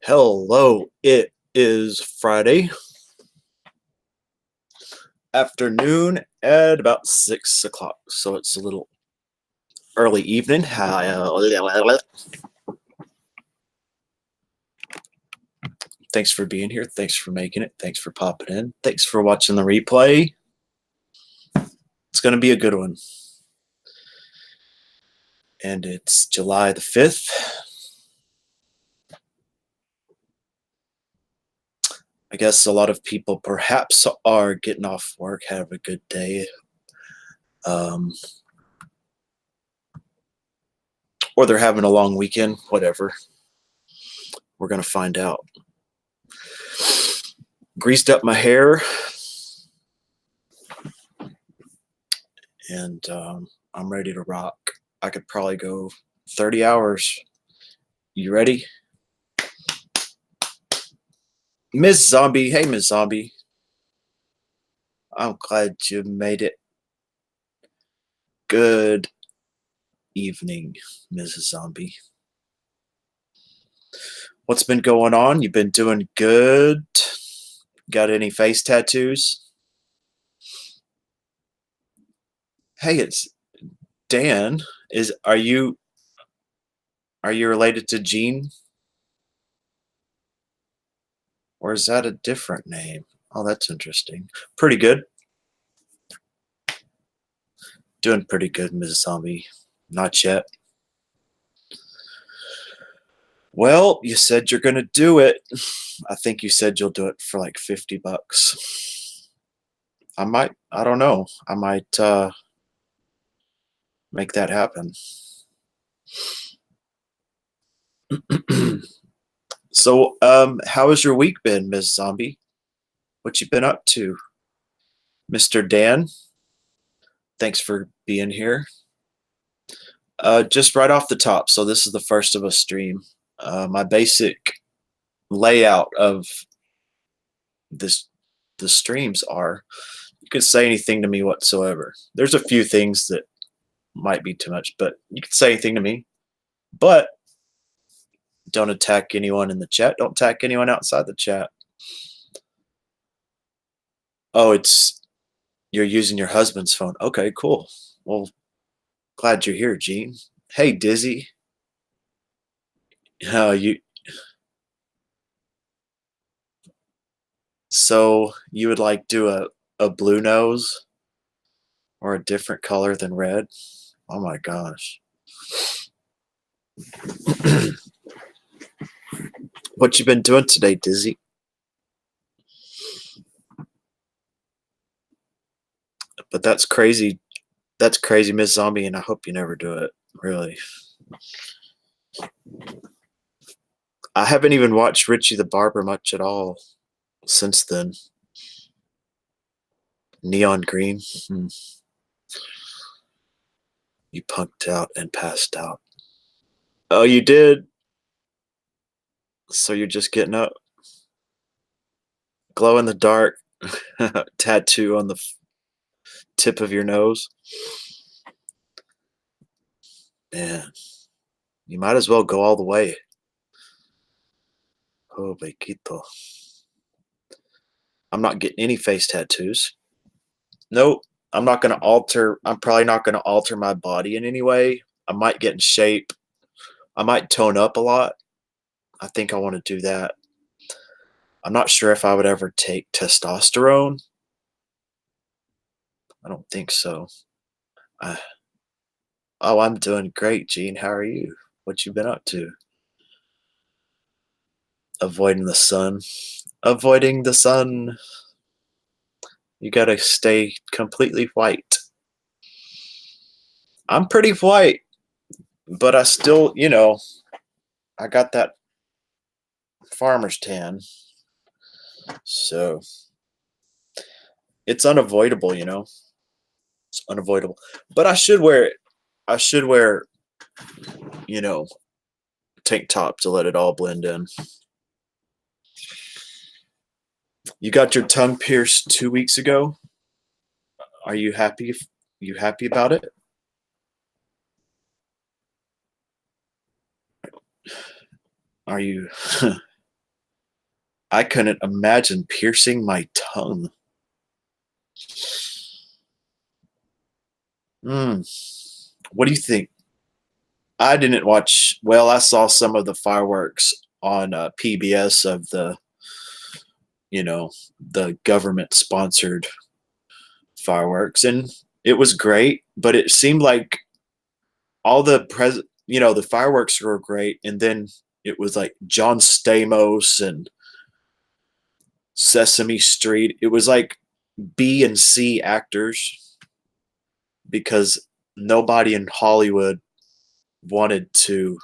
Hello, it is Friday afternoon at about 6 o'clock, so it's a little early evening. Thanks for being here. Thanks for making it. Thanks for popping in. Thanks for watching the replay. It's going to be a good one. And it's July the 5th. I guess a lot of people perhaps are getting off work, have a good day. Or they're having a long weekend, whatever. We're going to find out. Greased up my hair. And I'm ready to rock. I could probably go 30 hours. You ready? Miss Zombie. Hey, Miss Zombie. I'm glad you made it. Good evening, Mrs. Zombie. What's been going on? You've been doing good? Got any face tattoos? Hey, it's Dan. Are you related to Gene? Or is that a different name? Oh, that's interesting. Pretty good. Doing pretty good, Mrs. Zombie. Not yet. Well, you said you're going to do it. I think you said you'll do it for like $50. I don't know. I might make that happen. So, how has your week been, Ms. Zombie? What you been up to? Mr. Dan, thanks for being here. Just right off the top, so this is the first of a stream. My basic layout of the streams are, you can say anything to me whatsoever. There's a few things that might be too much, but you can say anything to me. But don't attack anyone in the chat. Don't attack anyone outside the chat. Oh, you're using your husband's phone. Okay, cool. Well, glad you're here, Gene. Hey, Dizzy. So you would like do a blue nose or a different color than red? Oh my gosh. What you been doing today, Dizzy? But that's crazy. That's crazy, Miss Zombie, and I hope you never do it. Really. I haven't even watched Richie the Barber much at all since then. Neon green. You punked out and passed out. Oh, you did? So you're just getting up? Glow in the dark tattoo on the tip of your nose? Man, you might as well go all the way. Oh, Bequito. I'm not getting any face tattoos. Nope. I'm probably not going to alter my body in any way. I might get in shape. I might tone up a lot. I think I want to do that. I'm not sure if I would ever take testosterone. I don't think so. Oh, I'm doing great, Gene. How are you? What you been up to? Avoiding the sun. Avoiding the sun. You gotta stay completely white. I'm pretty white, but I still, I got that farmer's tan. So it's unavoidable, It's unavoidable. But I should wear it. I should wear, tank top to let it all blend in. You got your tongue pierced 2 weeks ago. Are you happy? You happy about it? All Are you? I couldn't imagine piercing my tongue. Mm. What do you think? I didn't watch. Well, I saw some of the fireworks on PBS of the government sponsored fireworks, and it was great. But it seemed like all the fireworks were great, and then it was like John Stamos and Sesame Street. It was like B and C actors because nobody in Hollywood wanted to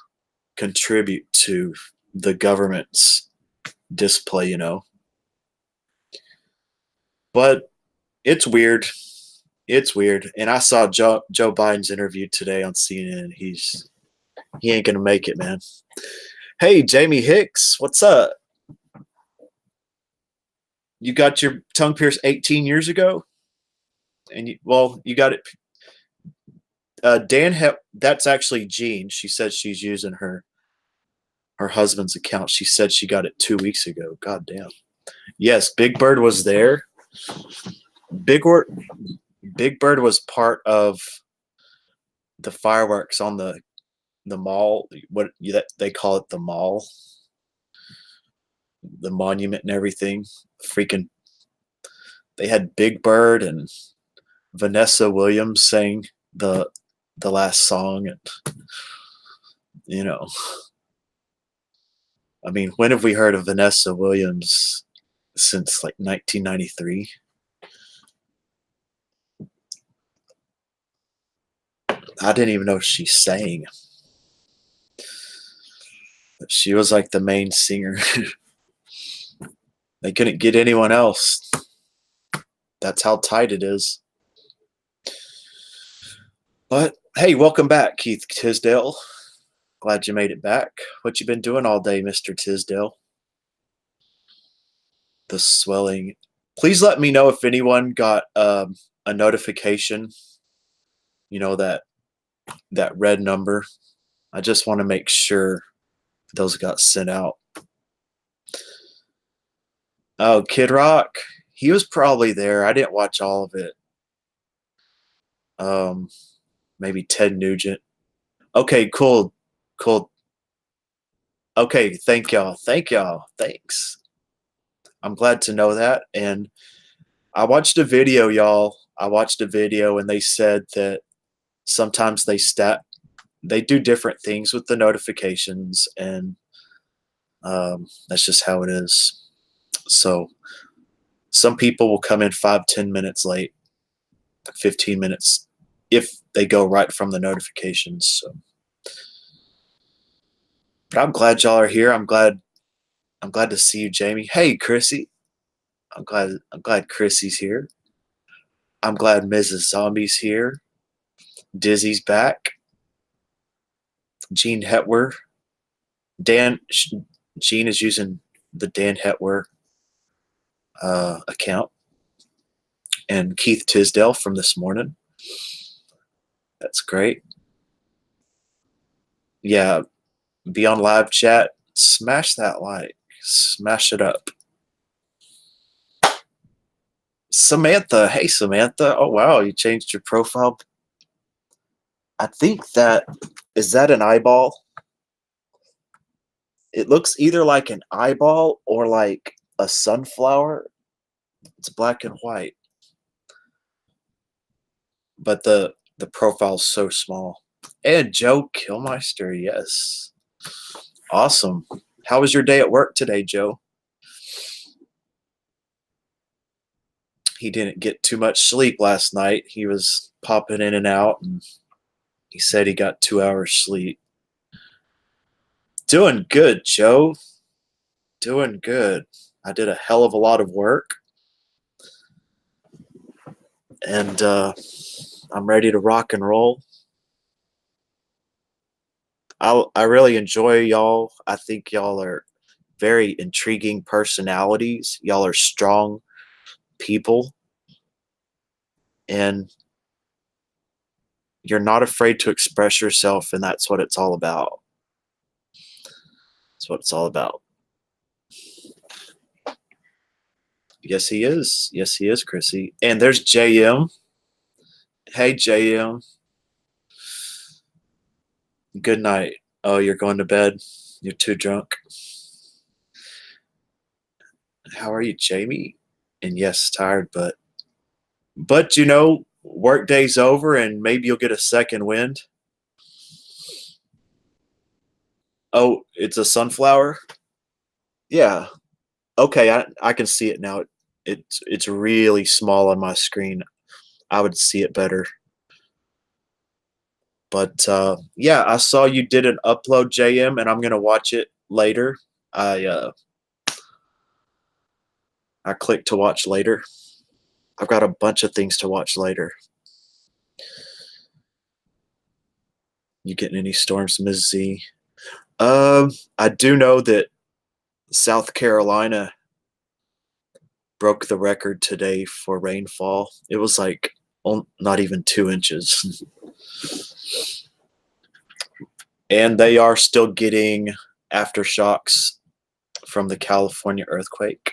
contribute to the government's display. But it's weird. It's weird. And I saw Joe Biden's interview today on CNN. He ain't gonna make it, man. Hey, Jamie Hicks, what's up? You got your tongue pierced 18 years ago, and you got it. That's actually Jean. She said she's using her husband's account. She said she got it 2 weeks ago. God damn. Yes, Big Bird was there. Big Word, Big Bird was part of the fireworks on the mall. They call it the mall, the monument and everything. Freaking, they had Big Bird and Vanessa Williams sang the last song, and you know, I mean, when have we heard of Vanessa Williams since like 1993? I didn't even know she sang. But she was like the main singer. They couldn't get anyone else. That's how tight it is. But hey, welcome back, Keith Tisdale. Glad you made it back. What you been doing all day, Mr. Tisdale? The swelling. Please let me know if anyone got a notification. That red number. I just want to make sure those got sent out. Oh, Kid Rock. He was probably there. I didn't watch all of it. Maybe Ted Nugent. Okay, cool. Cool. Okay, thank y'all. Thank y'all. Thanks. I'm glad to know that. And I watched a video, y'all. I watched a video and they said that sometimes they do different things with the notifications, and that's just how it is. So some people will come in 5-10 minutes late, 15 minutes if they go right from the notifications. So, but I'm glad y'all are here. I'm glad to see you, Jamie. Hey, Chrissy. I'm glad Chrissy's here. I'm glad Mrs. Zombie's here. Dizzy's back. Gene Hetwer. Gene is using the Dan Hetwer account. And Keith Tisdale from this morning. That's great. Yeah, be on live chat. Smash that like. Smash it up. Samantha. Hey, Samantha. Oh, wow. You changed your profile. I think is that an eyeball? It looks either like an eyeball or like a sunflower. It's black and white. But the profile's so small. And Joe Kilmeister, yes. Awesome. How was your day at work today, Joe? He didn't get too much sleep last night. He was popping in and out, and he said he got 2 hours sleep. Doing good, Joe. Doing good. I did a hell of a lot of work, and I'm ready to rock and roll. I really enjoy y'all. I think y'all are very intriguing personalities. Y'all are strong people, and you're not afraid to express yourself, and that's what it's all about. That's what it's all about. Yes, he is. Yes, he is, Chrissy. And there's JM. Hey, JM. Good night. Oh, you're going to bed? You're too drunk. How are you, Jamie? And yes, tired, but you know, work day's over and maybe you'll get a second wind. Oh, it's a sunflower? Yeah. Okay, I can see it now. It's really small on my screen. I would see it better. But yeah, I saw you did an upload, JM, and I'm gonna watch it later. I uh, I clicked to watch later. I've got a bunch of things to watch later. You getting any storms, Ms. Z? I do know that South Carolina broke the record today for rainfall. It was like not even 2 inches. And they are still getting aftershocks from the California earthquake.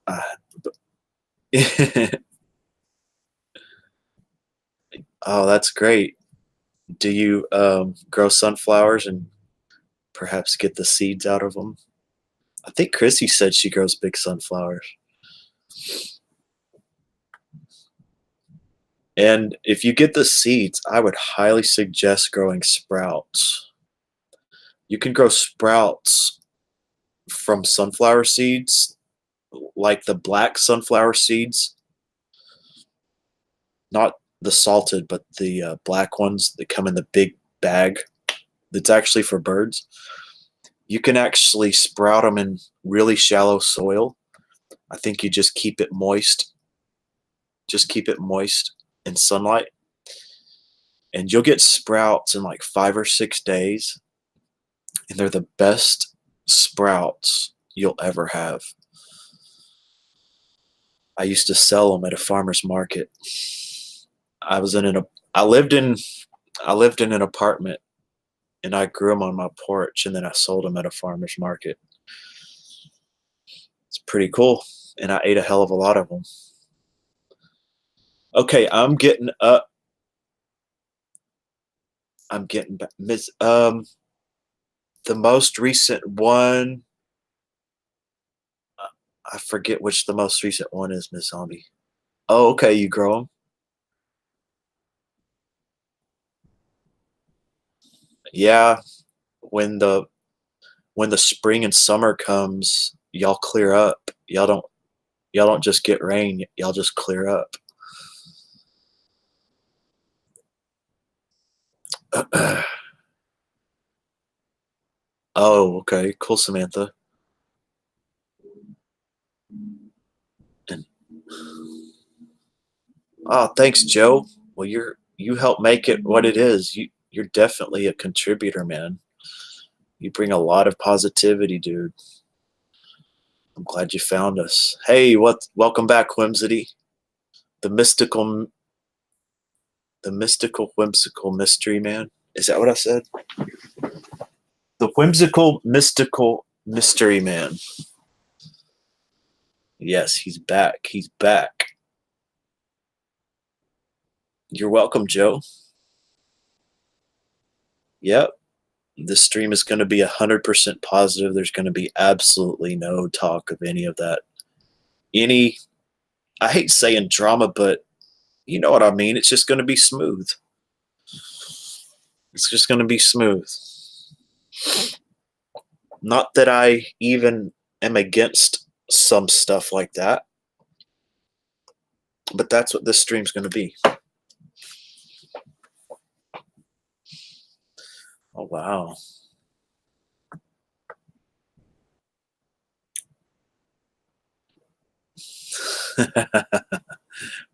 Uh, oh, that's great. Do you grow sunflowers and perhaps get the seeds out of them? I think Chrissy said she grows big sunflowers. And if you get the seeds, I would highly suggest growing sprouts. You can grow sprouts from sunflower seeds, like the black sunflower seeds, not the salted, but the black ones that come in the big bag that's actually for birds. You can actually sprout them in really shallow soil. I think you just keep it moist. Just keep it moist in sunlight. And you'll get sprouts in like 5 or 6 days. And they're the best sprouts you'll ever have. I used to sell them at a farmer's market. I was in an I lived in an apartment and I grew them on my porch and then I sold them at a farmer's market. It's pretty cool. And I ate a hell of a lot of them. Okay, I'm getting up. I'm getting back. The most recent one, I forget which the most recent one is, Miss Zombie. Oh, okay, you grow them. Yeah, when the spring and summer comes, y'all clear up. Y'all don't just get rain. Y'all just clear up. Oh, okay, cool, Samantha. And oh, thanks, Joe. Well, you help make it what it is. You're definitely a contributor, man. You bring a lot of positivity, dude. I'm glad you found us. Hey, welcome back, Whimsity. The mystical whimsical mystery man. Is that what I said? The whimsical mystical mystery man. Yes, he's back. He's back. You're welcome, Joe. Yep. This stream is going to be 100% positive. There's going to be absolutely no talk of any of that. I hate saying drama, but you know what I mean. It's just going to be smooth. It's just going to be smooth. Not that I even am against some stuff like that, but that's what this stream's going to be. Oh, wow.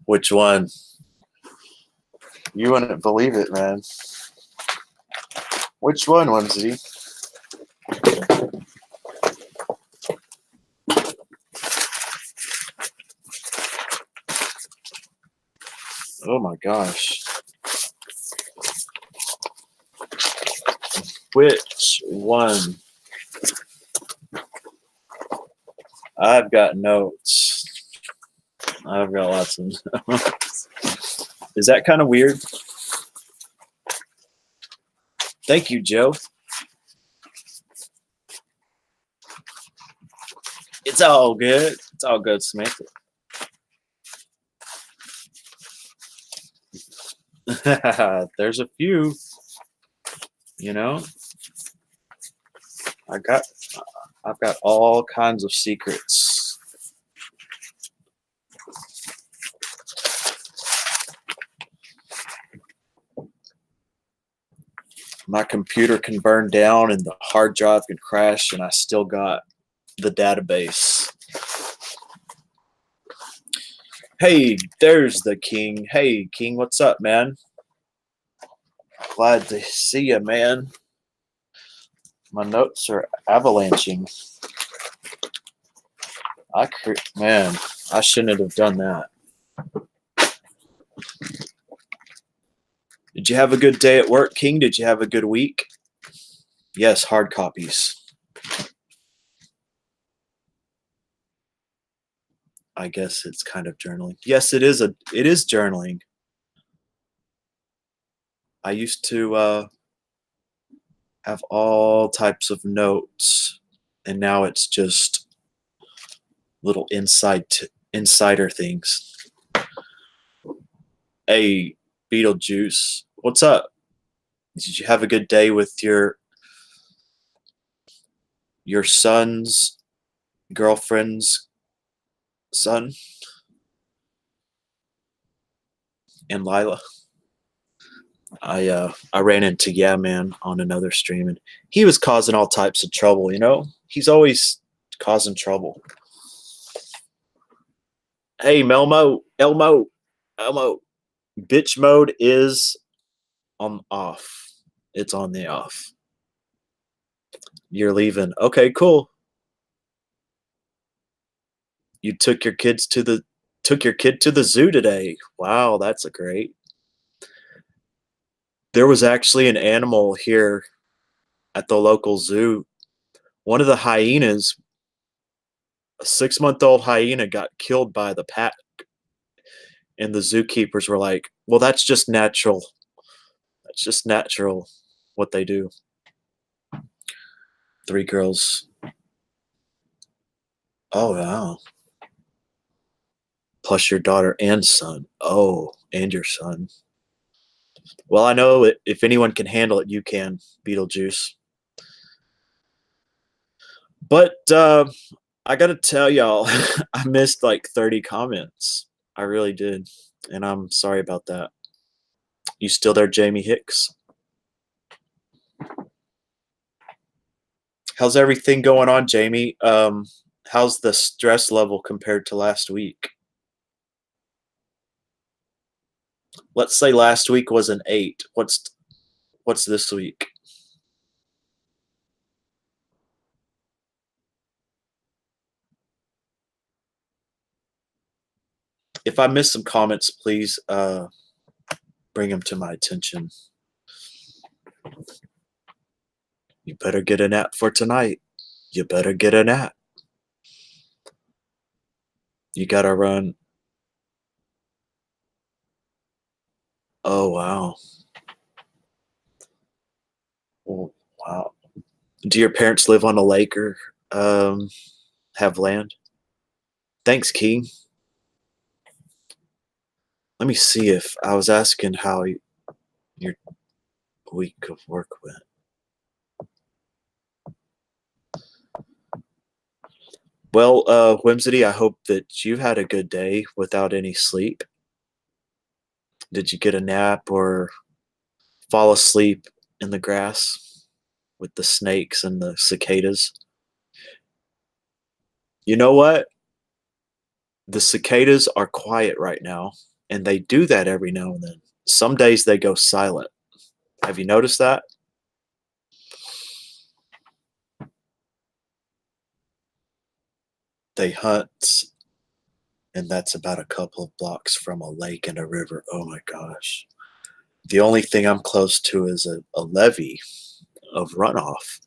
Which one? You wouldn't believe it, man. Which one, Whimsy? Oh my gosh. Which one? I've got notes. I've got lots of notes. Is that kind of weird? Thank you, Joe. It's all good. It's all good, Samantha. There's a few, you know. I've got all kinds of secrets. My computer can burn down and the hard drive can crash, and I still got the database. Hey, there's the King. Hey, King, what's up, man? Glad to see you, man. My notes are avalanching. Man, I shouldn't have done that. Did you have a good day at work, King? Did you have a good week? Yes, hard copies. I guess it's kind of journaling. Yes, it is journaling. I used to have all types of notes, and now it's just little insider things. Hey, Beetlejuice, what's up? Did you have a good day with your son's girlfriend's son and Lila? I ran into Man on another stream, and he was causing all types of trouble. You know, he's always causing trouble. Hey, Elmo, bitch mode is on off. It's on the off. You're leaving. Okay, cool. You took your kid to the zoo today. Wow, that's a great. There was actually an animal here at the local zoo. One of the hyenas, a 6-month-old hyena, got killed by the pack, and the zookeepers were like, "Well, that's just natural. That's just natural what they do." 3 girls. Oh, wow. Plus your daughter and son. Oh, and your son. Well, I know if anyone can handle it, you can, Beetlejuice. But I gotta tell y'all, I missed like 30 comments. I really did, and I'm sorry about that. You still there, Jamie Hicks? How's everything going on, Jamie? How's the stress level compared to last week? Let's say last week was an 8. What's this week? If I miss some comments, please bring them to my attention. You better get a nap for tonight. You better get a nap. You gotta run. Oh, wow. Oh, wow. Do your parents live on a lake or have land? Thanks, King. Let me see if I was asking how your week of work went. Well, Whimsity, I hope that you had a good day without any sleep. Did you get a nap or fall asleep in the grass with the snakes and the cicadas? You know what? The cicadas are quiet right now, and they do that every now and then. Some days they go silent. Have you noticed that? They hunt, and that's about a couple of blocks from a lake and a river. Oh my gosh. The only thing I'm close to is a levee. of runoff.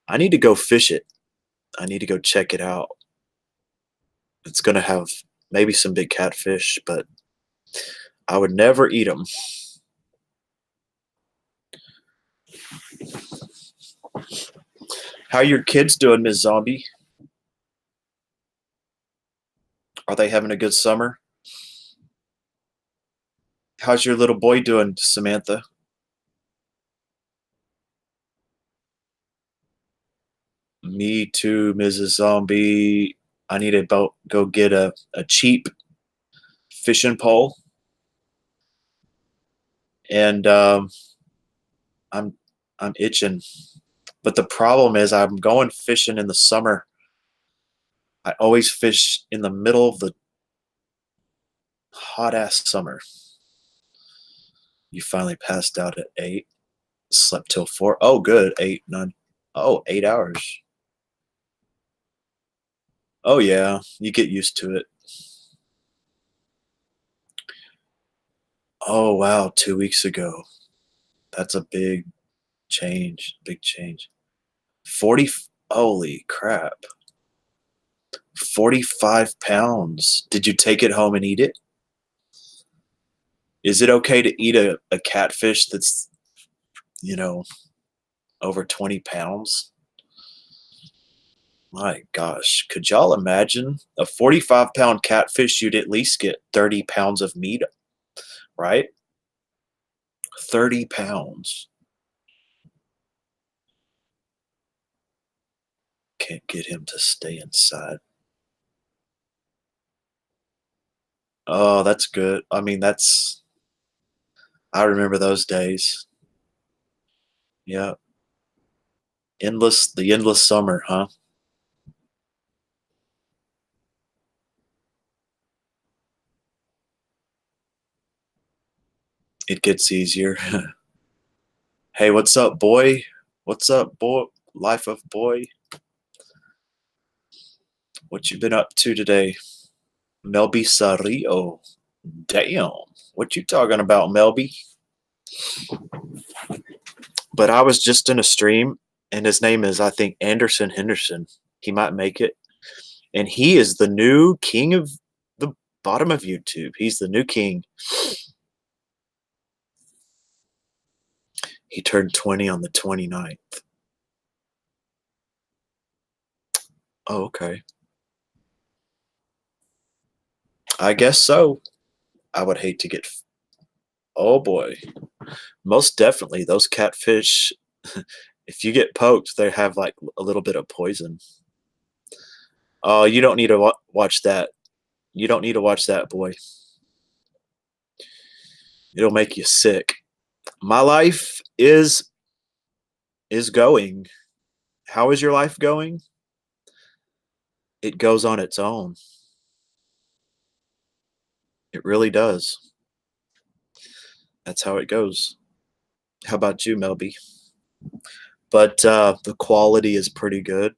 I need to go fish it. I need to go check it out. It's gonna have maybe some big catfish, but I would never eat them. How your kids doing, Miss Zombie? Are they having a good summer? How's your little boy doing, Samantha? Me too, Mrs. Zombie. I need to go get a cheap fishing pole, and I'm I'm itching. But the problem is, I'm going fishing in the summer. I always fish in the middle of the hot ass summer. You finally passed out at 8, slept till 4. Oh, good. 8, 9. Oh, 8 hours. Oh, yeah. You get used to it. Oh, wow. 2 weeks ago. That's a big change. Big change. 40. Holy crap. 45 pounds. Did you take it home and eat it? Is it okay to eat a catfish that's, you know, over 20 pounds? My gosh, could y'all imagine a 45-pound catfish? You'd at least get 30 pounds of meat, right? 30 pounds. Can't get him to stay inside. Oh, that's good. I mean, I remember those days. Yeah. The endless summer, huh? It gets easier. Hey, what's up, boy? What's up, boy? Life of boy. What you been up to today? Melby Sario. Damn. What you talking about, Melby? But I was just in a stream, and his name is, I think, Anderson Henderson. He might make it. And he is the new king of the bottom of YouTube. He's the new king. He turned 20 on the 29th. Oh, okay. I guess so. I would hate to get. Oh, boy. Most definitely. Those catfish, if you get poked, they have like a little bit of poison. Oh, you don't need to watch that. You don't need to watch that, boy. It'll make you sick. My life is going. How is your life going? It goes on its own. It really does. That's how it goes. How about you, Melby? But the quality is pretty good.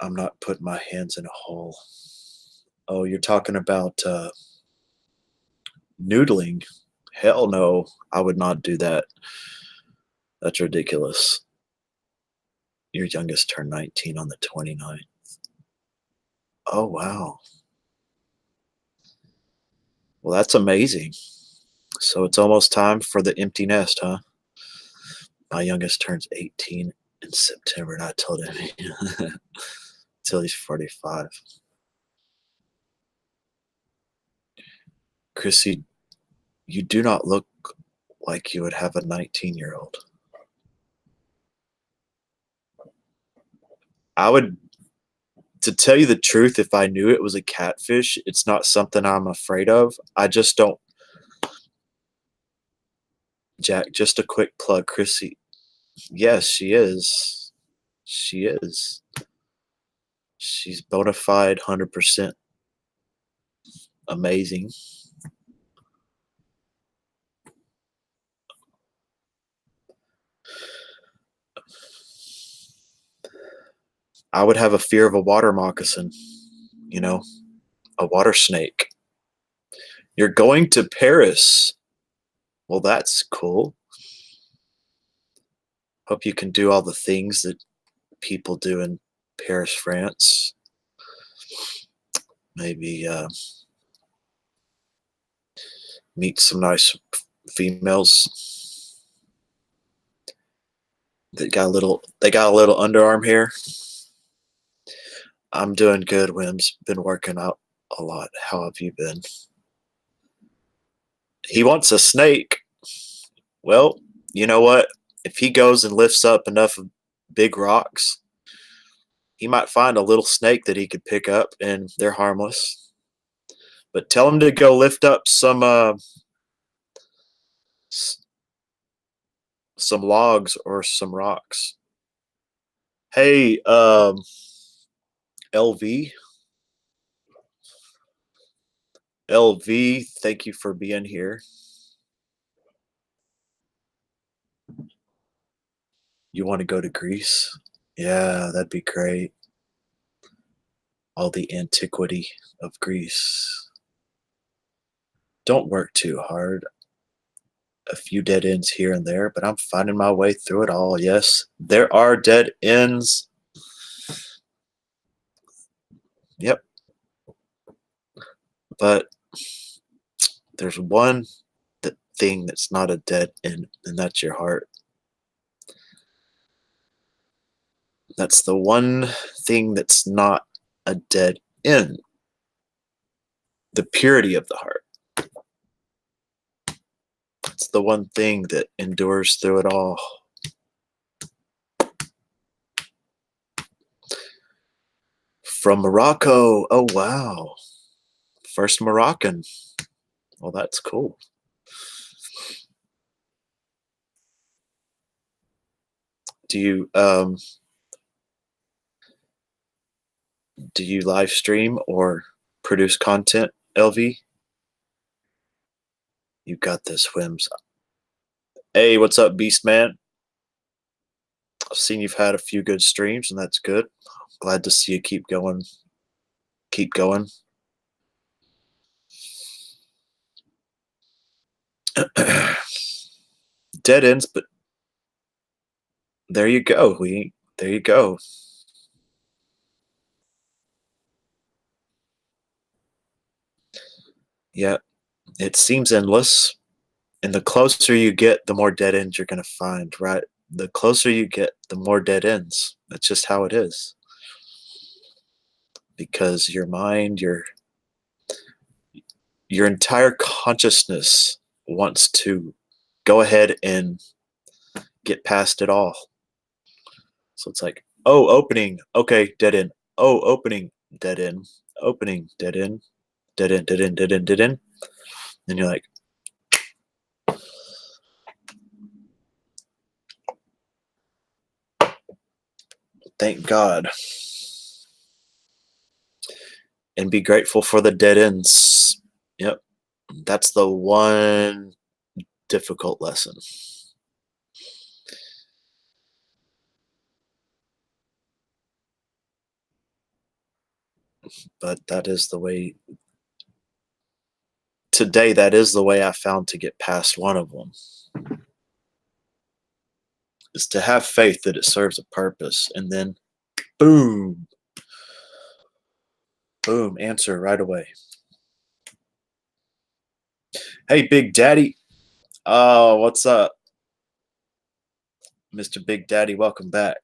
I'm not putting my hands in a hole. Oh, you're talking about noodling. Hell no, I would not do that. That's ridiculous. Your youngest turned 19 on the 29th. Oh, wow. Well, that's amazing. So it's almost time for the empty nest, huh? My youngest turns 18 in September, and I told him until he's 45. Chrissy, you do not look like you would have a 19-year-old. I would, to tell you the truth, if I knew it was a catfish, it's not something I'm afraid of. I just don't. Jack, just a quick plug, Chrissy. Yes, she is. She is. She's bona fide, 100% amazing. I would have a fear of a water moccasin, you know, a water snake. You're going to Paris. Well, that's cool. Hope you can do all the things that people do in Paris, France. Maybe meet some nice females that got a little. They got a little underarm hair. I'm doing good, Wims. Been working out a lot. How have you been? He wants a snake. Well, you know what? If he goes and lifts up enough big rocks, he might find a little snake that he could pick up, and they're harmless. But tell him to go lift up some logs or some rocks. Hey, LV, LV, thank you for being here. You want to go to Greece? Yeah, that'd be great. All the antiquity of Greece. Don't work too hard. A few dead ends here and there, but I'm finding my way through it all. Yes, there are dead ends. Yep. But there's one thing that's not a dead end, and that's your heart. That's the one thing that's not a dead end. The purity of the heart. It's the one thing that endures through it all. From Morocco. Oh, wow. First Moroccan. Well, that's cool. Do you live stream or produce content, LV? You got this, Whims. Hey, what's up, Beast Man? I've seen you've had a few good streams, and that's good. Glad to see you keep going. Keep going. Dead ends, but there you go. There you go. Yeah, it seems endless. And the closer you get, the more dead ends you're going to find, right? The closer you get, the more dead ends. That's just how it is. Because your mind, your entire consciousness wants to go ahead and get past it all. So it's like, oh, opening, okay, dead end. Oh, opening, dead end. Opening, dead end. Dead end, dead end, dead end, dead end. And you're like, thank God. And be grateful for the dead ends. Yep. That's the one difficult lesson. But that is the way. Today, that is the way I found to get past one of them. Is to have faith that it serves a purpose, and then boom, boom, answer right away. Hey, Big Daddy. Oh, what's up? Mr. Big Daddy, welcome back.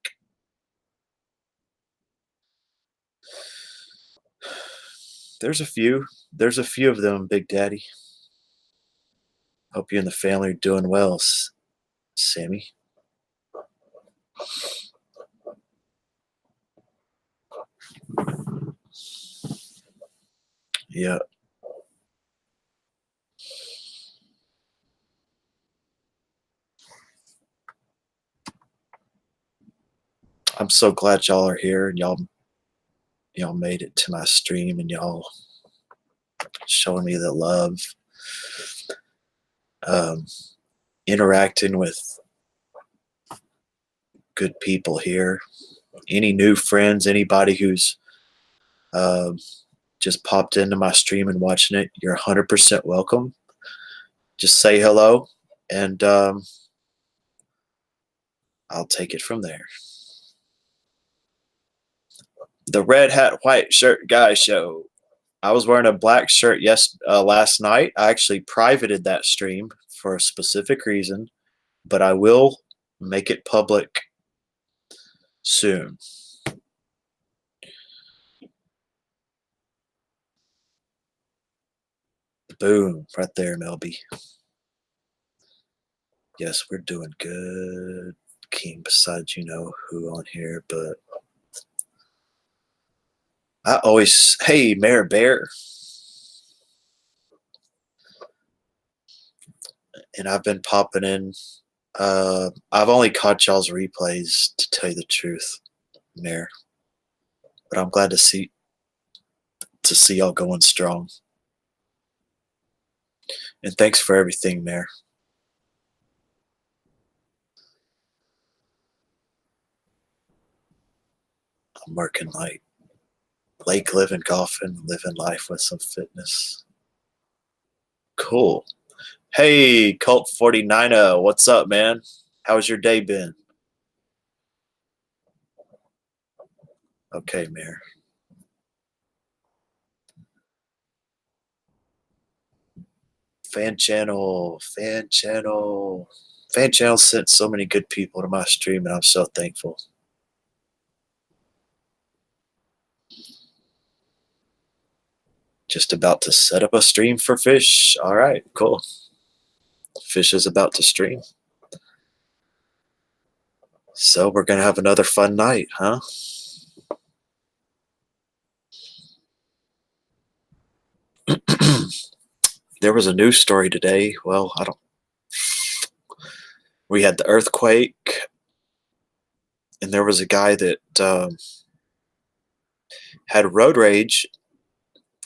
There's a few. There's a few of them, Big Daddy. Hope you and the family are doing well, Sammy. Yeah. I'm so glad y'all are here and y'all made it to my stream and y'all showing me the love. Interacting with good people here. Any new friends, anybody who's just popped into my stream and watching it, you're 100% welcome. Just say hello, and I'll take it from there. The Red Hat White Shirt Guy Show. I was wearing a black shirt last night. I actually privated that stream for a specific reason, but I will make it public soon. Boom, right there, Melby. Yes, we're doing good. King besides you know who on here, but I always, hey, Mayor Bear. And I've been popping in. I've only caught y'all's replays, to tell you the truth, Mayor. But I'm glad to see y'all going strong. And thanks for everything, Mayor. I'm working like lake living, golfing, living life with some fitness. Cool. Hey, Cult 49er, what's up, man? How's your day been? Okay, Mayor. Fan channel sent so many good people to my stream, and I'm so thankful. Just about to set up a stream for Fish. All right, cool. Fish is about to stream. So we're going to have another fun night, huh? There was a news story today. Well, we had the earthquake, and there was a guy that had road rage,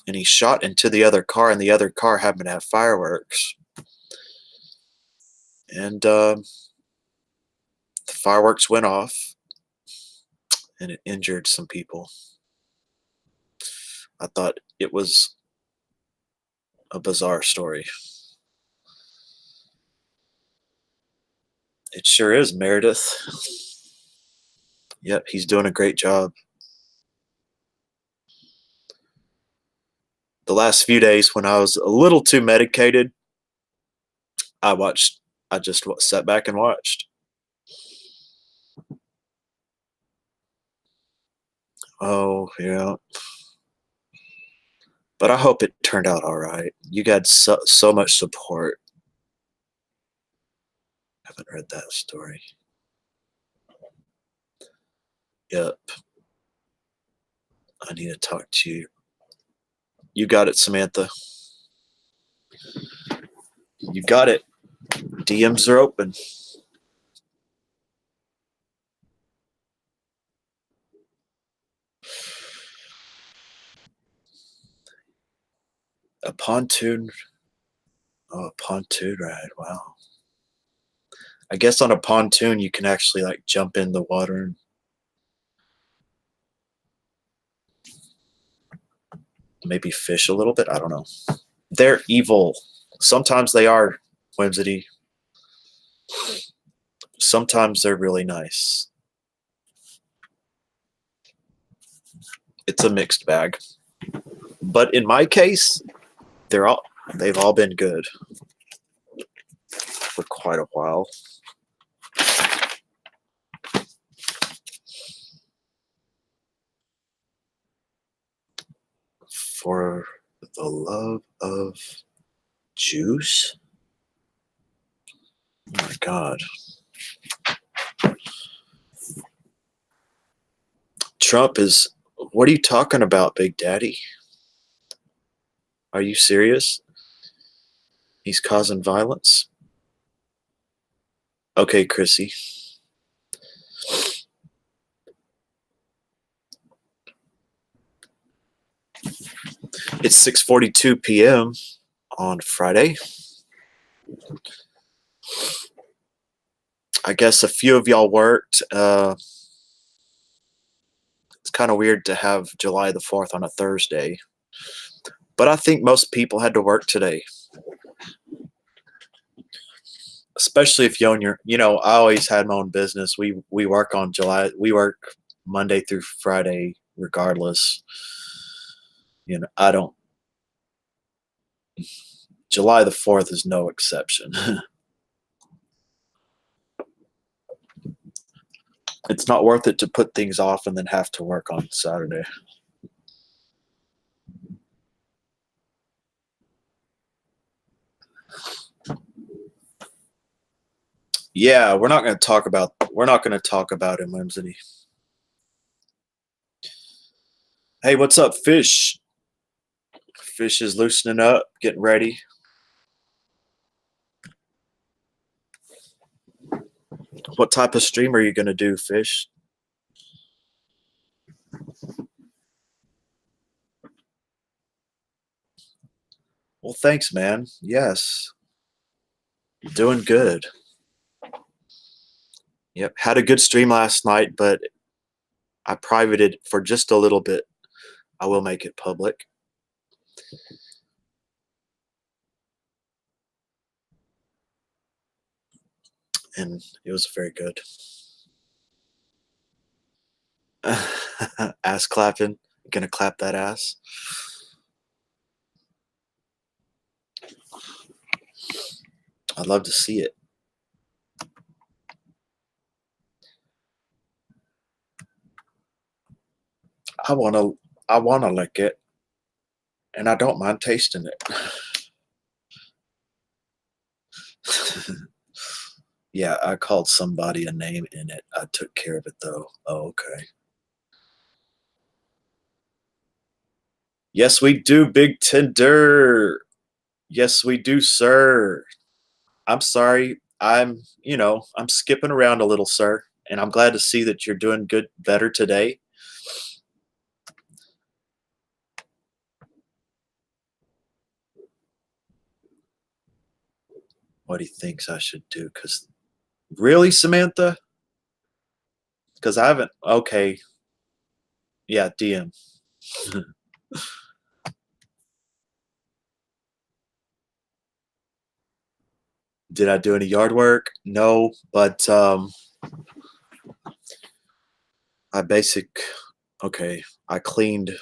and he shot into the other car, and the other car happened to have fireworks. And the fireworks went off, and it injured some people. I thought it was a bizarre story. It sure is, Meredith. Yep, he's doing a great job. The last few days when I was a little too medicated, I just sat back and watched. Oh, yeah. But I hope it turned out all right. You got so much support. Haven't read that story. Yep. I need to talk to you. You got it, Samantha. You got it. DMs are open. A pontoon. Oh, a pontoon ride. Wow. I guess on a pontoon you can actually like jump in the water and maybe fish a little bit. I don't know. They're evil. Sometimes they are whimsy. Sometimes they're really nice. It's a mixed bag. But in my case, they've all been good for quite a while. For the love of juice? Oh my God. Trump is, what are you talking about, Big Daddy? Are you serious? He's causing violence? Okay, Chrissy. It's 6:42 p.m. on Friday. I guess a few of y'all worked. It's kind of weird to have July the 4th on a Thursday, But I think most people had to work today, especially if you own your. I always had my own business. We work on July. We work Monday through Friday, regardless. I don't. July the 4th is no exception. It's not worth it to put things off and then have to work on Saturday. Yeah, we're not going to talk about him, Whimsy. Hey, what's up, Fish? Fish is loosening up, getting ready. What type of stream are you going to do, Fish? Well, thanks, man. Yes. Doing good. Yep. Had a good stream last night, but I privated for just a little bit. I will make it public. And it was very good. Ass clapping. Gonna clap that ass. I'd love to see it. I wanna lick it, and I don't mind tasting it. Yeah, I called somebody a name in it. I took care of it though. Oh, okay. Yes, we do, Big Tender. Yes, we do, sir. I'm sorry. I'm skipping around a little, sir, and I'm glad to see that you're doing better today. What he thinks I should do? Cause really, Samantha? Cause I haven't. Okay, yeah, DM. Did I do any yard work? No, but I basic. Okay, I cleaned.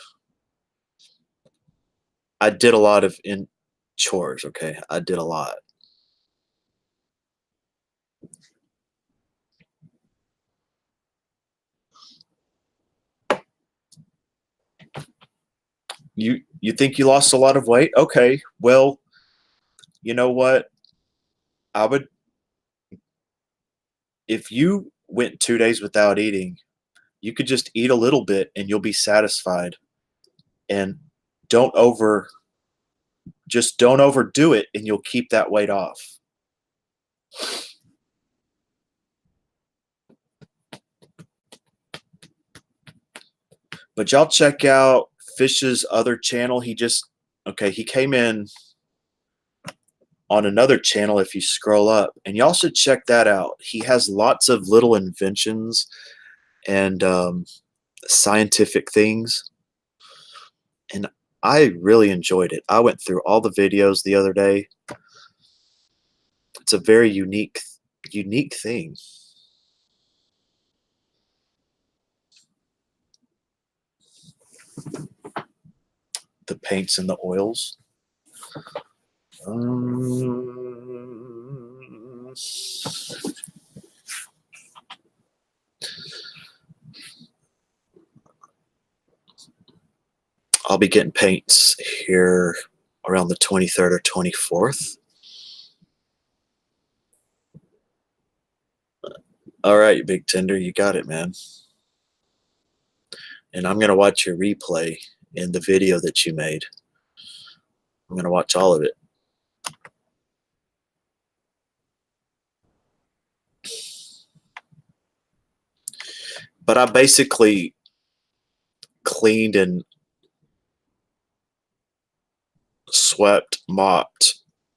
I did a lot of in chores. Okay, I did a lot. You think you lost a lot of weight? Okay, well, you know what? I would if you went 2 days without eating, you could just eat a little bit and you'll be satisfied. And don't over just don't overdo it and you'll keep that weight off. But y'all check out Fish's other channel. He came in on another channel if you scroll up, and y'all should check that out. He has lots of little inventions and scientific things, and I really enjoyed it. I went through all the videos the other day. It's a very unique thing. The paints and the oils. I'll be getting paints here around the 23rd or 24th. All right, Big Tender, you got it, man. And I'm going to watch your replay in the video that you made. I'm going to watch all of it. But I basically cleaned and swept, mopped,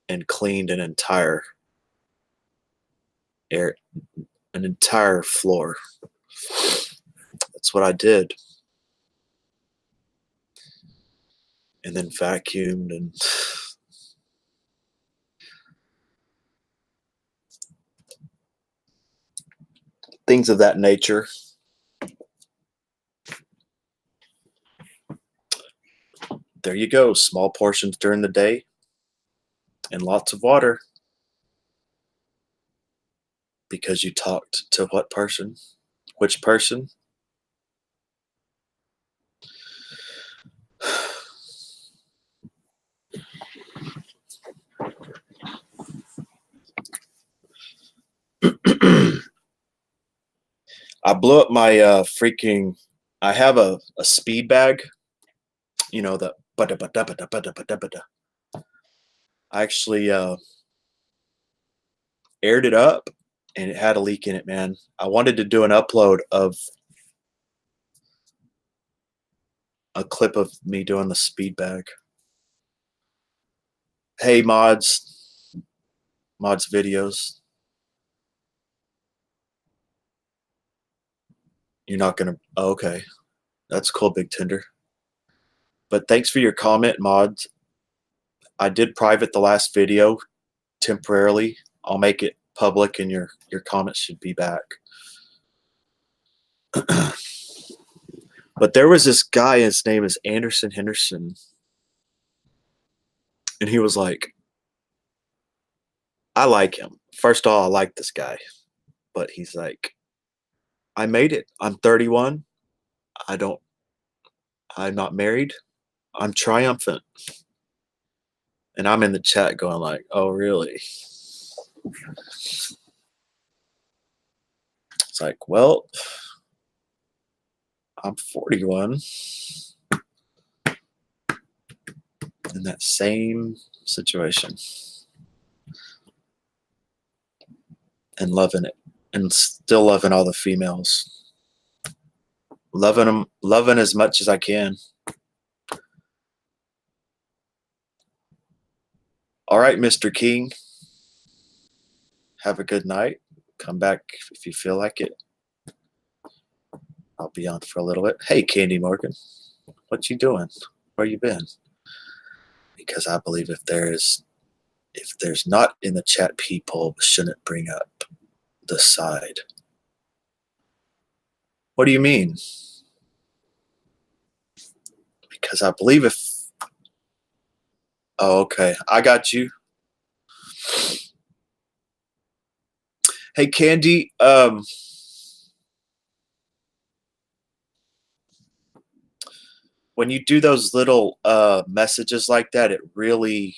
and cleaned an entire floor. That's what I did. and then vacuumed and things of that nature. There you go. Small portions during the day and lots of water. Because you talked to what person? Which person? I blew up my freaking. I have a speed bag. You know the. I actually aired it up, and it had a leak in it. Man, I wanted to do an upload of a clip of me doing the speed bag. Hey mods videos. You're not gonna. Oh, okay, that's cool, Big Tinder. But thanks for your comment, mods. I did private the last video temporarily. I'll make it public, and your comments should be back. But there was this guy. His name is Anderson Henderson, and he was like, "I like him. First of all, I like this guy." But he's like, "I made it. I'm 31. I don't. I'm not married. I'm triumphant." And I'm in the chat going like, "Oh, really?" It's like, well, I'm 41 in that same situation and loving it and still loving all the females. Loving them, loving as much as I can. All right, Mr. King. Have a good night. Come back if you feel like it. I'll be on for a little bit. Hey, Candy Morgan. What you doing? Where you been? Because I believe if there's not in the chat, people shouldn't bring up the side. What do you mean? Because I believe if. Oh, okay. I got you. Hey, Candy. When you do those little messages like that, it really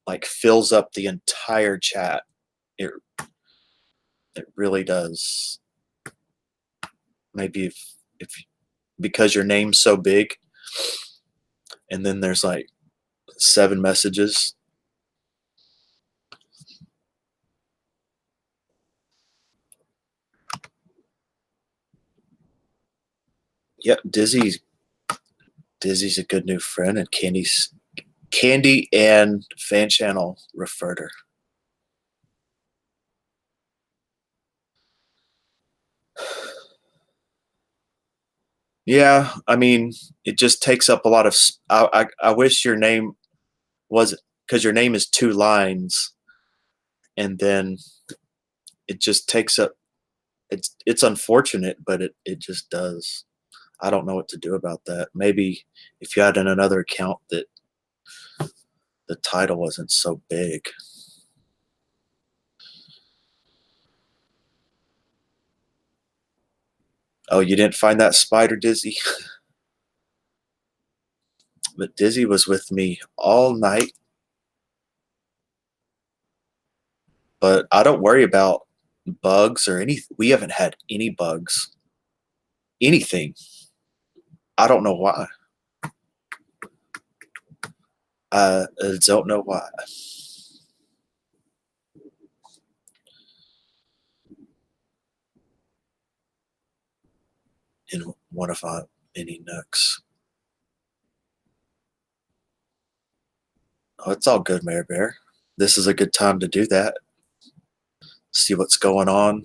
like fills up the entire chat. It really does. Maybe if because your name's so big, and then there's like 7 messages. Yep, Dizzy's a good new friend, and Candy and Fan Channel referred her. Yeah, I mean, it just takes up a lot of. I wish your name was, because your name is 2 lines, and then it just takes up. It's unfortunate, but it just does. I don't know what to do about that. Maybe if you had another account that the title wasn't so big. Oh, you didn't find that spider, Dizzy? But Dizzy was with me all night. But I don't worry about bugs or anything. We haven't had any bugs. Anything. I don't know why. I don't know why. In one of our many nooks. Oh, it's all good, Mare Bear. This is a good time to do that. See what's going on.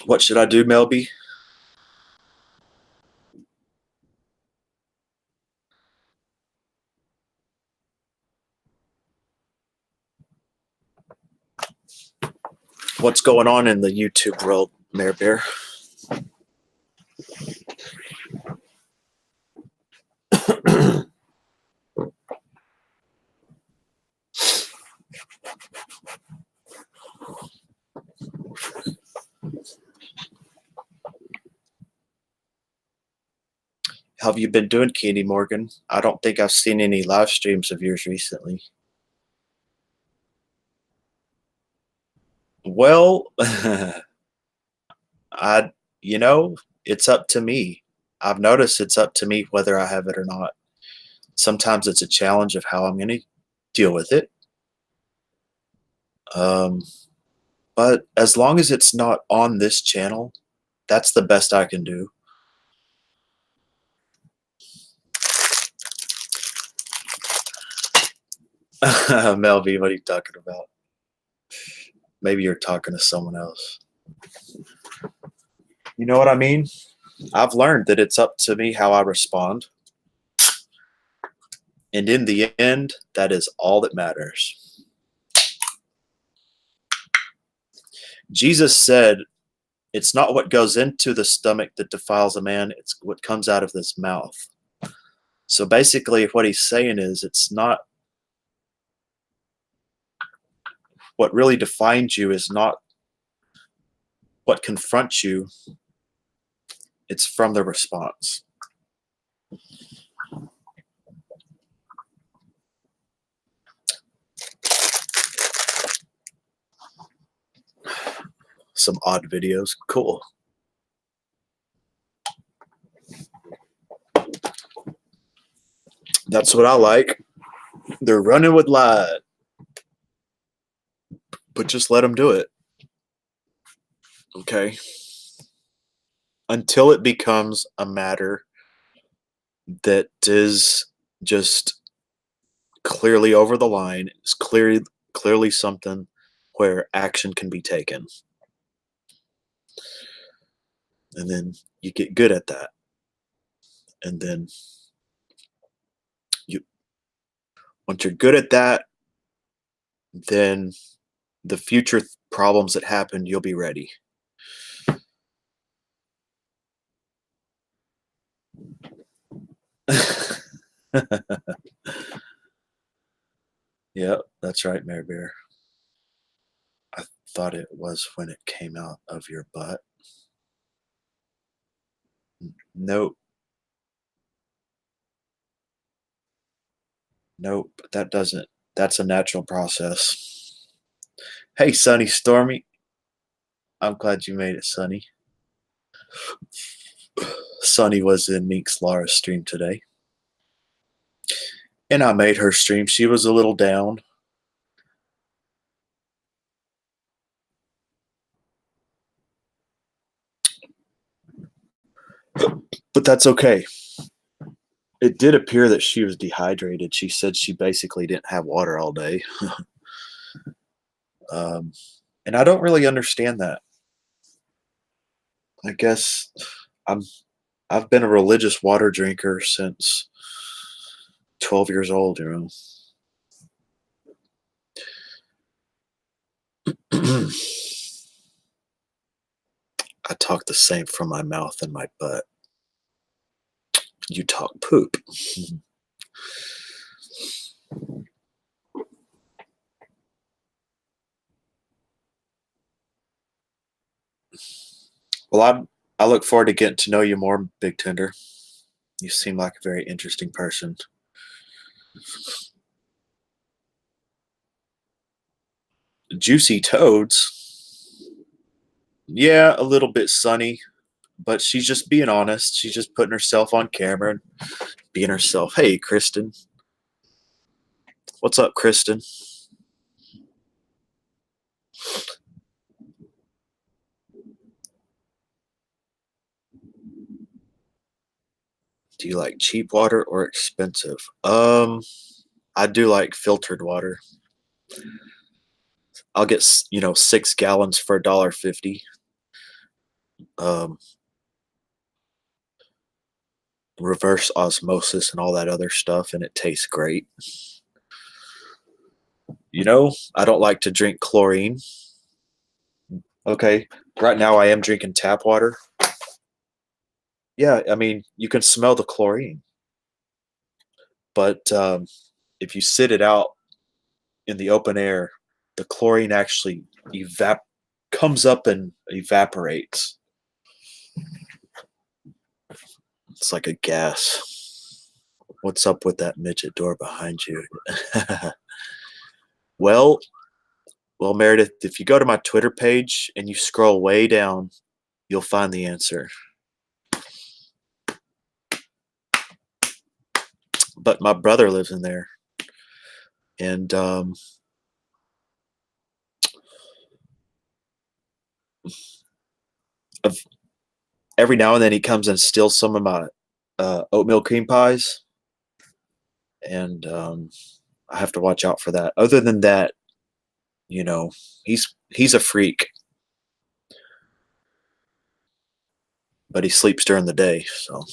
What should I do, Melby? What's going on in the YouTube world, Mayor Bear? How have you been doing, Candy Morgan? I don't think I've seen any live streams of yours recently. Well, I, you know, it's up to me. I've noticed it's up to me whether I have it or not. Sometimes it's a challenge of how I'm going to deal with it. Um, but as long as it's not on this channel, that's the best I can do. Melvie, what are you talking about? Maybe you're talking to someone else. You know what I mean? I've learned that it's up to me how I respond. And in the end, that is all that matters. Jesus said, it's not what goes into the stomach that defiles a man, it's what comes out of this mouth. So basically, what he's saying is, it's not what really defines you, is not what confronts you, it's from the response. Some odd videos. Cool. That's what I like. They're running with light. But just let them do it. Okay? Until it becomes a matter that is just clearly over the line, it's clearly something where action can be taken. And then you get good at that. And then once you're good at that, then the future problems that happen, you'll be ready. Yep, that's right, Mary Bear. I thought it was when it came out of your butt. Nope. Nope, that doesn't. That's a natural process. Hey, Sunny Stormy. I'm glad you made it, Sunny. Sunny was in Meek's Laura's stream today. And I made her stream. She was a little down. But that's okay. It did appear that she was dehydrated. She said she basically didn't have water all day. And I don't really understand that. I guess I've been a religious water drinker since 12 years old, you know. I talk the same from my mouth and my butt. You talk poop. Well, I look forward to getting to know you more, Big Tender. You seem like a very interesting person. Juicy Toads. Yeah, a little bit sunny, but she's just being honest. She's just putting herself on camera and being herself. Hey, Kristen. What's up, Kristen? Do you like cheap water or expensive? I do like filtered water. I'll get 6 gallons for $1.50. um, reverse osmosis and all that other stuff, and it tastes great. I don't like to drink chlorine. Okay, right now I am drinking tap water. Yeah, I mean, you can smell the chlorine, but if you sit it out in the open air, the chlorine actually comes up and evaporates. It's like a gas. What's up with that midget door behind you? well, well, Meredith, if you go to my Twitter page and you scroll way down, you'll find the answer. But my brother lives in there, and every now and then he comes and steals some of my oatmeal cream pies, and I have to watch out for that. Other than that, you know, he's a freak, but he sleeps during the day. So,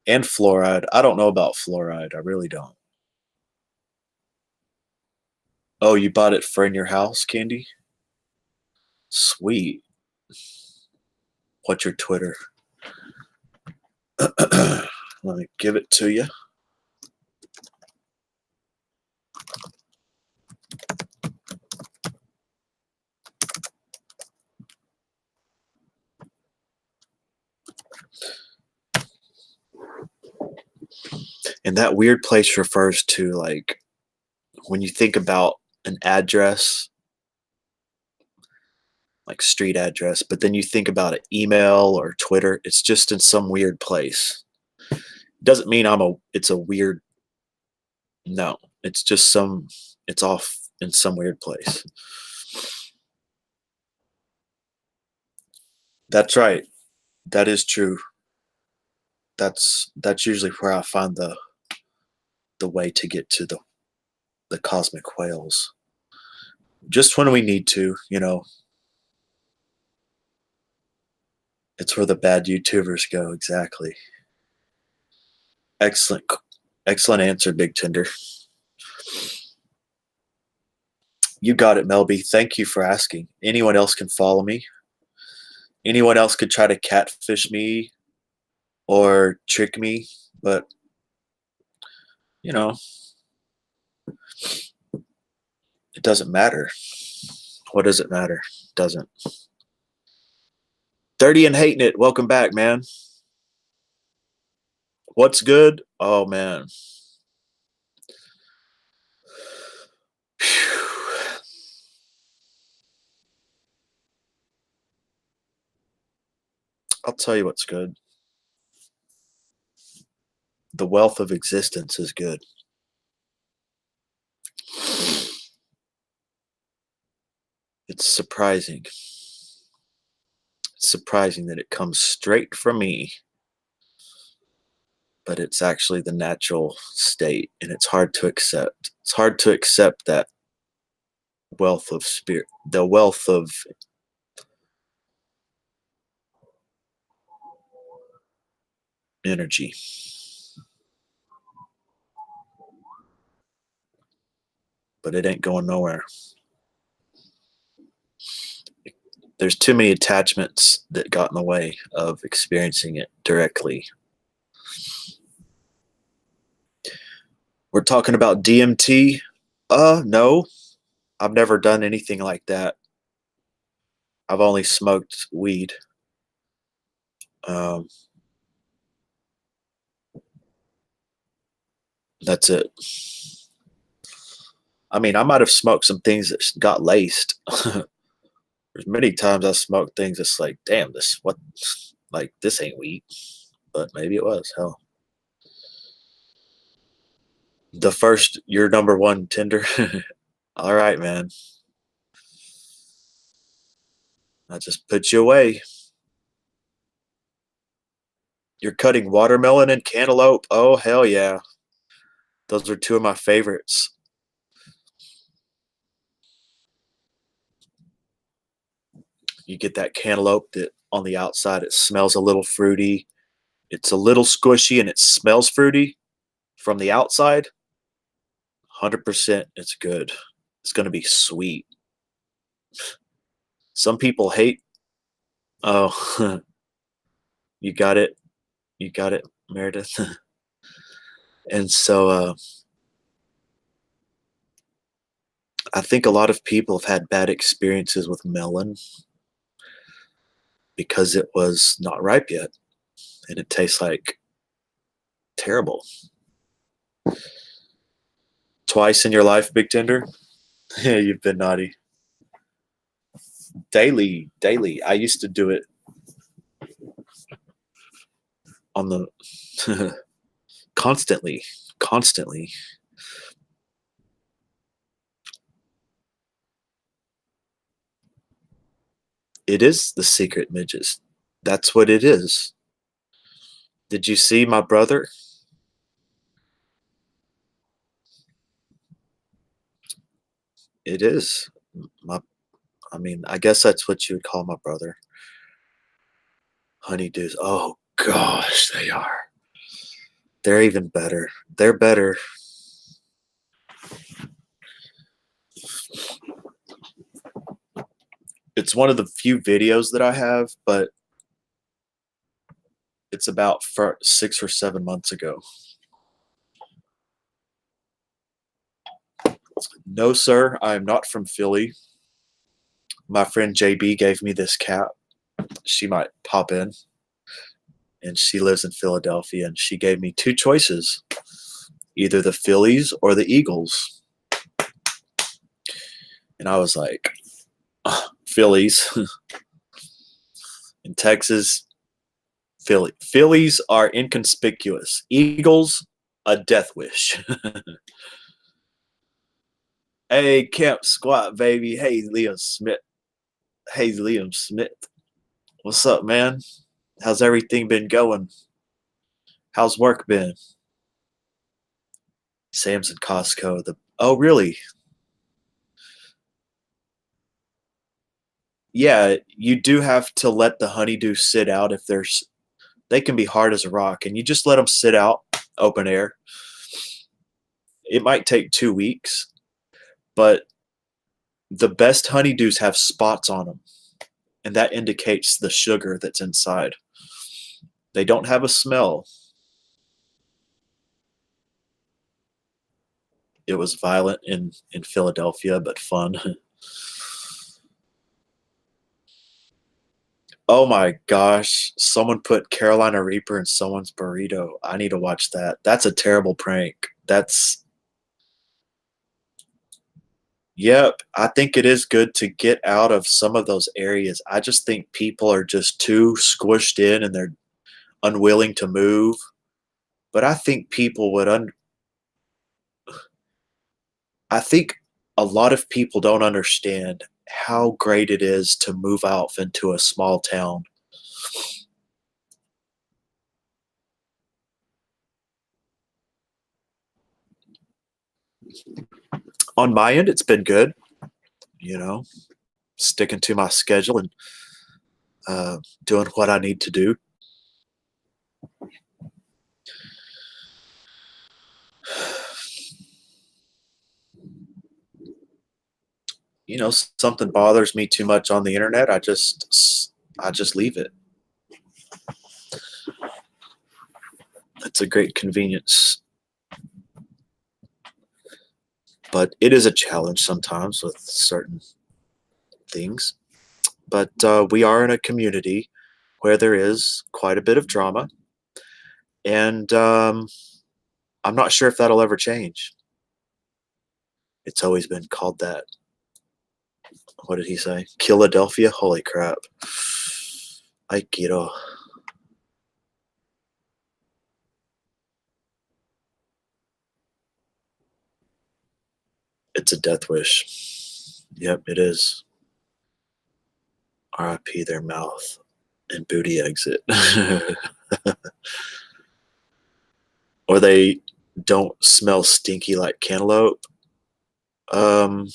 and fluoride. I don't know about fluoride. I really don't. Oh, you bought it for in your house, Candy? Sweet. What's your Twitter? Let me give it to you. And that weird place refers to, like, when you think about an address, like street address, but then you think about an email or Twitter, it's just in some weird place. Doesn't mean it's a weird, no, it's just it's off in some weird place. That's right. That is true. That's usually where I find the way to get to the cosmic whales. Just when we need to. It's where the bad YouTubers go, exactly. Excellent, excellent answer, Big Tinder. You got it, Melby. Thank you for asking. Anyone else can follow me. Anyone else could try to catfish me or trick me, but you know, it doesn't matter. What does it matter? It doesn't. 30 and hating it. Welcome back, man. What's good? Oh man. Phew. I'll tell you what's good. The wealth of existence is good. It's surprising. It's surprising that it comes straight from me, but it's actually the natural state, and it's hard to accept. It's hard to accept that wealth of spirit, the wealth of energy. But it ain't going nowhere. There's too many attachments that got in the way of experiencing it directly. We're talking about DMT. No, I've never done anything like that. I've only smoked weed. Um, that's it. I mean, I might have smoked some things that got laced. There's many times I smoked things that's like, damn, this ain't weed. But maybe it was. Hell, your number one Tinder. All right, man. I just put you away. You're cutting watermelon and cantaloupe. Oh, hell yeah. Those are two of my favorites. You get that cantaloupe that on the outside it smells a little fruity. It's a little squishy and it smells fruity from the outside. 100% it's good. It's going to be sweet. Some people hate. Oh, you got it. You got it, Meredith. And so I think a lot of people have had bad experiences with melon because it was not ripe yet and it tastes like terrible. Twice in your life, Big Tender? Yeah, you've been naughty. Daily, daily. I used to do it on the constantly, constantly. It is the secret midges. That's what it is. Did you see my brother? It is. My I mean, I guess that's what you would call my brother. Honeydews. Oh gosh, they are. They're even better. They're better. It's one of the few videos that I have, but it's about 6 or 7 months ago. No, sir, I am not from Philly. My friend JB gave me this cap. She might pop in, and she lives in Philadelphia, and she gave me two choices, either the Phillies or the Eagles. And I was like, Phillies. In Texas, Phillies are inconspicuous. Eagles, a death wish. Hey, Camp Squat, baby. Hey, Liam Smith. Hey, Liam Smith. What's up, man? How's everything been going? How's work been? Sam's in Costco. Oh, really? Yeah, you do have to let the honeydew sit out if they can be hard as a rock, and you just let them sit out open air. It might take 2 weeks, but the best honeydews have spots on them, and that indicates the sugar that's inside. They don't have a smell. It was violent in Philadelphia, but fun. Oh my gosh, someone put Carolina Reaper in someone's burrito. I need to watch that. That's a terrible prank. That's Yep, I think it is good to get out of some of those areas. I just think people are just too squished in and they're unwilling to move. But I think people would I think a lot of people don't understand how great it is to move out into a small town. On my end, it's been good, you know, sticking to my schedule and doing what I need to do. Something bothers me too much on the internet, I just leave it. It's a great convenience, but it is a challenge sometimes with certain things. But we are in a community where there is quite a bit of drama, and I'm not sure if that'll ever change. It's always been called that. What did he say? Philadelphia? Holy crap. Aikido. It's a death wish. Yep, it is. RIP their mouth and booty exit. Or they don't smell stinky like cantaloupe. Um,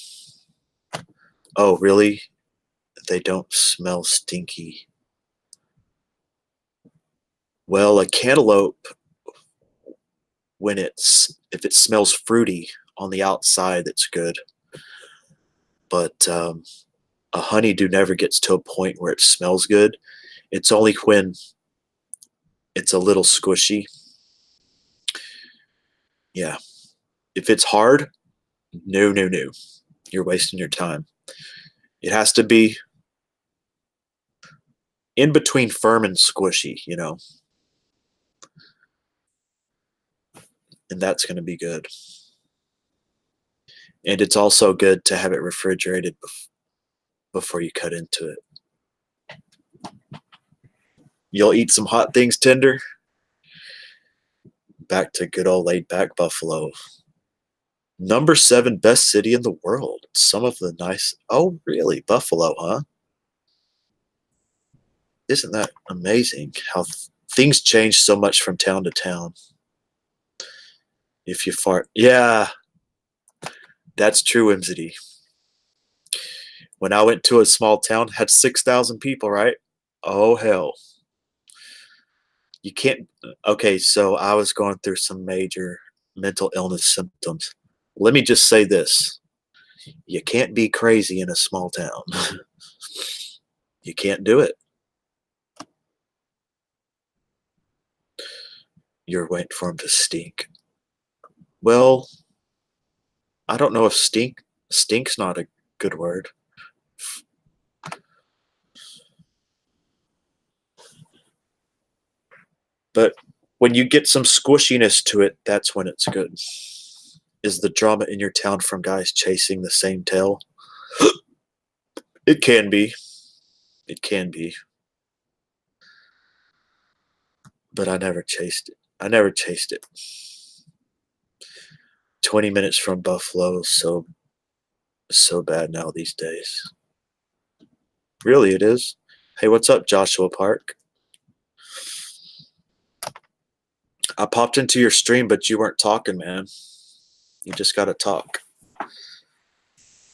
oh, really? They don't smell stinky. Well, a cantaloupe, if it smells fruity on the outside, that's good. But a honeydew never gets to a point where it smells good. It's only when it's a little squishy. Yeah. If it's hard, no, no, no. You're wasting your time. It has to be in between firm and squishy, and that's going to be good. And it's also good to have it refrigerated before you cut into it. You'll eat some hot things tender. Back to good old laid back Buffalo. Number 7 best city in the world. Some of the nice. Oh, really? Buffalo, huh? Isn't that amazing how things change so much from town to town? If you fart. Yeah, that's true, Whimsity. When I went to a small town, had 6,000 people, right? Oh, hell. You can't. Okay, so I was going through some major mental illness symptoms. Let me just say this: you can't be crazy in a small town. You can't do it. You're waiting for him to stink. Well, I don't know if stink's not a good word. But when you get some squishiness to it, that's when it's good. Is the drama in your town from guys chasing the same tail? It can be. It can be. But I never chased it. I never chased it. 20 minutes from Buffalo is so bad now these days. Really, it is. Hey, what's up, Joshua Park? I popped into your stream, but you weren't talking, man. You just got to talk.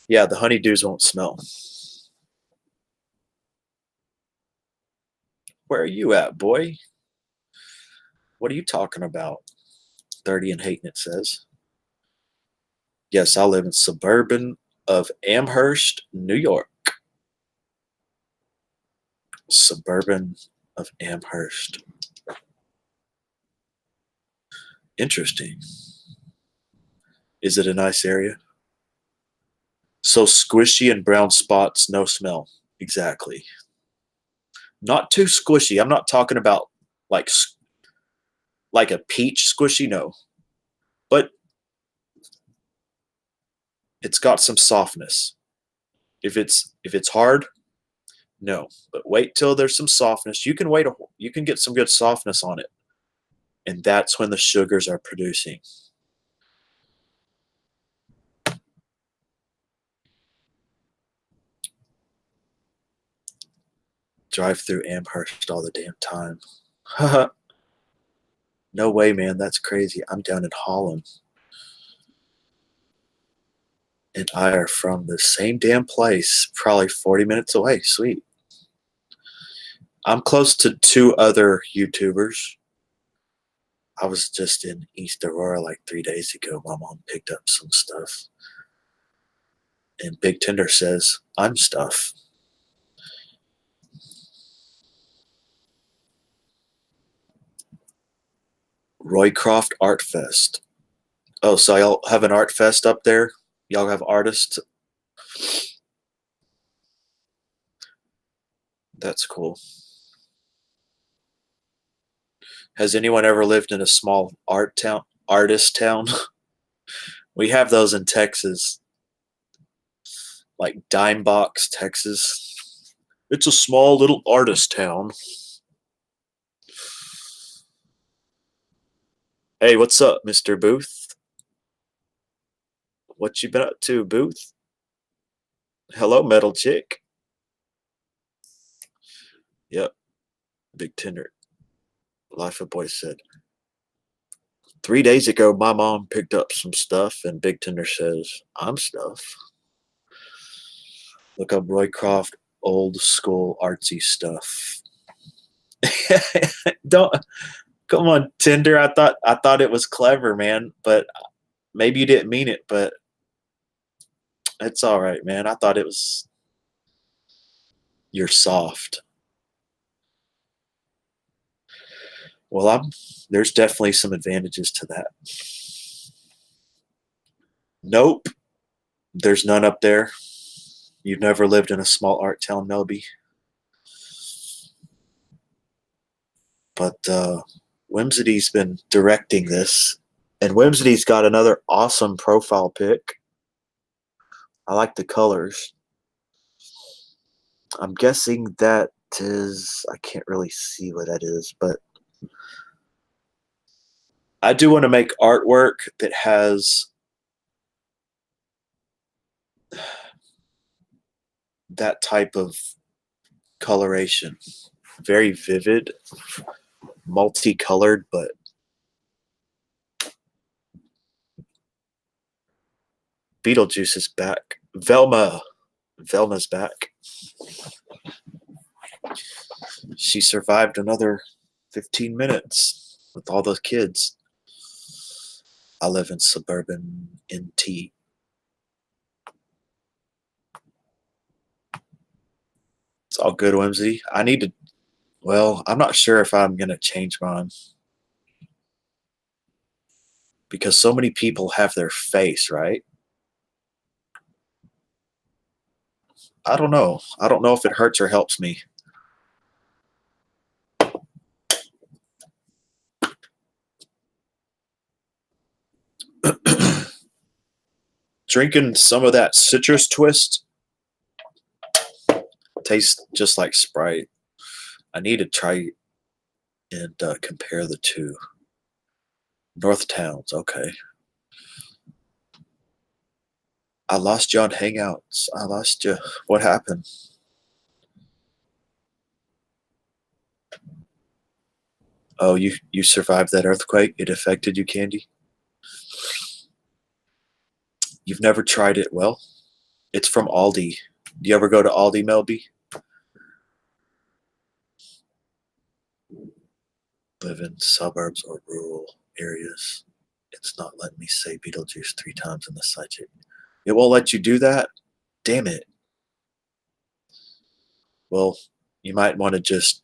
Yeah, the honeydews won't smell. Where are you at, boy? What are you talking about? 30 and hating, it says. Yes, I live in suburban of Amherst, New York. Suburban of Amherst. Interesting. Is it a nice area? So squishy and brown spots, no smell. Exactly. Not too squishy. I'm not talking about like like a peach squishy, no. But it's got some softness. If it's hard, no. But wait till there's some softness. You can get some good softness on it. And that's when the sugars are producing. Drive through Amherst all the damn time. No way, man. That's crazy. I'm down in Holland. And I are from the same damn place, probably 40 minutes away. Sweet. I'm close to 2 other YouTubers. I was just in East Aurora like 3 days ago. My mom picked up some stuff. And Big Tender says, I'm stuff. Roycroft Art Fest. Oh, so y'all have an art fest up there? Y'all have artists? That's cool. Has anyone ever lived in a small artist town? We have those in Texas, like Dime Box, Texas. It's a small little artist town. Hey, what's up, Mr. Booth? What you been up to, Booth? Hello, Metal Chick. Yep, Big Tender. Life of Boy said, 3 days ago, my mom picked up some stuff, and Big Tender says, I'm stuff. Look up Roycroft Old school artsy stuff. Don't come on, Tinder. I thought it was clever, man, but maybe you didn't mean it, but it's all right, man. I thought it was you're soft. Well, there's definitely some advantages to that. Nope, there's none up there. You've never lived in a small art town, Melby. But Whimsity's been directing this, and Whimsity's got another awesome profile pic. I like the colors. I'm guessing that is, I can't really see what that is, but I do want to make artwork that has that type of coloration. Very vivid, multicolored, but Beetlejuice is back. Velma's back. She survived another 15 minutes with all those kids. I live in suburban NT. It's all good, Whimsy. I need to, well, I'm not sure if I'm going to change mine because so many people have their face, right? I don't know. I don't know if it hurts or helps me. Drinking some of that citrus twist tastes just like Sprite. I need to try and compare the two. North Towns, okay. I lost you on Hangouts. I lost you. What happened? Oh, you survived that earthquake? It affected you, Candy? You've never tried it? Well, it's from Aldi. Do you ever go to Aldi, Melby? Live in suburbs or rural areas. It's not letting me say Beetlejuice 3 times in the subject. It won't let you do that? Damn it. Well, you might want to just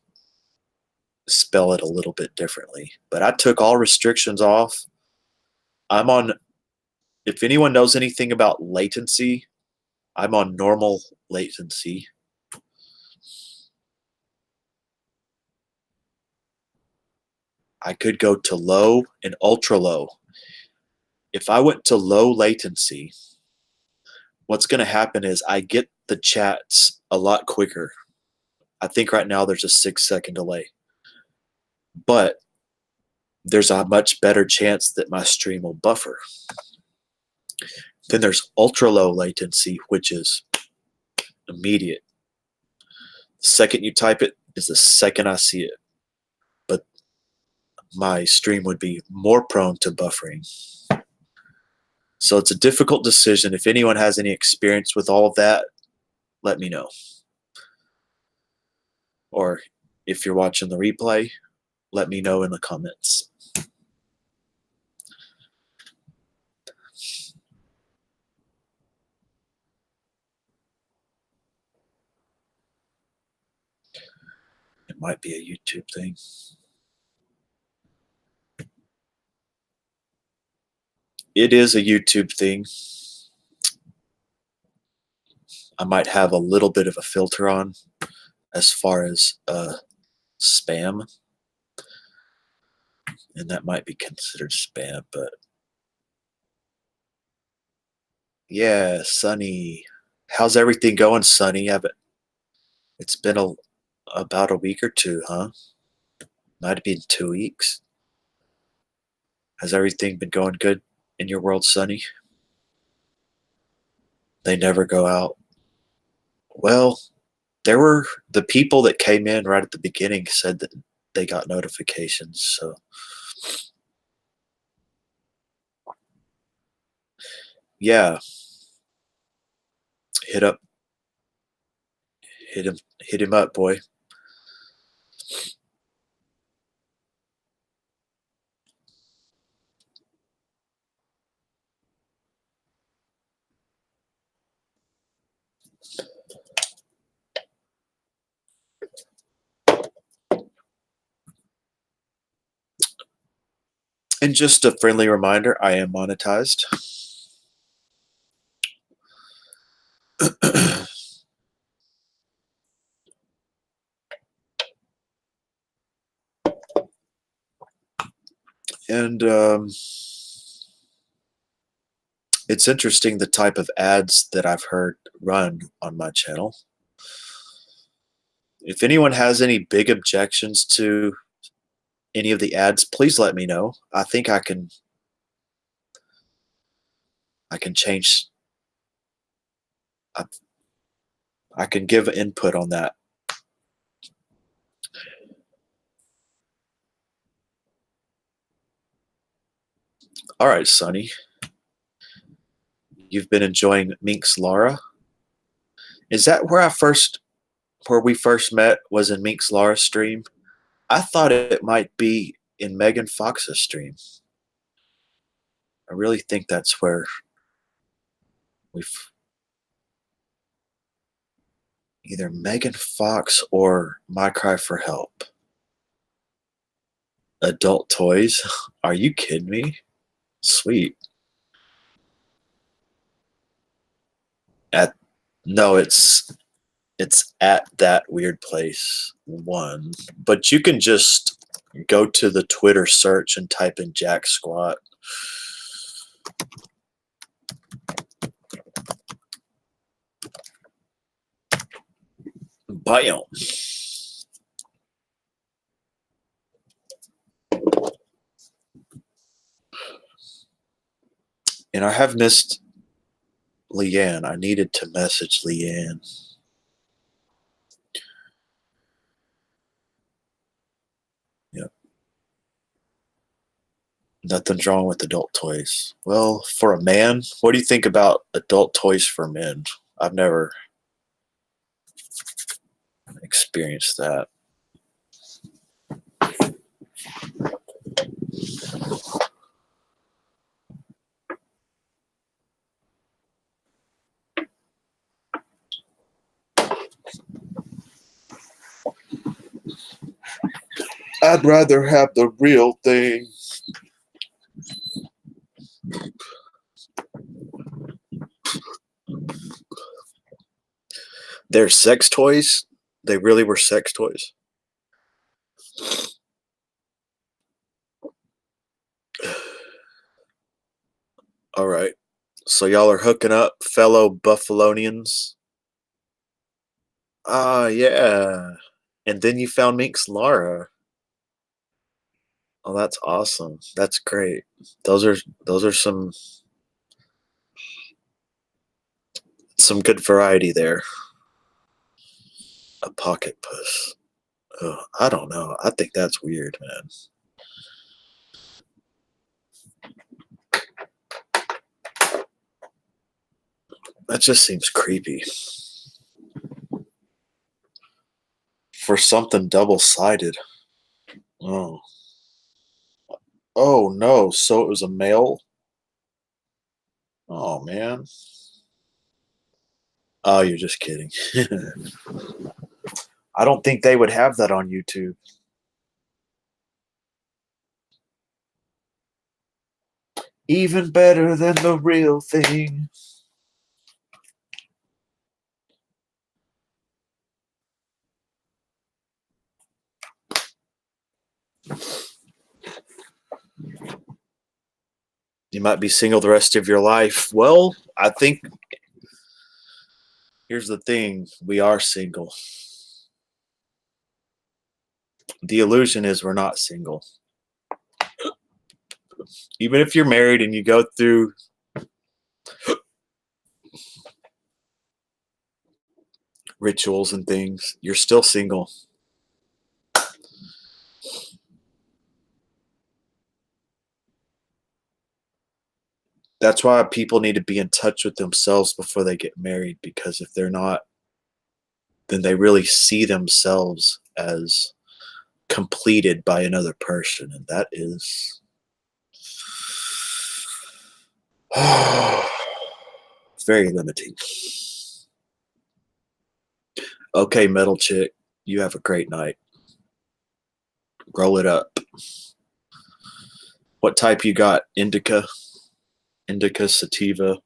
spell it a little bit differently. But I took all restrictions off. I'm on, if anyone knows anything about latency, I'm on normal latency. I could go to low and ultra low. If I went to low latency, what's going to happen is I get the chats a lot quicker. I think right now there's a 6-second delay, but there's a much better chance that my stream will buffer. Then there's ultra low latency, which is immediate. The second you type it is the second I see it. But my stream would be more prone to buffering. So it's a difficult decision. If anyone has any experience with all of that, let me know. Or if you're watching the replay, let me know in the comments. It might be a YouTube thing. It is a YouTube thing. I might have a little bit of a filter on as far as spam, and that might be considered spam, but yeah, Sunny. How's everything going, Sunny? It's been about a week or two, huh? Might have been 2 weeks. Has everything been going good in your world, Sunny? They never go out. Well, there were the people that came in right at the beginning said that they got notifications, so yeah. Hit up Hit him up, boy. And just a friendly reminder, I am monetized. And it's interesting the type of ads that I've heard run on my channel. If anyone has any big objections to any of the ads, please let me know. I think I can change. I, I can give input on that. All right, Sonny. You've been enjoying Minx Lara. Is that where we first met? Was in Minx Lara's stream? I thought it might be in Megan Fox's stream. I really think that's where we've either Megan Fox or My Cry for Help. Adult toys? Are you kidding me? Sweet. At no, it's at that weird place one, but you can just go to the Twitter search and type in Jack Squat. Bam. And I have missed Leanne. I needed to message Leanne. Yep. Nothing's wrong with adult toys. Well, for a man, what do you think about adult toys for men? I've never experienced that. I'd rather have the real thing. They're sex toys? They really were sex toys? All right. So y'all are hooking up, fellow Buffalonians. Ah, yeah. And then you found Minx Lara. Oh, that's awesome. That's great. Those are some good variety there. A pocket puss. Oh, I don't know. I think that's weird, man. That just seems creepy. For something double-sided. Oh. Oh no, so it was a male? Oh man. Oh, you're just kidding. I don't think they would have that on YouTube. Even better than the real thing. You might be single the rest of your life. Well, I think here's the thing. We are single. The illusion is we're not single. Even if you're married and you go through rituals and things, you're still single. That's why people need to be in touch with themselves before they get married, because if they're not, then they really see themselves as completed by another person, and that is very limiting. Okay, metal chick, you have a great night. Roll it up. What type you got? Indica? Indica, sativa?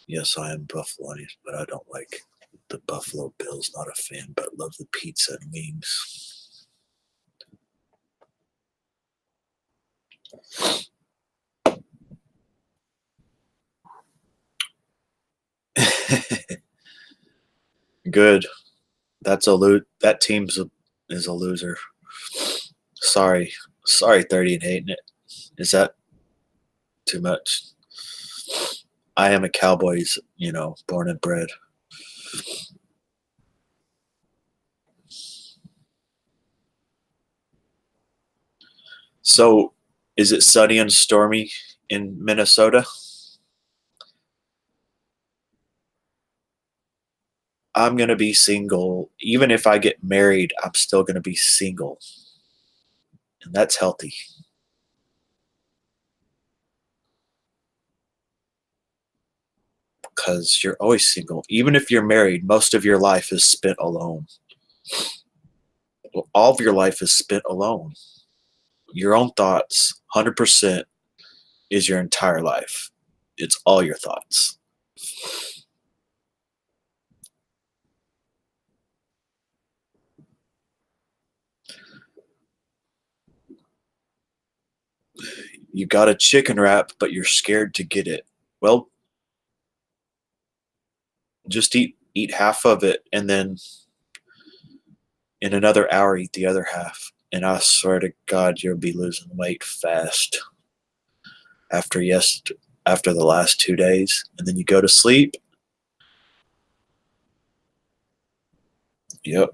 Yes, I am Buffalo, but I don't like the Buffalo Bills. Not a fan, but love the pizza and wings. Good. That is a loser. Sorry. Sorry, 30 and hating it. Is that too much? I am a Cowboys, born and bred. So, is it sunny and stormy in Minnesota? I'm going to be single. Even if I get married, I'm still going to be single. And that's healthy because you're always single. Even if you're married, most of your life is spent alone. Well, all of your life is spent alone. Your own thoughts, 100% is your entire life. It's all your thoughts. You got a chicken wrap, but you're scared to get it. Well, just eat half of it and then in another hour eat the other half. And I swear to God, you'll be losing weight fast after after the last 2 days. And then you go to sleep. Yep.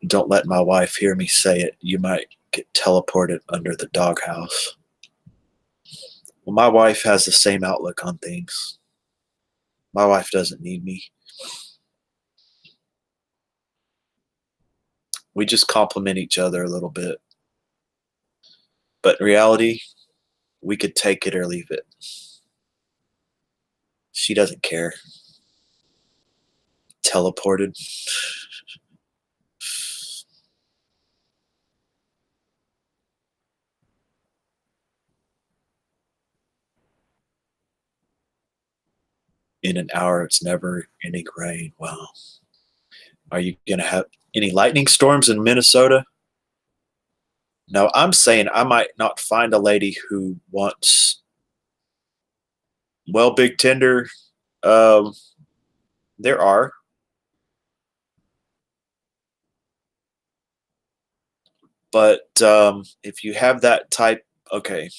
Don't let my wife hear me say it. You might get teleported under the doghouse. Well, my wife has the same outlook on things. My wife doesn't need me. We just complement each other a little bit. But in reality, we could take it or leave it. She doesn't care. Teleported. In an hour, it's never ending rain. Wow. Are you going to have any lightning storms in Minnesota? No, I'm saying I might not find a lady who wants, well, Big Tender. Um, there are, but if you have that type, okay,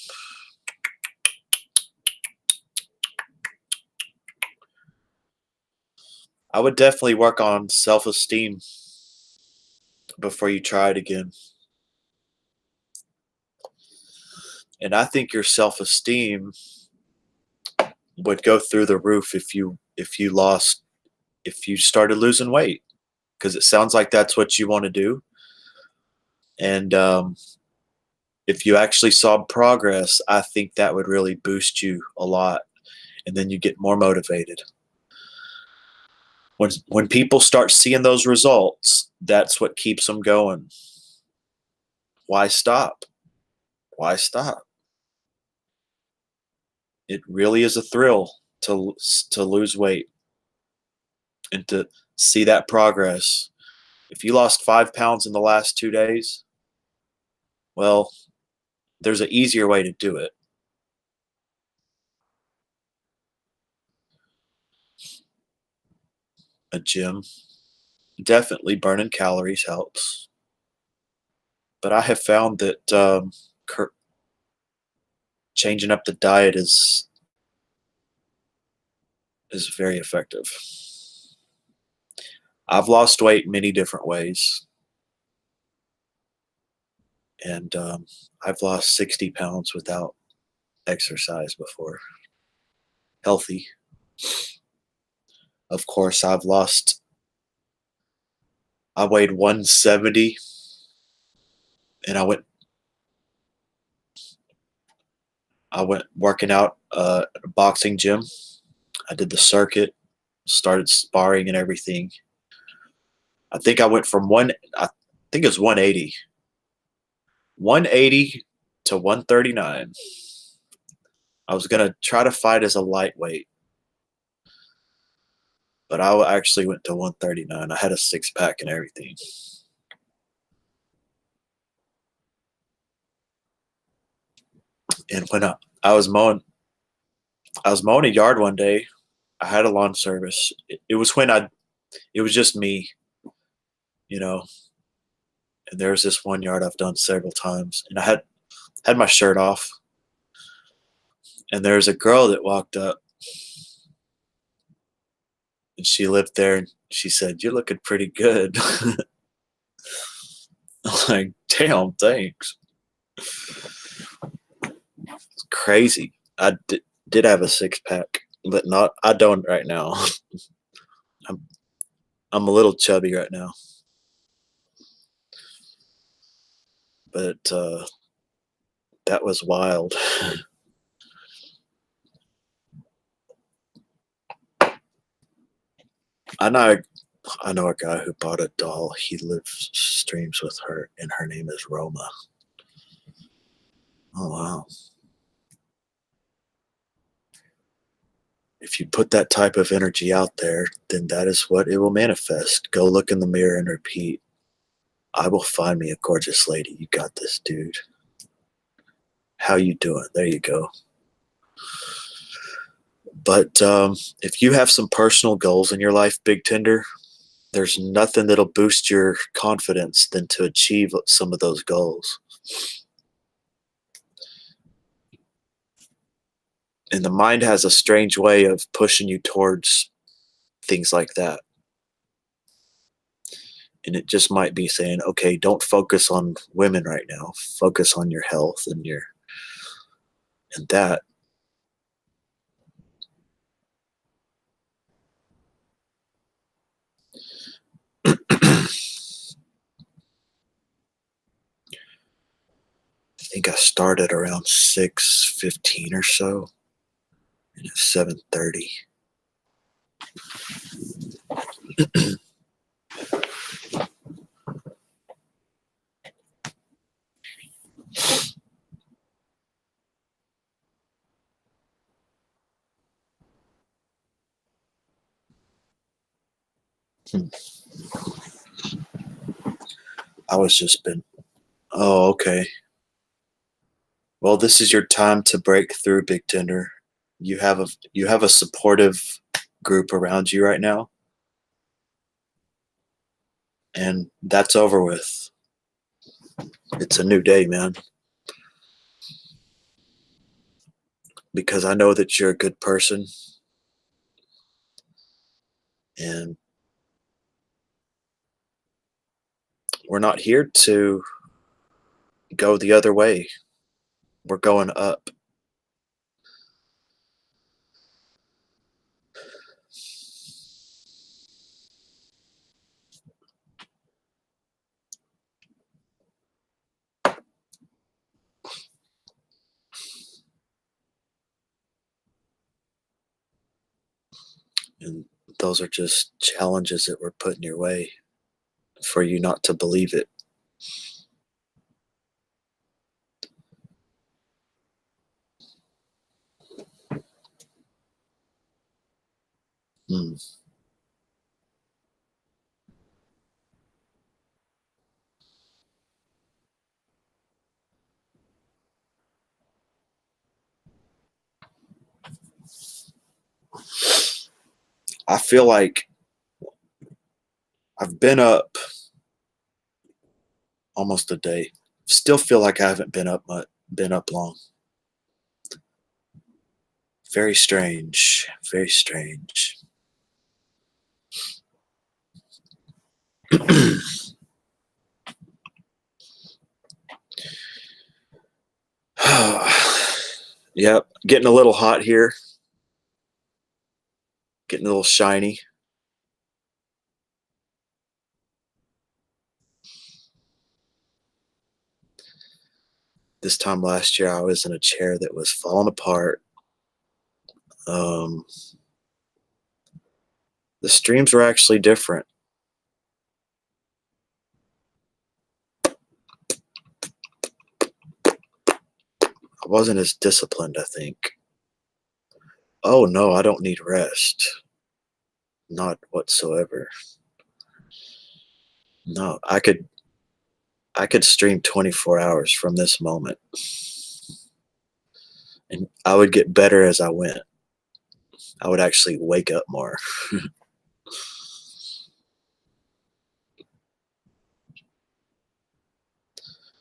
I would definitely work on self esteem before you try it again. And I think your self esteem would go through the roof if you started losing weight because it sounds like that's what you want to do. And if you actually saw progress, I think that would really boost you a lot, and then you get more motivated. When people start seeing those results, that's what keeps them going. Why stop? Why stop? It really is a thrill to lose weight and to see that progress. If you lost 5 pounds in the last 2 days, well, there's an easier way to do it. A gym. Definitely burning calories helps. But I have found that changing up the diet is very effective. I've lost weight many different ways, and I've lost 60 pounds without exercise before. Healthy. Of course, I weighed 170 and I went working out at a boxing gym. I did the circuit, started sparring and everything. I think I went from I think it was 180 to 139. I was gonna try to fight as a lightweight, but I actually went to 139. I had a six pack and everything. And when I was mowing a yard one day. I had a lawn service. It was just me, you know. And there was this one yard I've done several times, and I had my shirt off, and there was a girl that walked up, and she lived there, and she said, "You're looking pretty good." I'm like, "Damn, thanks." It's crazy. Did have a six pack, but not. I don't right now. I'm I'm a little chubby right now, but that was wild. I know I know a guy who bought a doll. He lives streams with her, and her name is Roma. Oh wow! If you put that type of energy out there, then that is what it will manifest. Go look in the mirror and repeat, "I will find me a gorgeous lady." You got this, dude. How you doing? There you go. But if you have some personal goals in your life, Big Tender, there's nothing that'll boost your confidence than to achieve some of those goals. And the mind has a strange way of pushing you towards things like that. And it just might be saying, okay, don't focus on women right now. Focus on your health and that. I think I started around 6:15 or so, and it's 7:30. Hmm. I was just been. Oh, okay. Well, this is your time to break through, Big Tender. You have a supportive group around you right now, and that's over with. It's a new day, man. Because I know that you're a good person, and we're not here to go the other way. We're going up. And those are just challenges that we're putting your way for you not to believe it. Mm. I feel like I've been up almost a day. Still feel like I haven't been up much, been up long. Very strange. Very strange. Yep, getting a little hot here. Getting a little shiny. This time last year, I was in a chair that was falling apart. Um, the streams were actually different. I wasn't as disciplined, I think. Oh no, I don't need rest. Not whatsoever. No, I could stream 24 hours from this moment. And I would get better as I went. I would actually wake up more.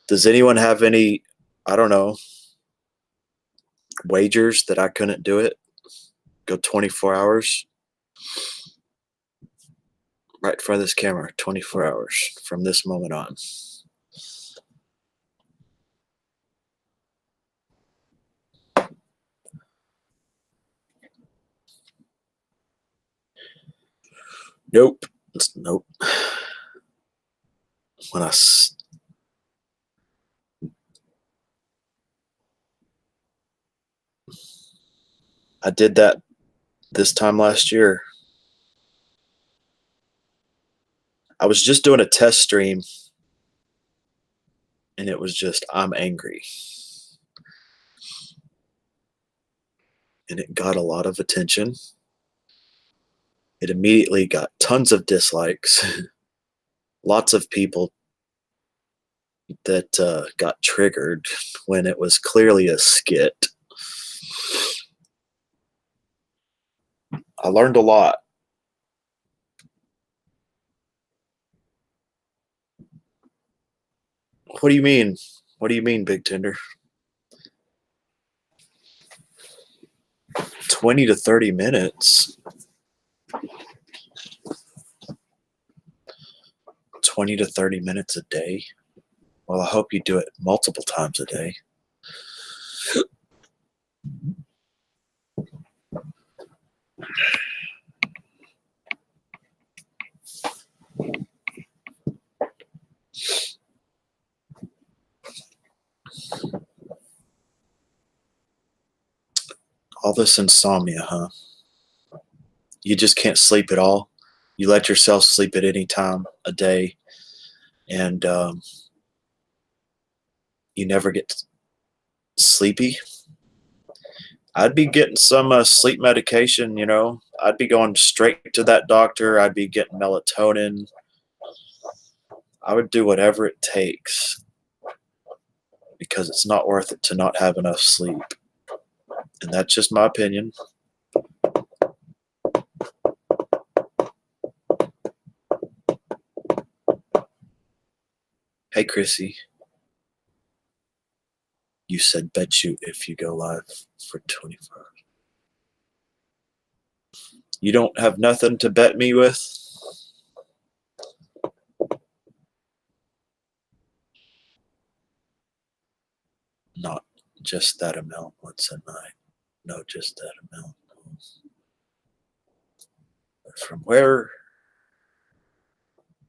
Does anyone have any, I don't know, wagers that I couldn't do it? Go 24 hours right in front of this camera, 24 hours from this moment on. Nope. Nope. When I did that this time last year. I was just doing a test stream and it was just, I'm angry. And it got a lot of attention. It immediately got tons of dislikes. Lots of people that got triggered when it was clearly a skit. I learned a lot. What do you mean? What do you mean, Big Tender? 20 to 30 minutes. 20 to 30 minutes a day. Well, I hope you do it multiple times a day. All this insomnia, huh? You just can't sleep at all. You let yourself sleep at any time a day, and you never get sleepy. I'd be getting some sleep medication, you know. I'd be going straight to that doctor. I'd be getting melatonin. I would do whatever it takes because it's not worth it to not have enough sleep. And that's just my opinion. Hey, Chrissy, you said bet you if you go live for 24 hours. You don't have nothing to bet me with? Not just that amount once a night. No, just that amount. From where?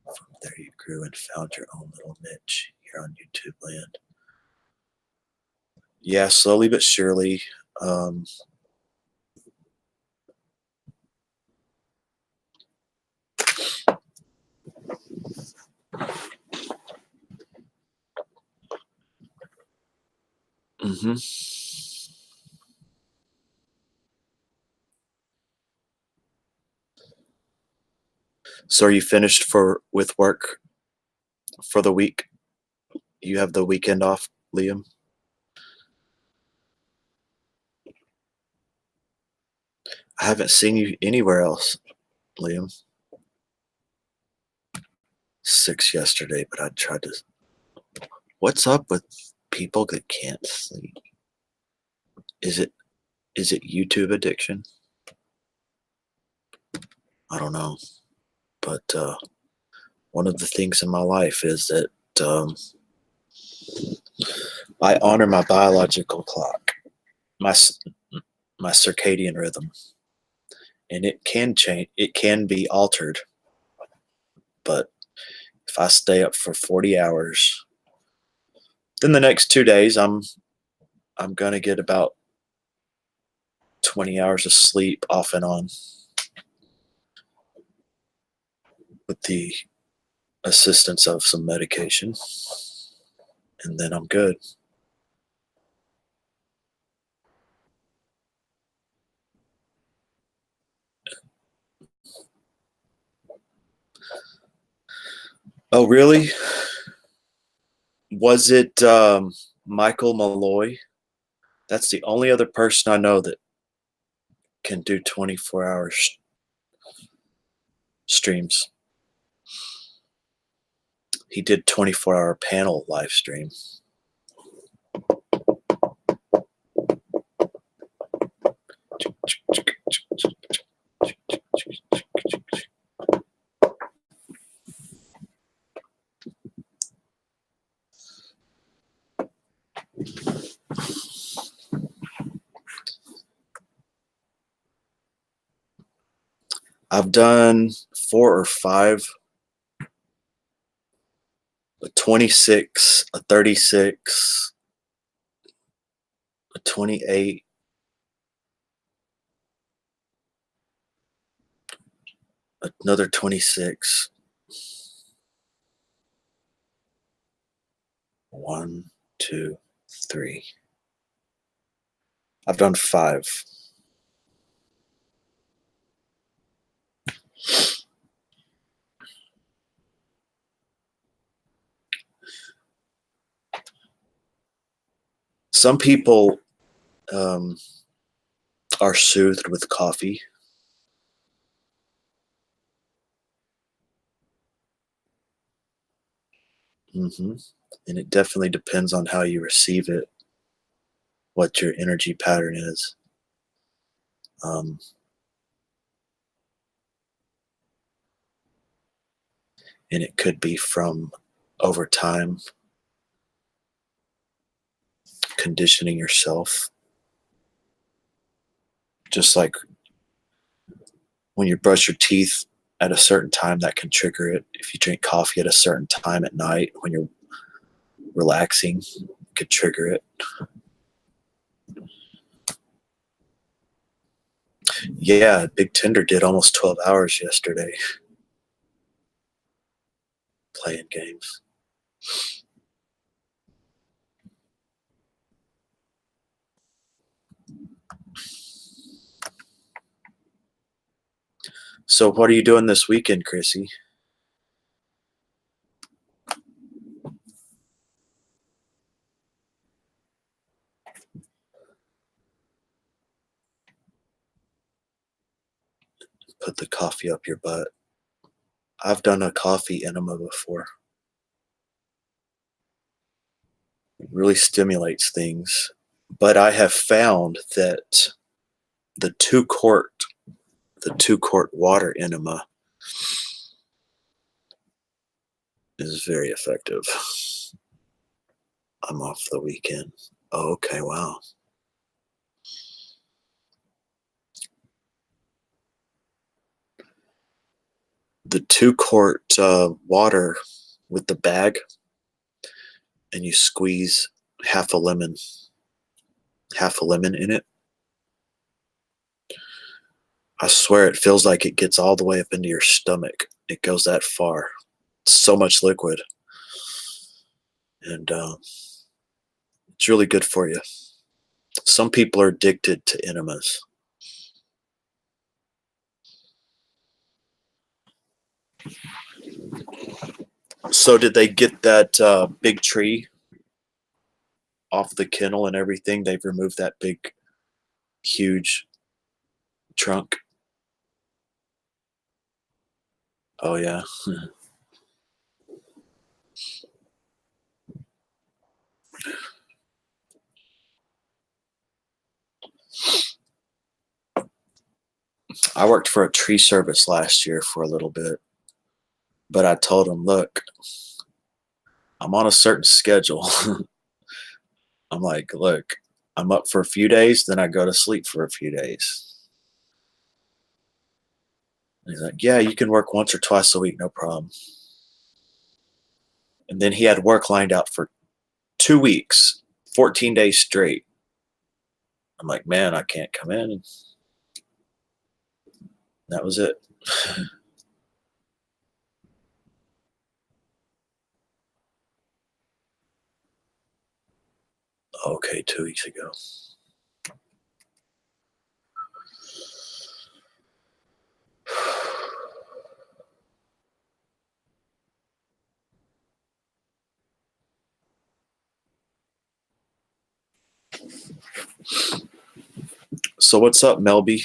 From there you grew and found your own little niche here on YouTube land. Yeah, slowly but surely. Um, hmm So are you finished with work for the week? You have the weekend off, Liam? I haven't seen you anywhere else, Liam. 6 yesterday, but I tried to. What's up with people that can't sleep? Is it YouTube addiction? I don't know, but one of the things in my life is that um, I honor my biological clock, my my circadian rhythm, and it can change. It can be altered, but if I stay up for 40 hours, then the next 2 days I'm gonna get about 20 hours of sleep off and on with the assistance of some medication, and then I'm good. Oh, really? Was it Michael Malloy? That's the only other person I know that can do 24-hour streams. He did 24-hour panel live stream. I've done 4 or 5, a 26, a 36, a 28, another 26. 1, 2, 3. I've done 5. Some people um, are soothed with coffee. hmm And it definitely depends on how you receive it, what your energy pattern is. Um, and it could be from over time conditioning yourself. Just like when you brush your teeth at a certain time, that can trigger it. If you drink coffee at a certain time at night when you're relaxing, it could trigger it. Yeah, Big Tender did almost 12 hours yesterday playing games. So, what are you doing this weekend, Chrissy? Put the coffee up your butt. I've done a coffee enema before. It really stimulates things. But I have found that the two quart water enema is very effective. I'm off the weekend. Oh, okay, wow. The 2 quart water with the bag, and you squeeze half a lemon, half a lemon in it. I swear it feels like it gets all the way up into your stomach. It goes that far. So much liquid. And it's really good for you. Some people are addicted to enemas. So did they get that big tree off the kennel and everything? They've removed that big, huge trunk. Oh yeah. I worked for a tree service last year for a little bit. But I told him, look, I'm on a certain schedule. I'm like, look, I'm up for a few days, then I go to sleep for a few days. And he's like, yeah, you can work once or twice a week, no problem. And then he had work lined out for 2 weeks, 14 days straight. I'm like, man, I can't come in. And that was it. Okay, 2 weeks ago. So what's up, Melby?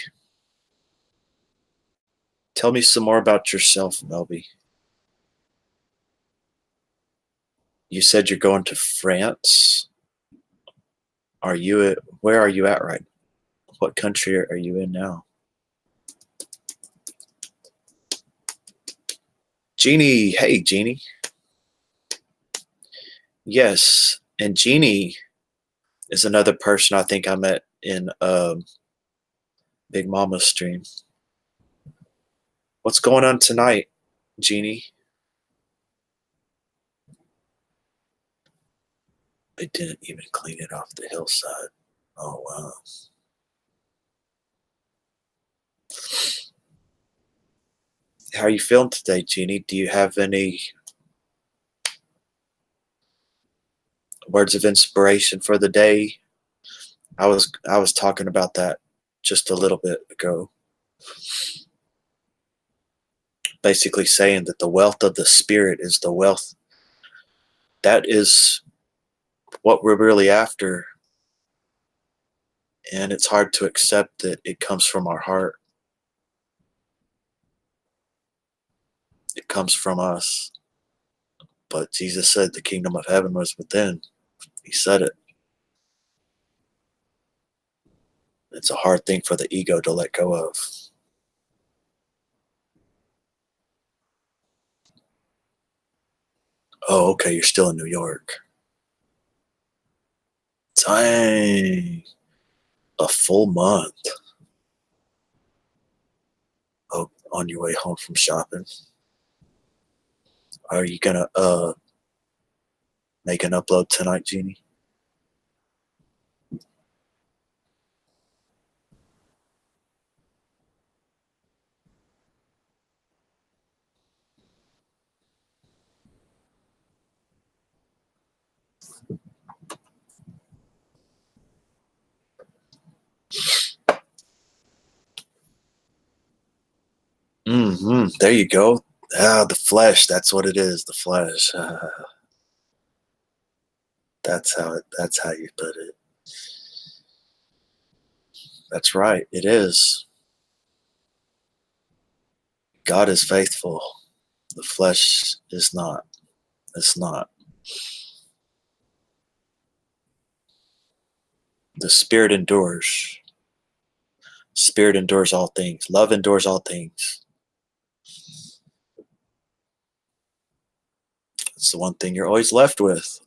Tell me some more about yourself, Melby. You said you're going to France. Where are you at right? What country are you in now? Jeannie, hey Jeannie. Yes, and Jeannie is another person I think I met in Big Mama's stream. What's going on tonight, Jeannie? They didn't even clean it off the hillside. Oh wow. How are you feeling today, Jeannie? Do you have any words of inspiration for the day? I was talking about that just a little bit ago. Basically saying that the wealth of the spirit is the wealth that is what we're really after, and it's hard to accept that it comes from our heart. It comes from us. But Jesus said the kingdom of heaven was within. He said it. It's a hard thing for the ego to let go of. Oh, okay, you're still in New York. Dang. A full month. Oh, on your way home from shopping. Are you gonna make an upload tonight, Jeannie? There you go. Ah, the flesh. That's what it is. The flesh. That's how you put it. That's right. It is. God is faithful. The flesh is not. It's not. The spirit endures. Spirit endures all things. Love endures all things. It's the one thing you're always left with.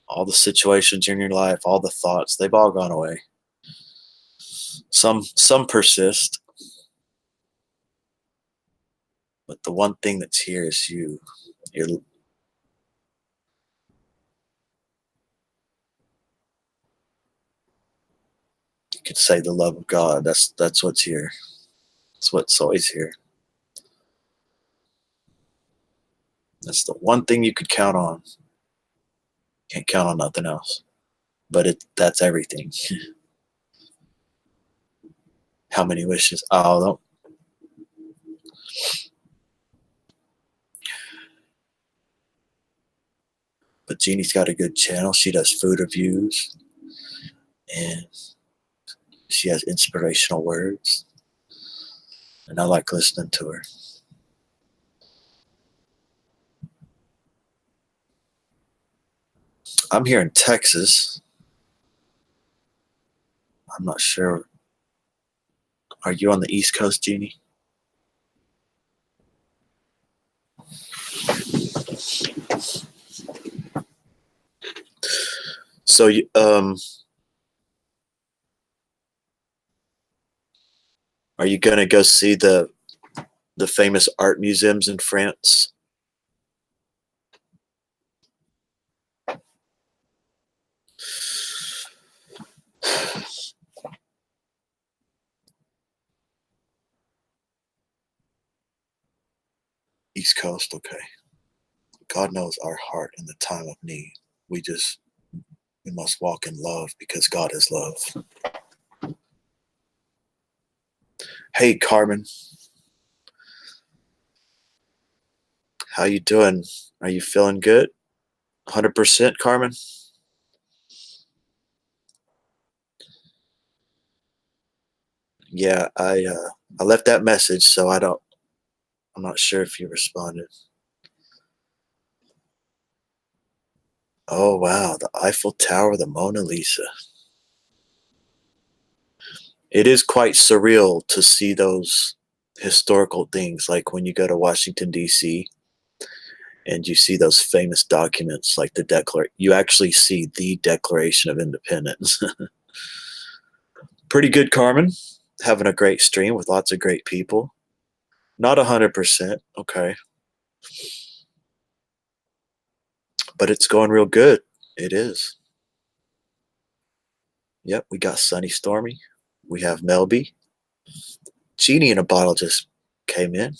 All the situations in your life, all the thoughts, they've all gone away. Some persist, but the one thing that's here is you. You could say the love of God. That's what's here. That's what's always here. That's the one thing you could count on. Can't count on nothing else. But that's everything. How many wishes? Oh, don't. But Jeannie's got a good channel. She does food reviews, and she has inspirational words, and I like listening to her. I'm here in Texas. I'm not sure. Are you on the East Coast, Jeannie? So you, are you gonna go see the famous art museums in France? East Coast, okay. God knows our heart in the time of need. We just we must walk in love because God is love. Hey Carmen, how you doing? Are you feeling good? 100% Carmen? Yeah, I left that message, so I'm not sure if you responded. Oh wow, the Eiffel Tower, the Mona Lisa. It is quite surreal to see those historical things, like when you go to Washington D.C. and you see those famous documents like the you actually see the Declaration of Independence. Pretty good, Carmen. Having a great stream with lots of great people. Not 100%, okay, but it's going real good. It is. Yep, we got Sunny Stormy. We have Melby. Genie in a bottle just came in.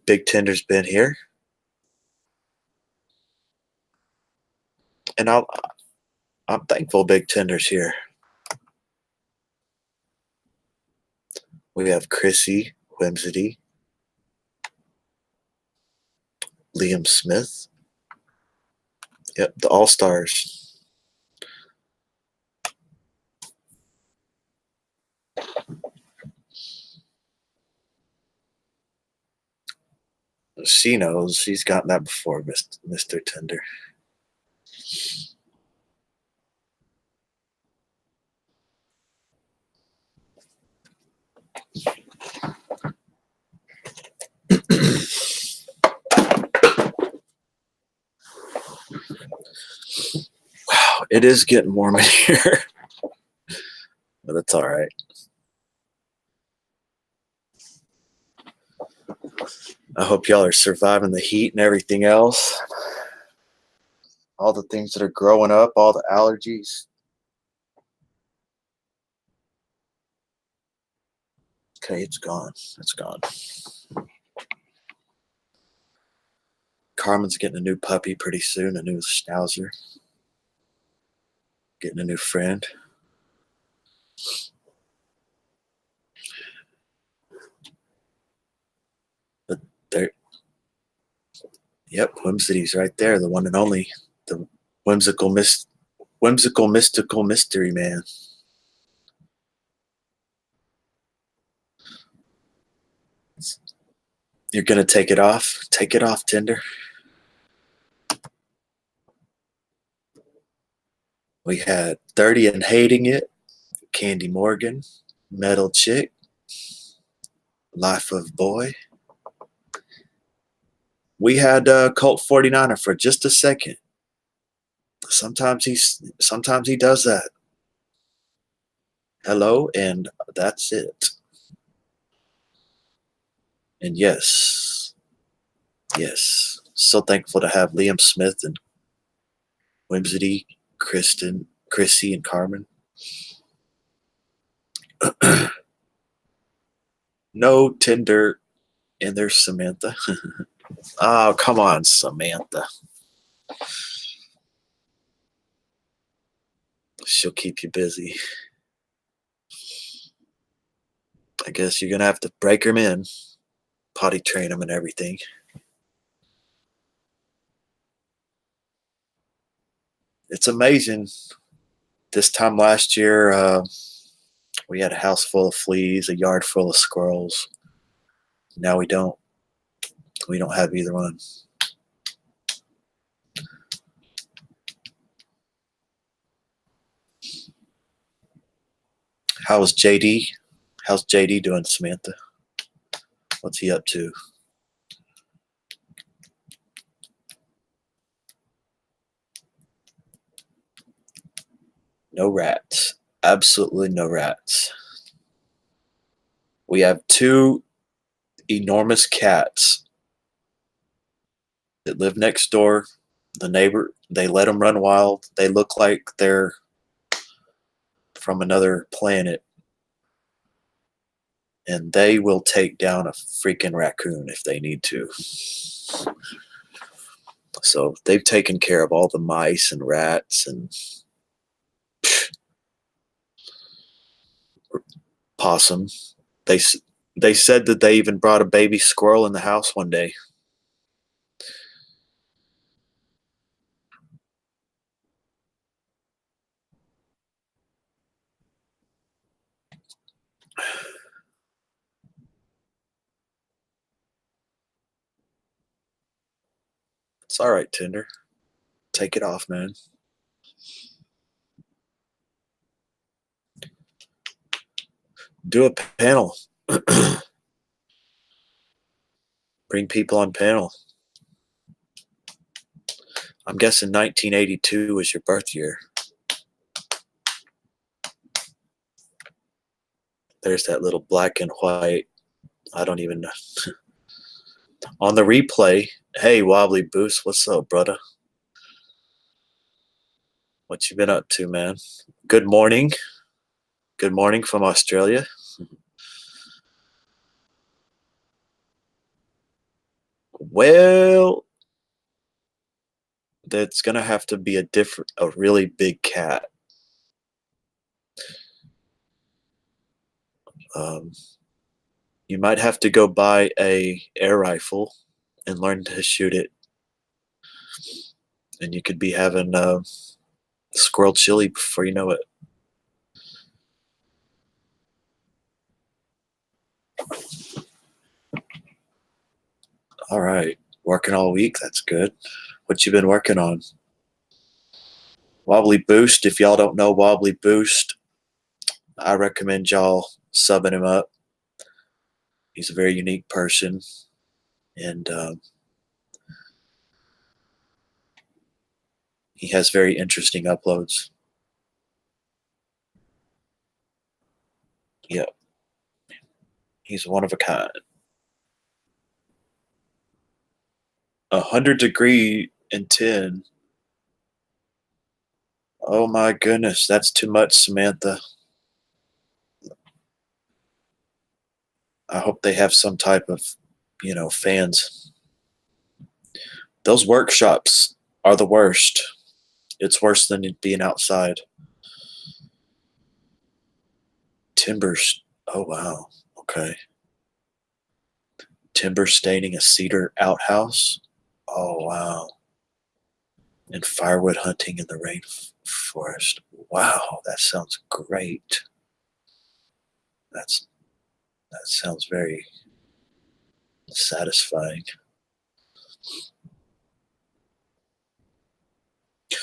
Big Tender's been here, and I'm thankful Big Tender's here. We have Chrissy, Whimsity, Liam Smith. Yep, the All Stars. She knows. She's gotten that before, Mr. Tender. Wow, it is getting warm in here, but it's all right. I hope y'all are surviving the heat and everything else. All the things that are growing up, all the allergies. Okay, it's gone. It's gone. Carmen's getting a new puppy pretty soon, a new schnauzer. Getting a new friend. But there, yep, Whimsity's right there, the one and only, the whimsical mystical mystery man. You're gonna take it off? Take it off, Tinder. We had 30 and Hating It, Candy Morgan, Metal Chick, Life of Boy. We had Colt 49er for just a second. Sometimes he does that. Hello, and that's it. And yes. So thankful to have Liam Smith and Whimsity, Kristen, Chrissy, and Carmen. No Tinder, and there's Samantha. Oh, come on, Samantha. She'll keep you busy. I guess you're gonna have to break them in, potty train them, and everything. It's amazing. This time last year, we had a house full of fleas, a yard full of squirrels. Now we don't. We don't have either one. How's JD? How's JD doing, Samantha? What's he up to? No rats. Absolutely no rats. We have two enormous cats that live next door. They let them run wild. They look like they're from another planet, and they will take down a freaking raccoon if they need to. So they've taken care of all the mice and rats and possum. They they said that they even brought a baby squirrel in the house one day. It's all right, Tinder. Take it off, man. Do a panel. Bring people on panel. I'm guessing 1982 was your birth year. There's that little black and white. I don't even know. On the replay, hey, Wobbly Boost, what's up, brother? What you been up to, man? Good morning. Good morning from Australia. Well, that's gonna have to be a really big cat. Um, you might have to go buy a air rifle and learn to shoot it, and you could be having squirrel chili before you know it. All right, working all week. That's good. What you been working on? Wobbly Boost. If y'all don't know Wobbly Boost, I recommend y'all subbing him up. He's a very unique person, and he has very interesting uploads. Yep, he's one of a kind. 100 degree and 10. Oh my goodness, that's too much, Samantha. I hope they have some type of, fans. Those workshops are the worst. It's worse than it being outside. Timbers. Oh wow. Okay. Timber staining a cedar outhouse. Oh wow. And firewood hunting in the rainforest. Wow, that sounds great. That's that sounds very satisfying.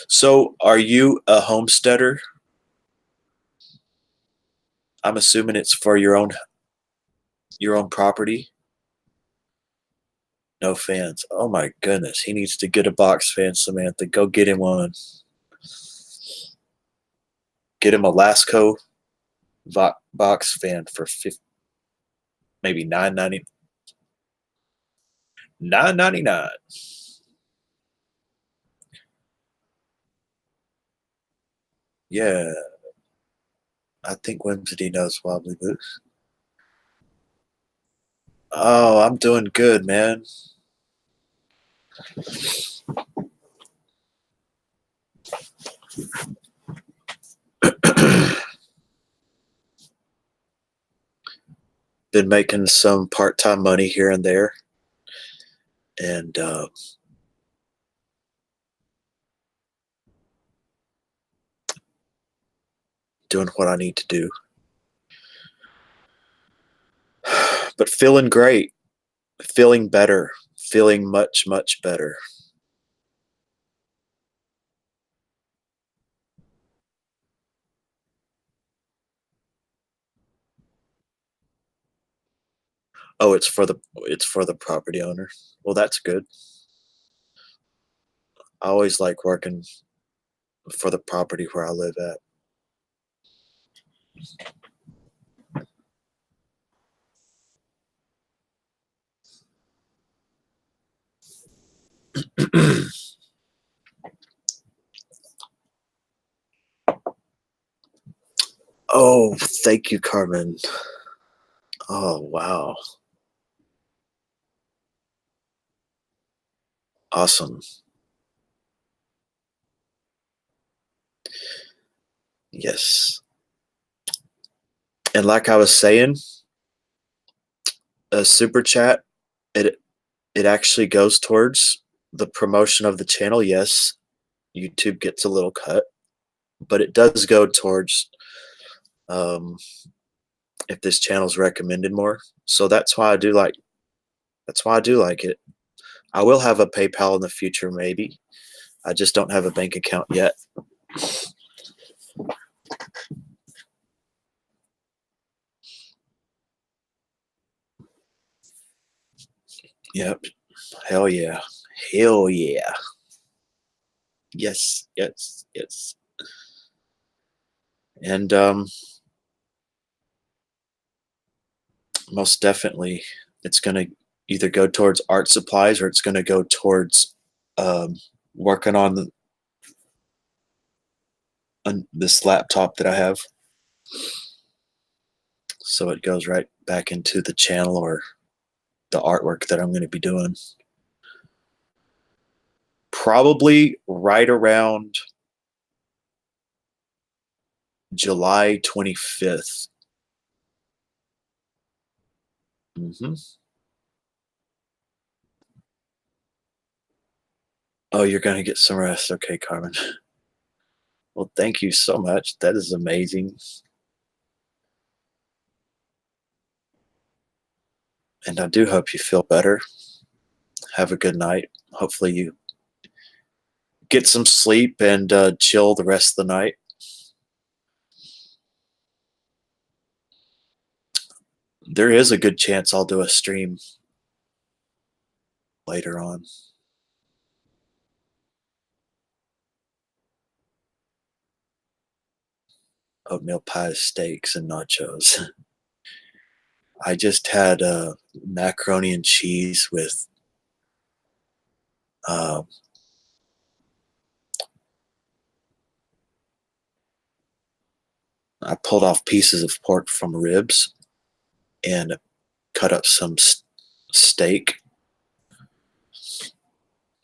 So, are you a homesteader? I'm assuming it's for your own property. No fans. Oh my goodness, he needs to get a box fan, Samantha. Go get him one. Get him a Lasco box fan for 50, maybe 9.99. Yeah, I think Whimsy knows Wobbly Boots. Oh, I'm doing good, man. Been making some part-time money here and there, and doing what I need to do. But feeling great, feeling better, feeling much, much better. Oh, it's for the property owner. Well, that's good. I always like working for the property where I live at. Oh, thank you, Carmen. Oh, wow. Awesome. Yes. And like I was saying, a super chat, it it actually goes towards the promotion of the channel. Yes, YouTube gets a little cut, but it does go towards um, if this channel's recommended more. So that's why I do like it. I will have a PayPal in the future, maybe. I just don't have a bank account yet. Yep. Hell yeah. Hell yeah. Yes, yes, yes. And most definitely, it's going to either go towards art supplies or it's going to go towards um, working on this laptop that I have. So it goes right back into the channel or the artwork that I'm going to be doing. Probably right around July 25th. Hmm. Oh, you're going to get some rest. Okay, Carmen. Well, thank you so much. That is amazing. And I do hope you feel better. Have a good night. Hopefully, you get some sleep and chill the rest of the night. There is a good chance I'll do a stream later on. Oatmeal pie, steaks, and nachos. I just had macaroni and cheese with uh, I pulled off pieces of pork from ribs and cut up some steak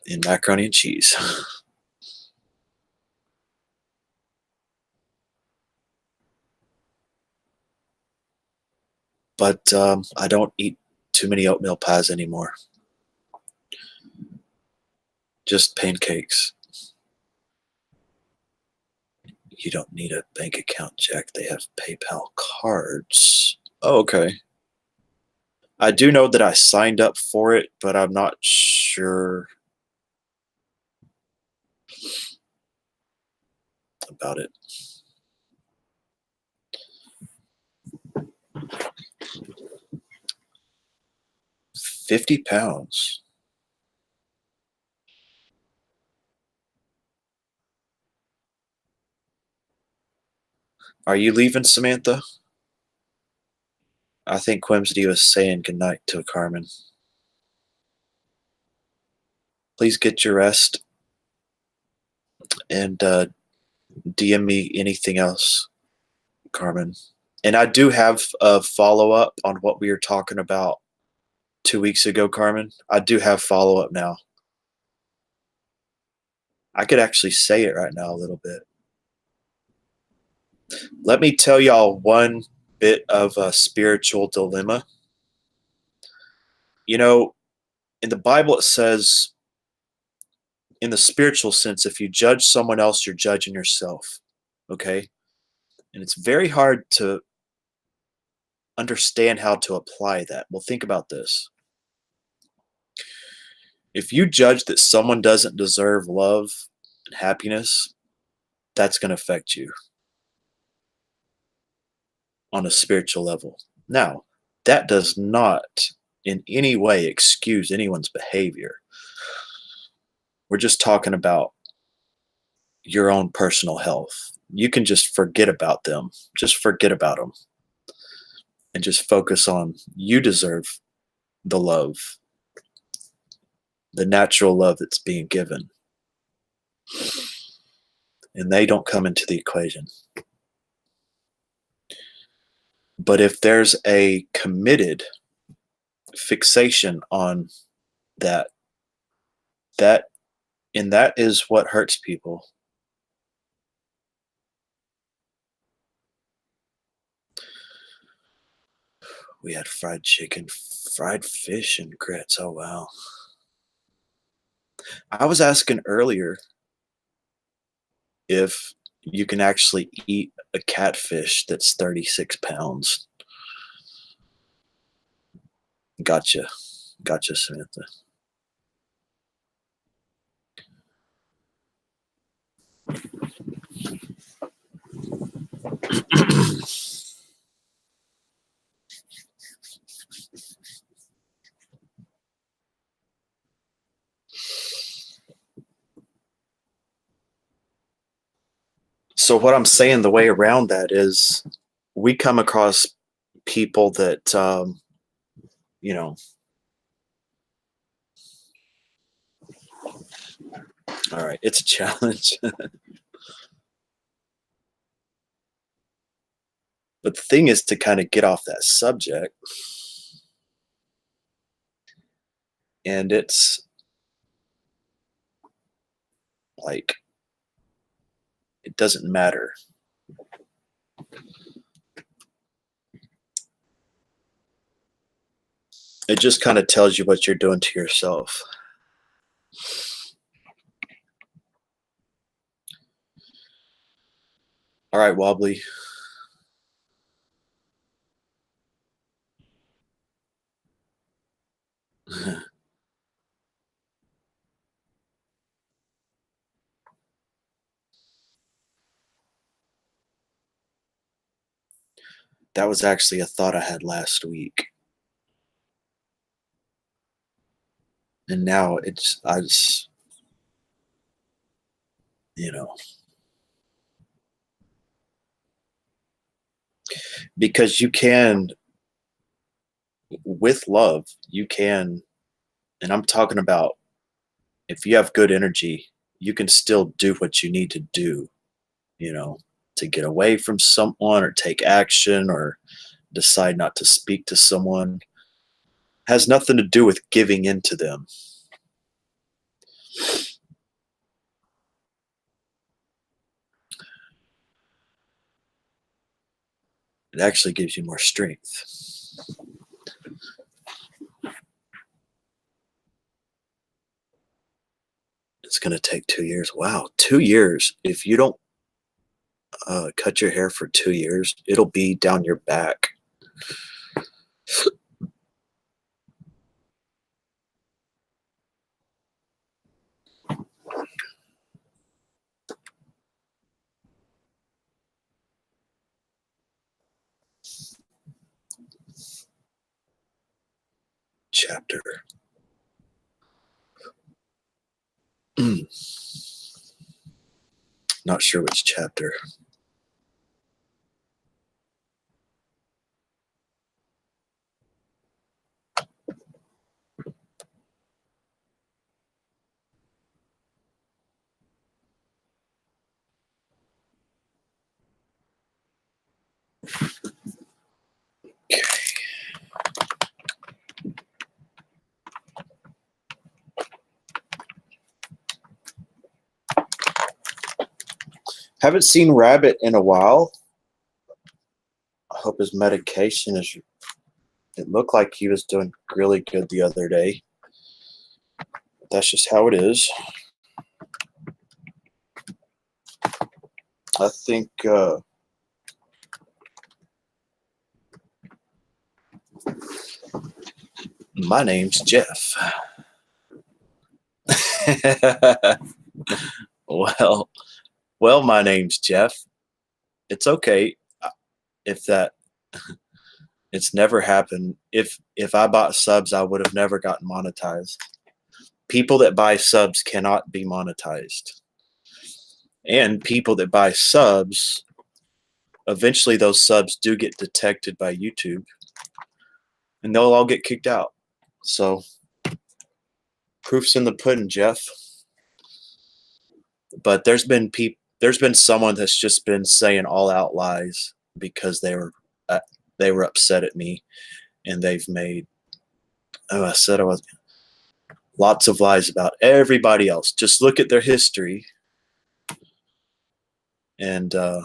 and macaroni and cheese. But I don't eat too many oatmeal pies anymore. Just pancakes. You don't need a bank account, Jack. They have PayPal cards. Oh, okay. I do know that I signed up for it, but I'm not sure about it. 50 pounds. Are you leaving, Samantha? I think Quimsdy was saying goodnight to Carmen. Please get your rest and DM me anything else, Carmen. And I do have a follow up on what we were talking about 2 weeks ago, Carmen. I do have follow up now. I could actually say it right now a little bit. Let me tell y'all one bit of a spiritual dilemma. You know, in the Bible, it says, in the spiritual sense, if you judge someone else, you're judging yourself. Okay. And it's very hard to understand how to apply that. Well, think about this. If you judge that someone doesn't deserve love and happiness, that's going to affect you on a spiritual level. Now, that does not in any way excuse anyone's behavior. We're just talking about, your own personal health. You can just forget about them. Just forget about them and just focus on you deserve the love, the natural love that's being given. And they don't come into the equation. But if there's a committed fixation on that, that and that is what hurts people. We had fried chicken, fried fish, and grits. Oh wow. I was asking earlier if you can actually eat a catfish that's 36 pounds. Gotcha. Gotcha, Samantha. So what I'm saying, the way around that is we come across people that you know, all right, it's a challenge. But the thing is to kind of get off that subject, and it's like it doesn't matter. It just kind of tells you what you're doing to yourself. All right, Wobbly. That was actually a thought I had last week. And now I just, you know, because you can, with love, you can, and I'm talking about if you have good energy, you can still do what you need to do, you know, to get away from someone or take action or decide not to speak to someone. Has nothing to do with giving in to them. It actually gives you more strength. It's going to take 2 years. Wow, 2 years. If you don't cut your hair for 2 years, it'll be down your back. Chapter. Not sure which chapter. Haven't seen Rabbit in a while. I hope his medication is. It looked like he was doing really good the other day. That's just how it is. I think my name's Jeff. well, well, my name's Jeff. It's okay if that. It's never happened. If I bought subs, I would have never gotten monetized. People that buy subs cannot be monetized. And people that buy subs, eventually those subs do get detected by YouTube, and they'll all get kicked out. So proof's in the pudding, Jeff. But there's been someone that's just been saying all out lies because they were upset at me, and they've made, oh, I said I was, lots of lies about everybody else. Just look at their history, and I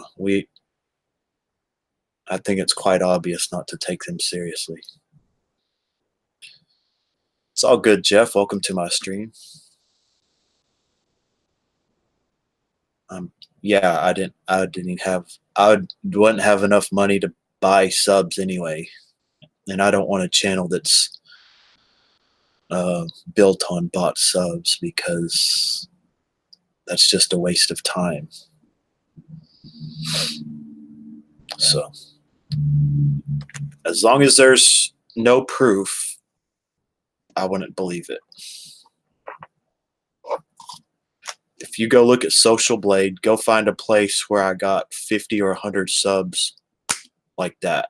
think it's quite obvious not to take them seriously. It's all good, Jeff. Welcome to my stream. Um, yeah, I wouldn't have enough money to buy subs anyway, and I don't want a channel that's built on bought subs, because that's just a waste of time. So as long as there's no proof, I wouldn't believe it. If you go look at Social Blade, go find a place where I got 50 or 100 subs like that.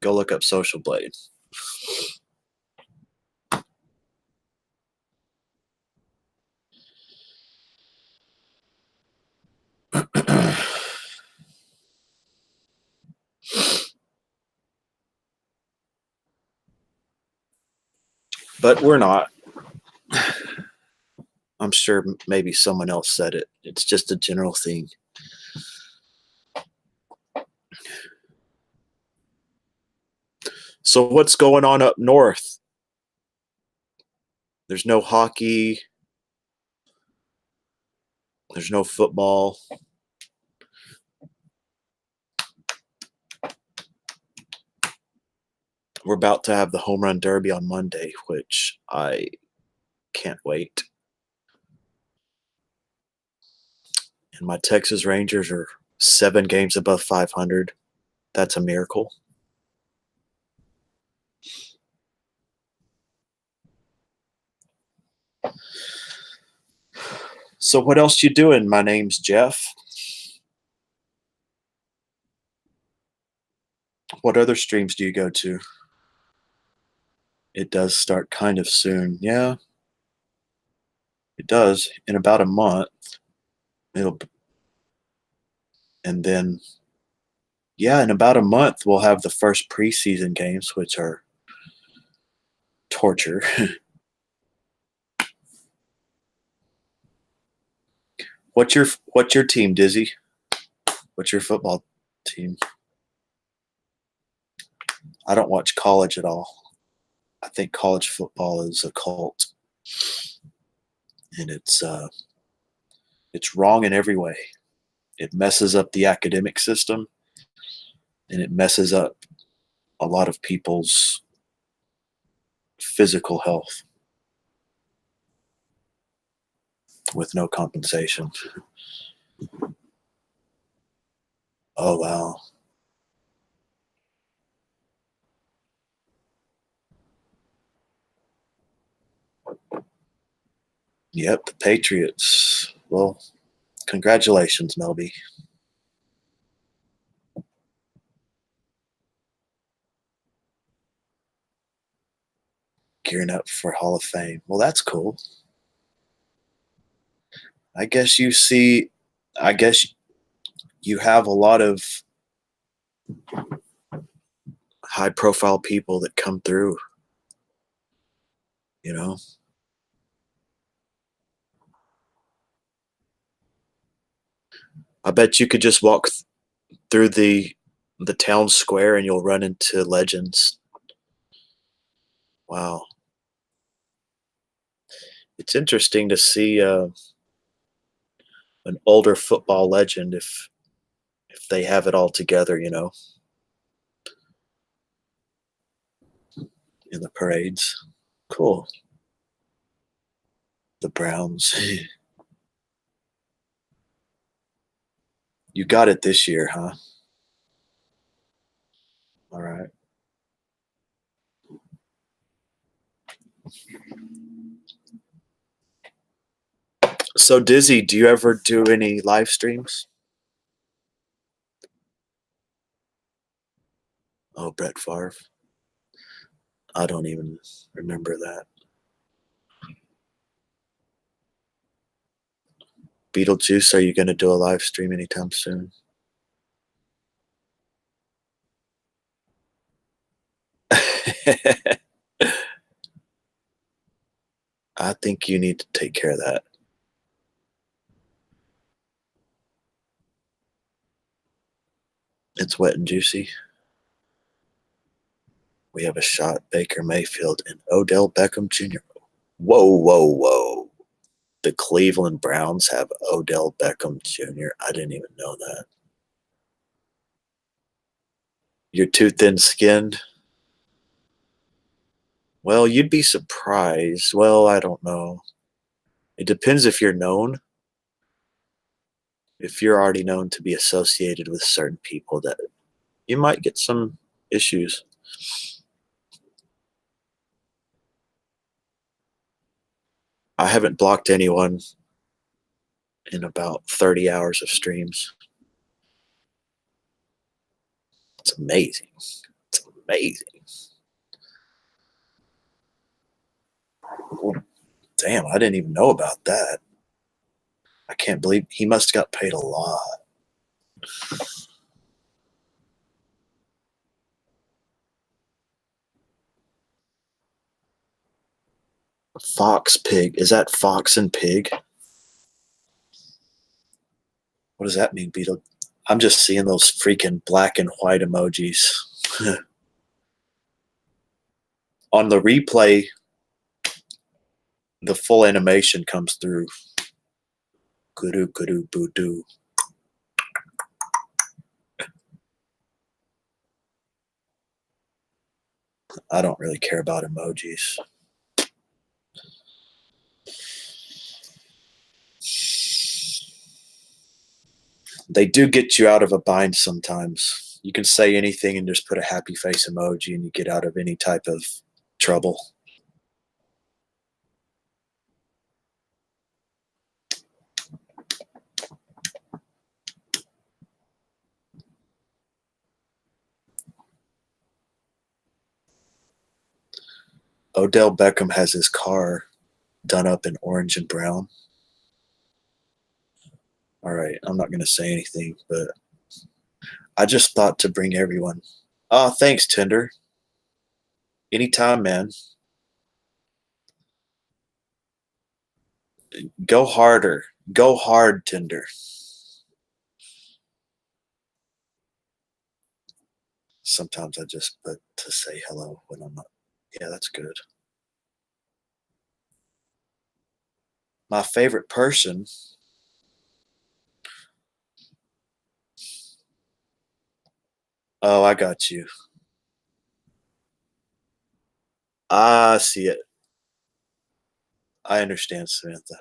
Go look up Social Blade. But we're not. I'm sure maybe someone else said it. It's just a general thing. So what's going on up north? There's no hockey. There's no football. We're about to have the home run derby on Monday, which I can't wait. And my Texas Rangers are 7 games above 500. That's a miracle. So what else you doing? My name's Jeff. What other streams do you go to? It does start kind of soon. Yeah, it does. In about a month. And then, yeah, in about a month, we'll have the first preseason games, which are torture. What's your team, Dizzy? What's your football team? I don't watch college at all. I think college football is a cult, and it's wrong in every way. It messes up the academic system, and it messes up a lot of people's physical health with no compensation. Oh, wow. Yep, the Patriots. Well, congratulations, Melby. Gearing up for Hall of Fame. Well, that's cool. I guess you see, I guess you have a lot of high profile people that come through, you know? I bet you could just walk through the town square and you'll run into legends. Wow. It's interesting to see an older football legend if they have it all together, you know, in the parades. Cool. The Browns. You got it this year, huh? All right. So Dizzy, do you ever do any live streams? Oh, Brett Favre. I don't even remember that. Beetlejuice, are you going to do a live stream anytime soon? I think you need to take care of that. It's wet and juicy. We have a shot Baker Mayfield and Odell Beckham Jr. Whoa, whoa, whoa. The Cleveland Browns have Odell Beckham Jr. I didn't even know that. You're too thin skinned? Well, you'd be surprised. Well, I don't know. It depends if you're known. If you're already known to be associated with certain people, that you might get some issues. I haven't blocked anyone in about 30 hours of streams. It's amazing. It's amazing. Oh, damn, I didn't even know about that. I can't believe he must have got paid a lot. Fox Pig. Is that Fox and Pig? What does that mean, Beetle? I'm just seeing those freaking black and white emojis. On the replay, the full animation comes through. Kudu kudu boo doo. I don't really care about emojis. They do get you out of a bind sometimes. You can say anything and just put a happy face emoji and you get out of any type of trouble. Odell Beckham has his car done up in orange and brown. All right, I'm not going to say anything, but I just thought to bring everyone. Oh, thanks, Tinder. Anytime, man. Go harder. Go hard, Tinder. Sometimes I just put to say hello when I'm not. Yeah, that's good. My favorite person. Oh, I got you. I see it. I understand, Samantha.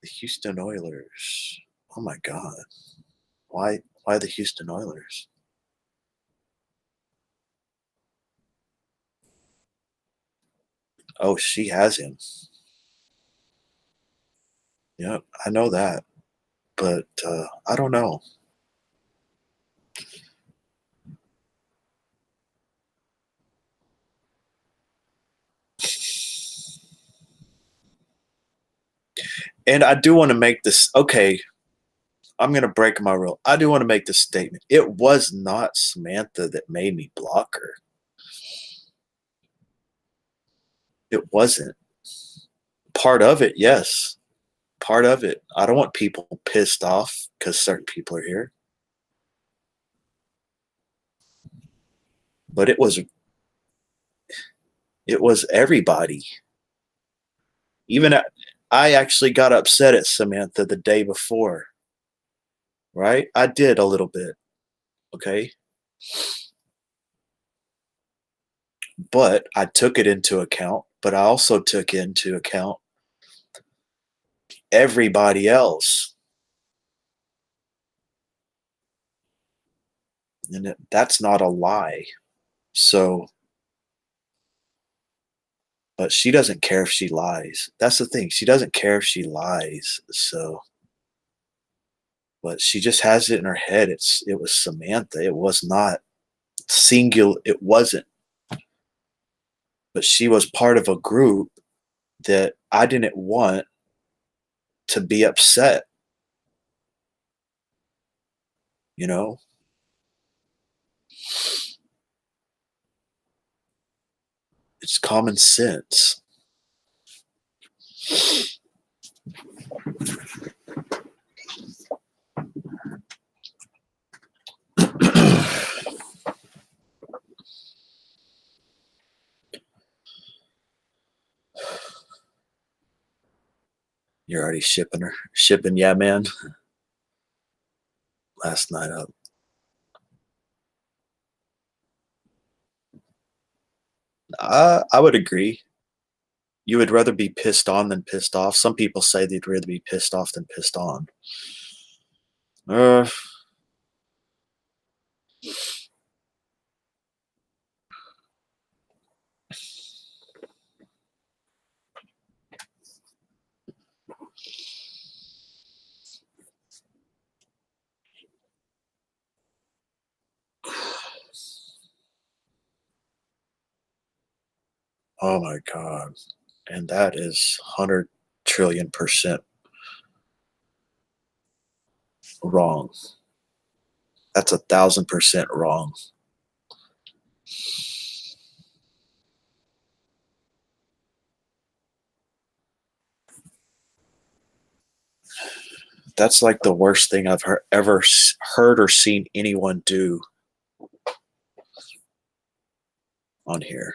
The Houston Oilers. Oh my God. Why the Houston Oilers? Oh, she has him. Yep, I know that. But I don't know. And I do want to make this okay. I'm going to break my rule. I do want to make this statement. It was not Samantha that made me block her. It wasn't. Part of it, yes. Part of it. I don't want people pissed off because certain people are here. But it was everybody. Even I actually got upset at Samantha the day before. Right? I did a little bit. Okay. But I took it into account. But I also took into account everybody else. And that's not a lie. So But she doesn't care if she lies. That's the thing. She doesn't care if she lies. So, but she just has it in her head. It was Samantha. It was not singular. It wasn't. But she was part of a group that I didn't want to be upset, you know? It's common sense. You're already shipping her. Shipping, yeah, man. Last night up. I would agree. You would rather be pissed on than pissed off. Some people say they'd rather be pissed off than pissed on. Uh, oh my God. And that is 100 trillion% wrong. That's 1,000% wrong. That's like the worst thing I've ever heard or seen anyone do on here.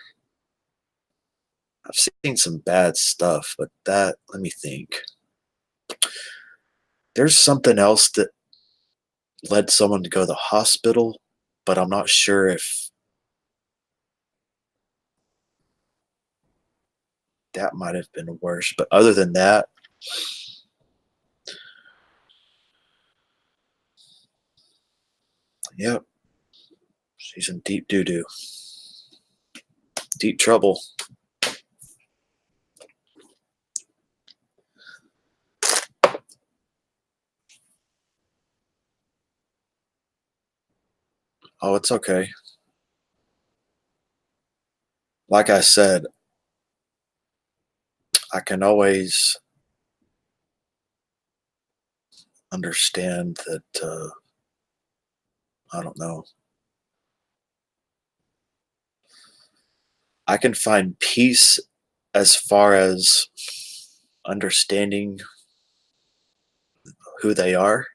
I've seen some bad stuff, but that, let me think. There's something else that led someone to go to the hospital, but I'm not sure if that might have been worse. But other than that, yep, she's in deep doo doo, deep trouble. Oh, it's okay. Like I said, I can always understand that, I don't know. I can find peace as far as understanding who they are,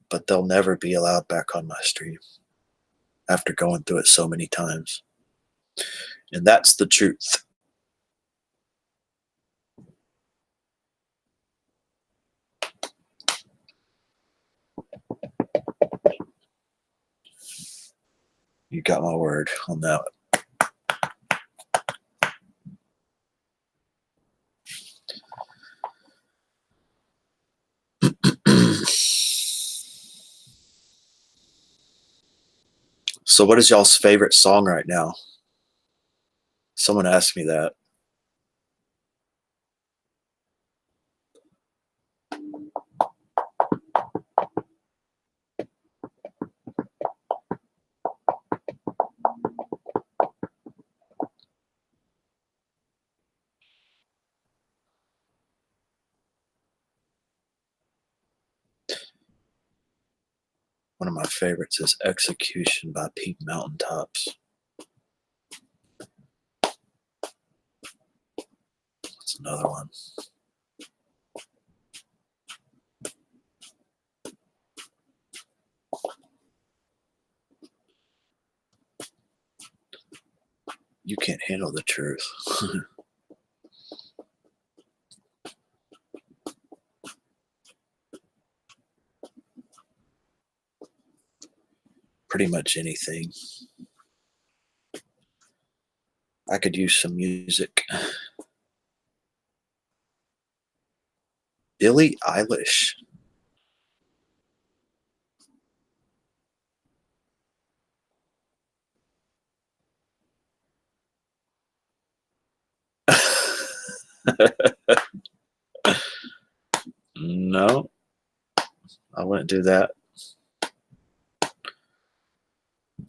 but they'll never be allowed back on my stream after going through it so many times. And that's the truth. You got my word on that. So, what is y'all's favorite song right now? Someone asked me that. One of my favorites is Execution by Pink Mountaintops. That's another one. You can't handle the truth. Pretty much anything. I could use some music. Billie Eilish. No, I wouldn't do that.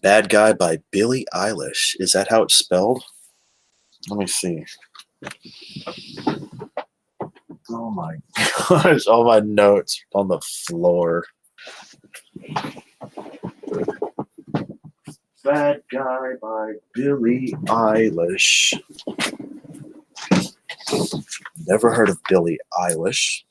Bad Guy by Billie Eilish. Is that how it's spelled? Let me see. Oh my gosh, all my notes on the floor. Bad Guy by Billie Eilish. Never heard of Billie Eilish.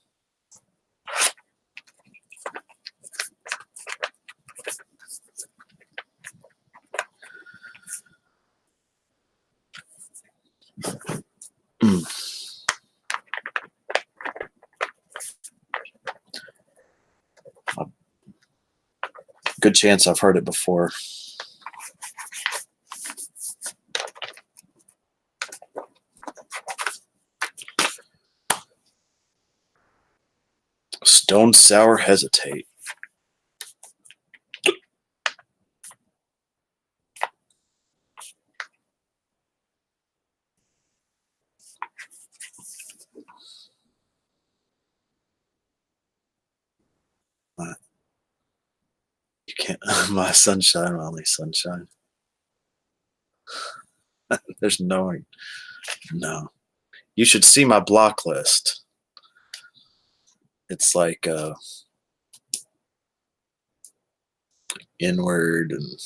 Good chance I've heard it before. Stone Sour Hesitate. You can't. My sunshine, my only sunshine. There's no. You should see my block list. It's like inward and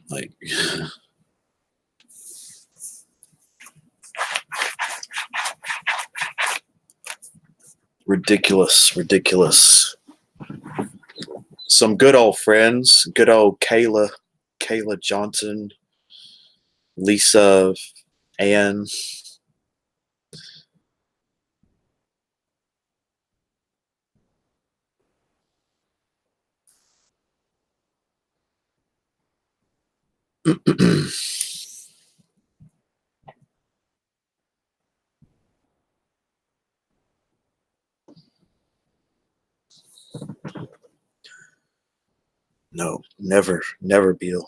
like ridiculous. Some good old friends, good old Kayla Johnson, Lisa, Ann. No, never, Beal.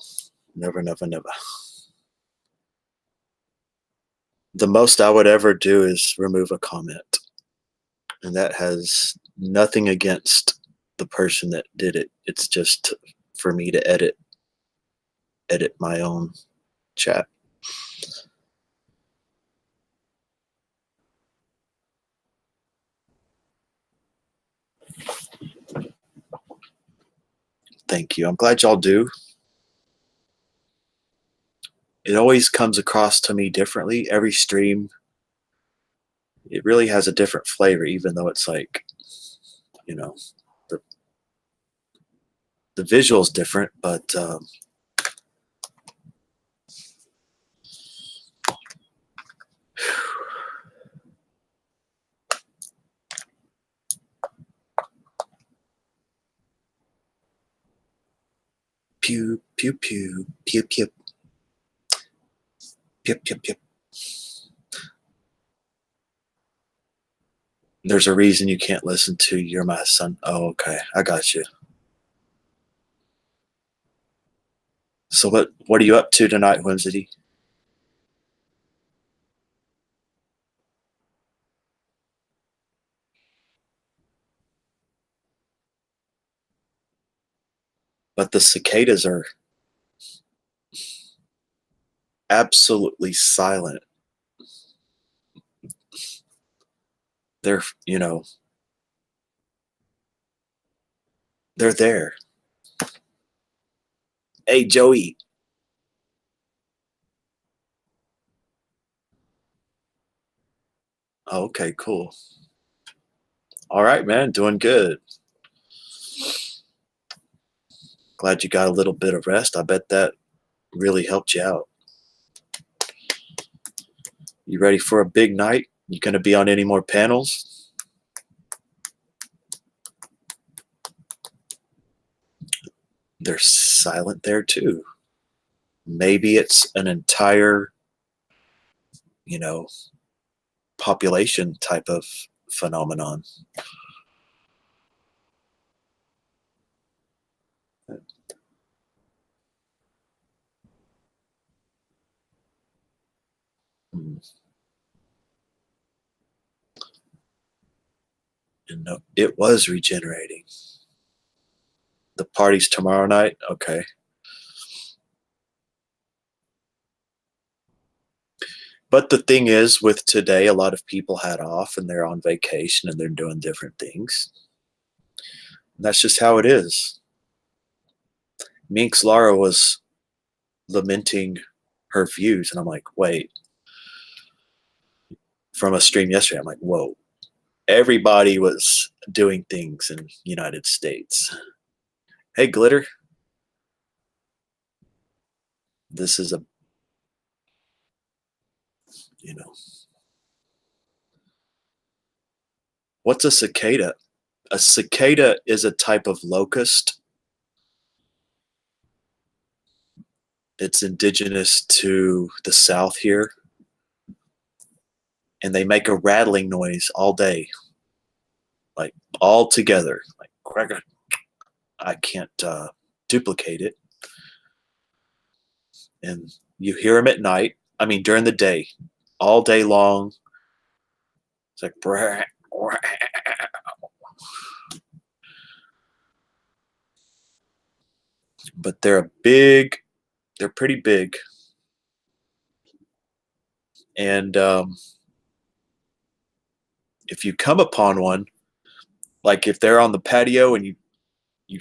Never. The most I would ever do is remove a comment. And that has nothing against the person that did it. It's just for me to edit my own chat. Thank you. I'm glad y'all do. It always comes across to me differently. Every stream, it really has a different flavor, even though it's like, you know, the the visual's different, but pew pew pew pew pew pew pew pew. There's a reason you can't listen to "You're My Son." Oh, okay, I got you. So what are you up to tonight, Whimsity? But the cicadas are absolutely silent. They're they're there. Hey, Joey. Oh, okay, cool. All right, man, doing good. Glad you got a little bit of rest. I bet that really helped you out. You ready for a big night? You gonna be on any more panels? They're silent there too. Maybe it's an entire, you know, population type of phenomenon. And no, it was regenerating. The party's tomorrow night? Okay. But the thing is, with today, a lot of people had off and they're on vacation and they're doing different things. And that's just how it is. Minx Lara was lamenting her views, and I'm like, wait, from a stream yesterday, I'm like, whoa. Everybody was doing things in United States. Hey, Glitter. This is a, you know, what's a cicada? A cicada is a type of locust. It's indigenous to the South here, and they make a rattling noise all day, like all together. Like I can't duplicate it. And you hear them at night. I mean, during the day, all day long. It's like, brah, brah. But they're pretty big. And if you come upon one, like if they're on the patio and you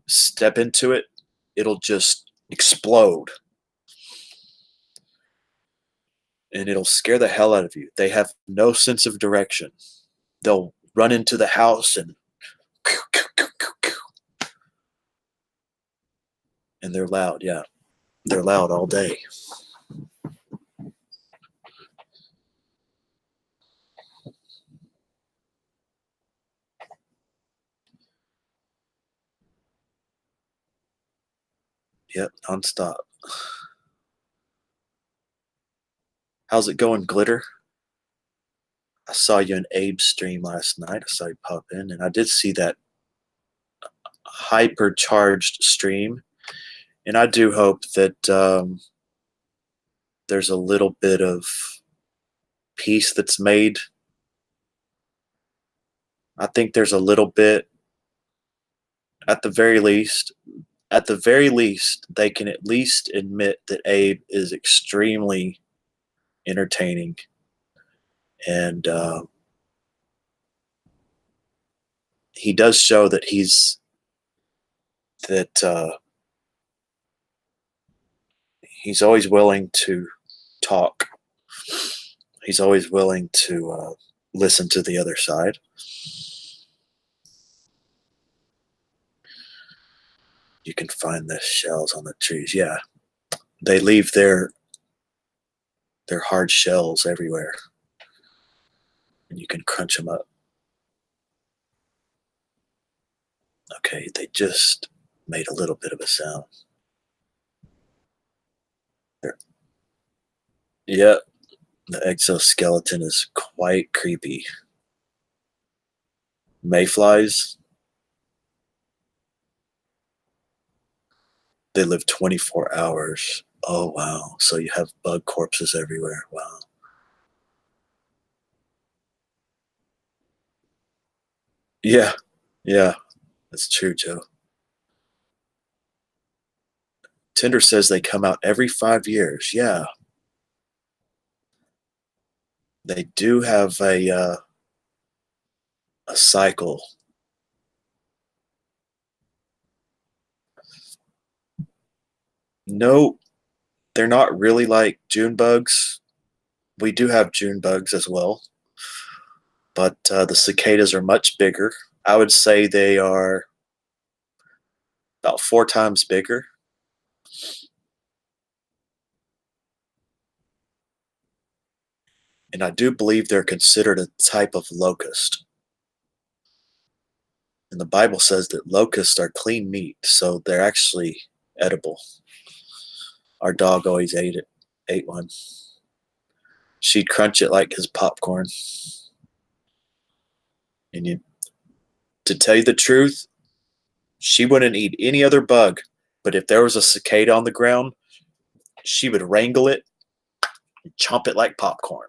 step into it, it'll just explode. And it'll scare the hell out of you. They have no sense of direction. They'll run into the house and they're loud. Yeah, they're loud all day. Yep, nonstop. How's it going, Glitter? I saw you in Abe's stream last night. I saw you pop in, and I did see that hypercharged stream. And I do hope that there's a little bit of peace that's made. I think there's a little bit, at the very least, they can at least admit that Abe is extremely entertaining. And he does show that he's always willing to talk. He's always willing to listen to the other side. You can find the shells on the trees. Yeah, they leave their hard shells everywhere, and you can crunch them up. Okay, they just made a little bit of a sound. There. Yeah, the exoskeleton is quite creepy. Mayflies, they live 24 hours. Oh, wow. So you have bug corpses everywhere. Wow. Yeah, yeah, that's true, Joe. Tinder says they come out every 5 years. Yeah, they do have a cycle. No, they're not really like June bugs. We do have June bugs as well, but the cicadas are much bigger. I would say they are about 4 times bigger. And I do believe they're considered a type of locust. And the Bible says that locusts are clean meat, so they're actually edible. Our dog always ate one. She'd crunch it like his popcorn. And to tell you the truth, she wouldn't eat any other bug. But if there was a cicada on the ground, she would wrangle it and chomp it like popcorn.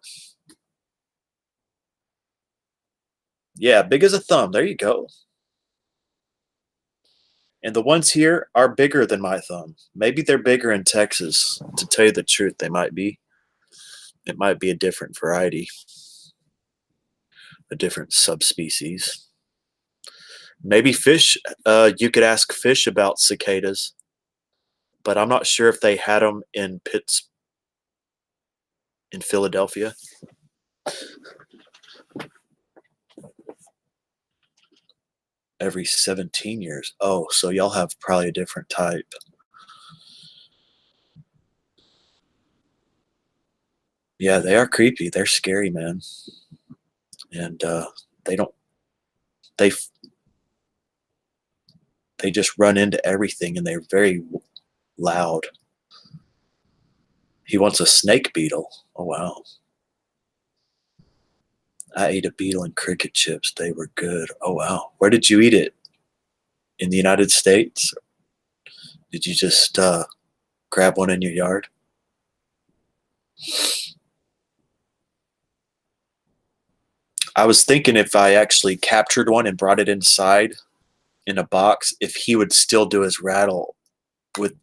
Yeah, big as a thumb. There you go. And the ones here are bigger than my thumb. Maybe they're bigger in Texas. To tell you the truth, they might be. It might be a different variety, a different subspecies. Maybe fish. You could ask fish about cicadas, but I'm not sure if they had them in in Philadelphia. Every 17 years. Oh, so y'all have probably a different type. Yeah, they are creepy. They're scary, man. And they don't. They they just run into everything, and they're very loud. He wants a snake beetle. Oh wow. I ate a beetle and cricket chips. They were good. Oh wow. Where did you eat it? In the United States? Did you just grab one in your yard? I was thinking if I actually captured one and brought it inside in a box, if he would still do his rattle with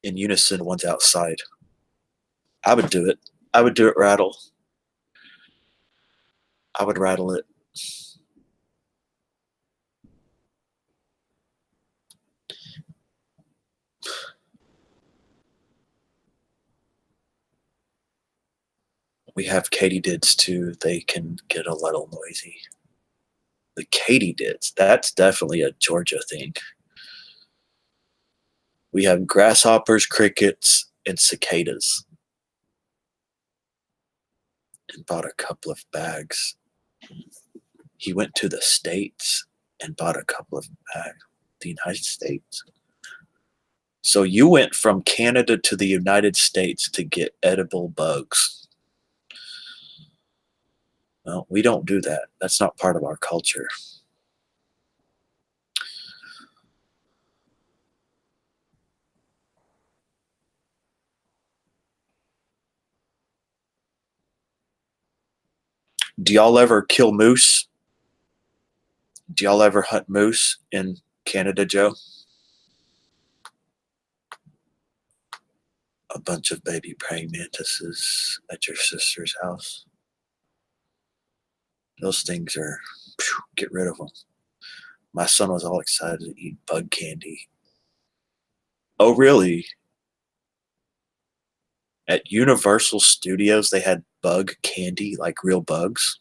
in unison ones outside. I would do it. I would do it rattle. I would rattle it. We have katydids too. They can get a little noisy. The katydids, that's definitely a Georgia thing. We have grasshoppers, crickets, and cicadas. And bought a couple of bags. He went to the States and bought a couple of bags. The United States. So you went from Canada to the United States to get edible bugs. Well, we don't do that. That's not part of our culture. Do y'all ever kill moose? Do y'all ever hunt moose in Canada, Joe? A bunch of baby praying mantises at your sister's house. Those things are, get rid of them. My son was all excited to eat bug candy. Oh, really? At Universal Studios, they had bug candy, like real bugs.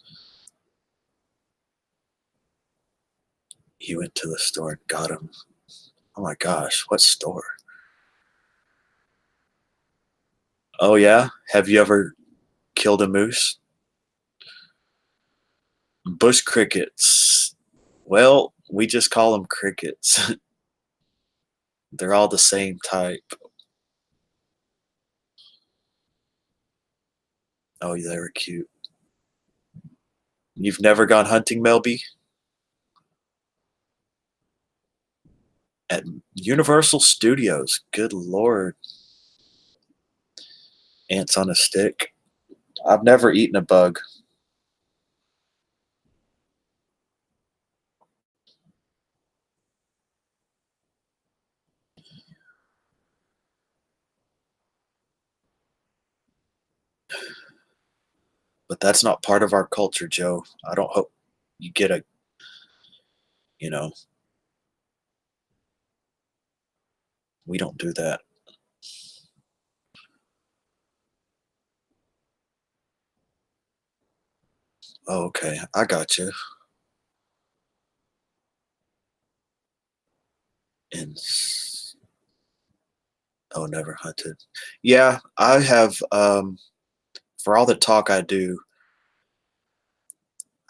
He went to the store and got them. Oh my gosh, what store? Oh, yeah? Have you ever killed a moose? Bush crickets. Well, we just call them crickets. They're all the same type. Oh, they were cute. You've never gone hunting, Melby? At Universal Studios. Good Lord. Ants on a stick. I've never eaten a bug. But that's not part of our culture, Joe. I don't hope you get a, you know, we don't do that. Oh, okay. I got you. And oh, never hunted. Yeah, I have. For all the talk I do,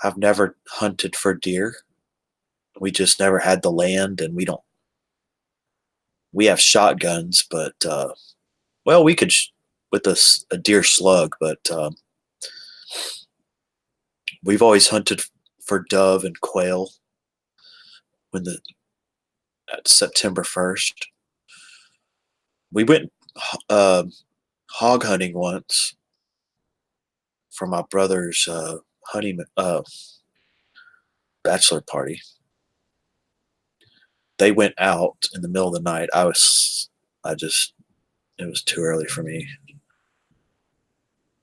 I've never hunted for deer. We just never had the land, and we don't. We have shotguns, but well, we could with a deer slug, but we've always hunted for dove and quail when the at September 1st. We went uh, hog hunting once for my brother's honeymoon, bachelor party. They went out in the middle of the night. I just, it was too early for me.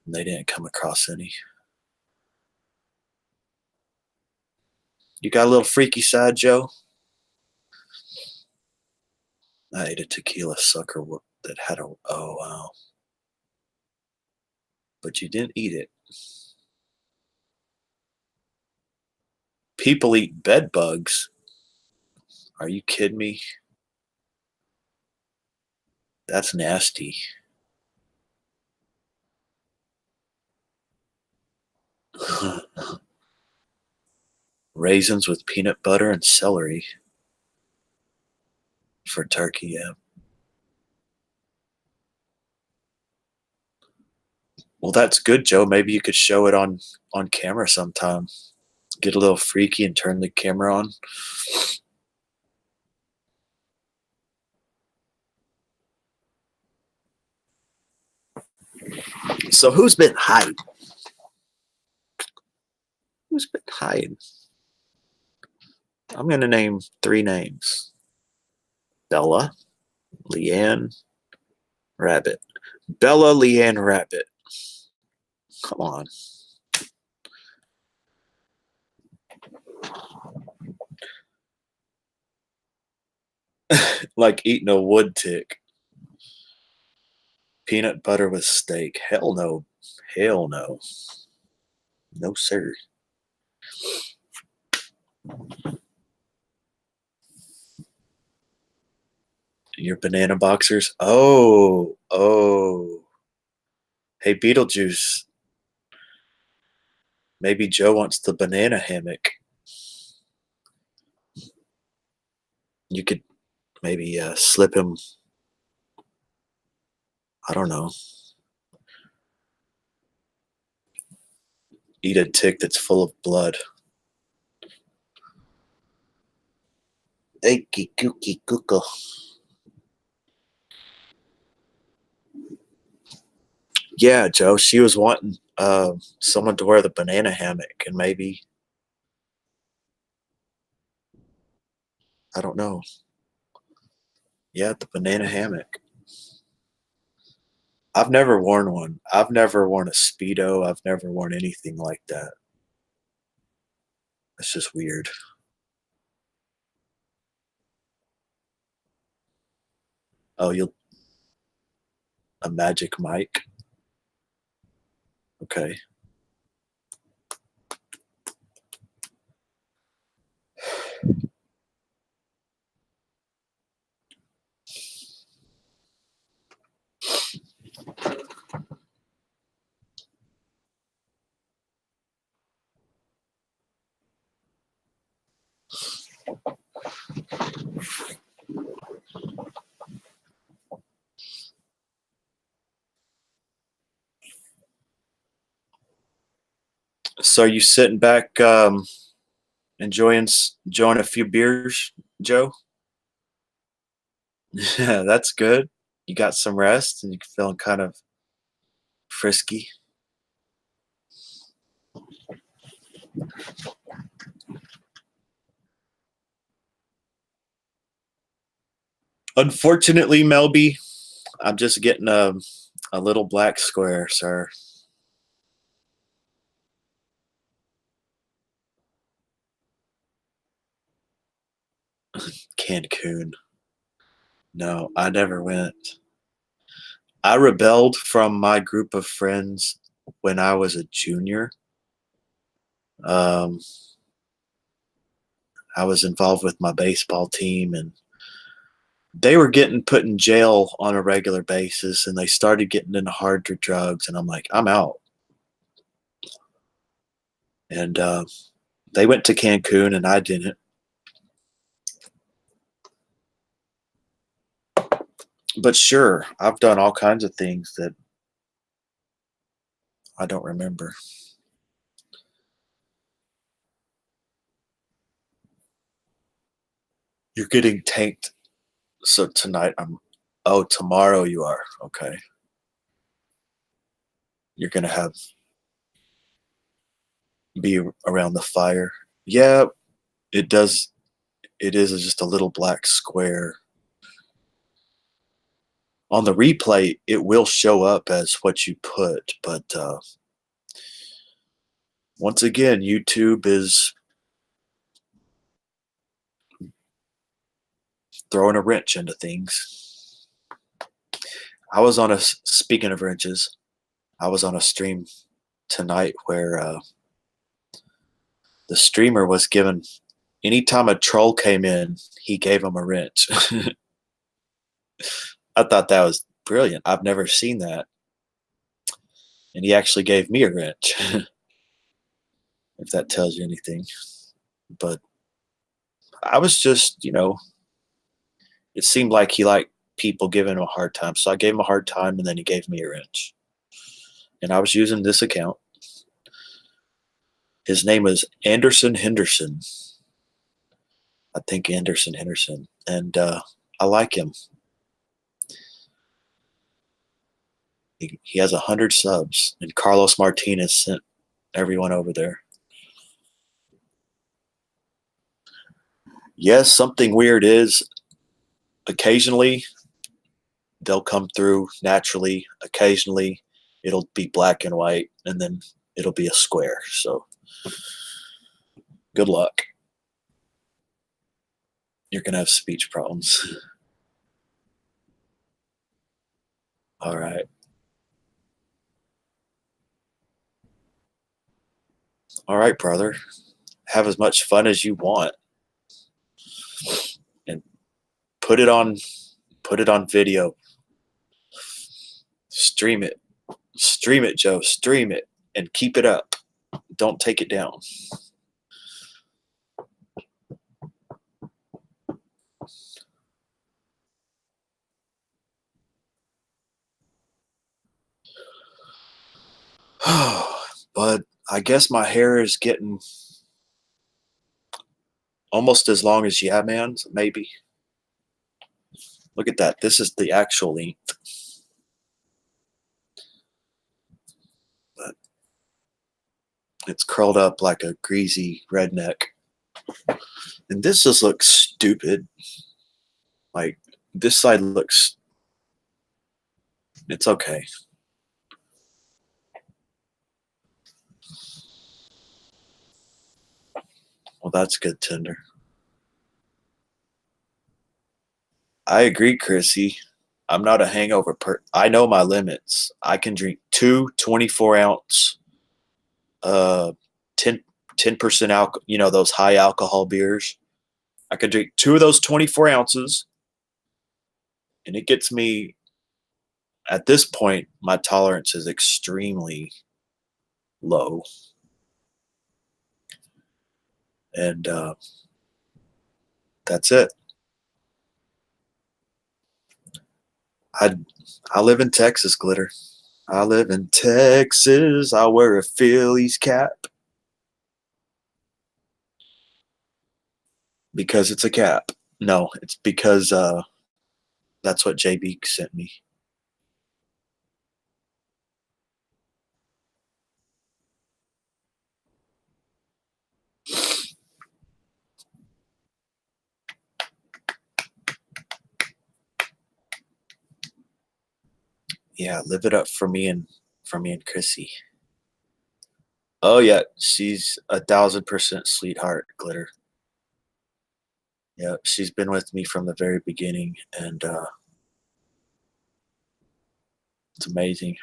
And they didn't come across any. You got a little freaky side, Joe? I ate a tequila sucker that had a, oh wow. But you didn't eat it. People eat bed bugs. Are you kidding me? That's nasty. Raisins with peanut butter and celery for turkey, yeah. Well, that's good, Joe. Maybe you could show it on camera sometime. Get a little freaky and turn the camera on. So who's been hiding? Who's been hiding? I'm gonna name 3 names. Bella, Leanne, Rabbit. Bella, Leanne, Rabbit. Come on. Like eating a wood tick. Peanut butter with steak. Hell no. Hell no. No, sir. Your banana boxers? Oh, oh. Hey, Beetlejuice. Maybe Joe wants the banana hammock. You could maybe slip him, I don't know, eat a tick that's full of blood. Achy kooky kooko. Yeah, Joe, she was wanting someone to wear the banana hammock, and maybe, I don't know. Yeah, the banana hammock. I've never worn one. I've never worn a Speedo. I've never worn anything like that. It's just weird. Oh, you'll a magic mic? Okay. So are you sitting back, enjoying a few beers, Joe? Yeah, that's good. You got some rest and you're feeling kind of frisky. Unfortunately, Melby, I'm just getting a little black square, sir. Cancun. No, I never went. I rebelled from my group of friends when I was a junior. Um, I was involved with my baseball team, and they were getting put in jail on a regular basis, and they started getting into harder drugs. And I'm like, I'm out. And they went to Cancun, and I didn't. But sure, I've done all kinds of things that I don't remember. You're getting tanked. So tonight I'm. Oh, tomorrow you are. Okay. You're gonna have. be around the fire. Yeah, it does. It is just a little black square. On the replay, it will show up as what you put, but once again, YouTube is throwing a wrench into things. I was on a, speaking of wrenches, I was on a stream tonight where the streamer was given, anytime a troll came in, he gave him a wrench. I thought that was brilliant. I've never seen that. And he actually gave me a wrench, if that tells you anything. But I was just, it seemed like he liked people giving him a hard time. So I gave him a hard time, and then he gave me a wrench. And I was using this account. His name is Anderson Henderson. I think Anderson Henderson. And I like him. He has 100 subs, and Carlos Martinez sent everyone over there. Yes, something weird is occasionally they'll come through naturally. Occasionally it'll be black and white, and then it'll be a square. So good luck. You're going to have speech problems. All right. All right, brother. Have as much fun as you want. And put it on video. Stream it. Stream it, Joe. Stream it and keep it up. Don't take it down. But I guess my hair is getting almost as long as Yeah Man's, maybe. Look at that. This is the actual length. But it's curled up like a greasy redneck. And this just looks stupid. Like, this side looks... It's okay. Well, that's good, Tinder. I agree, Chrissy. I'm not a hangover I know my limits. I can drink two 24-ounce, 10% alcohol, those high alcohol beers. I could drink two of those 24 ounces, and it gets me, at this point, my tolerance is extremely low. And that's it. I live in Texas, Glitter. I live in Texas. I wear a Phillies cap because it's a cap. No, it's because that's what JB sent me. Yeah, live it up for me and Chrissy. Oh yeah, she's 1,000% sweetheart, Glitter. Yeah, she's been with me from the very beginning, and it's amazing.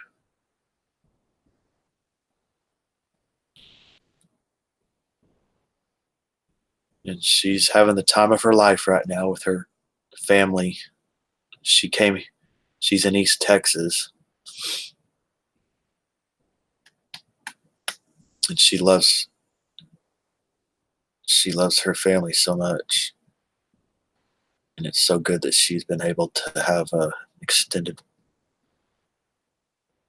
And she's having the time of her life right now with her family. She's in East Texas, and she loves her family so much. And it's so good that she's been able to have a extended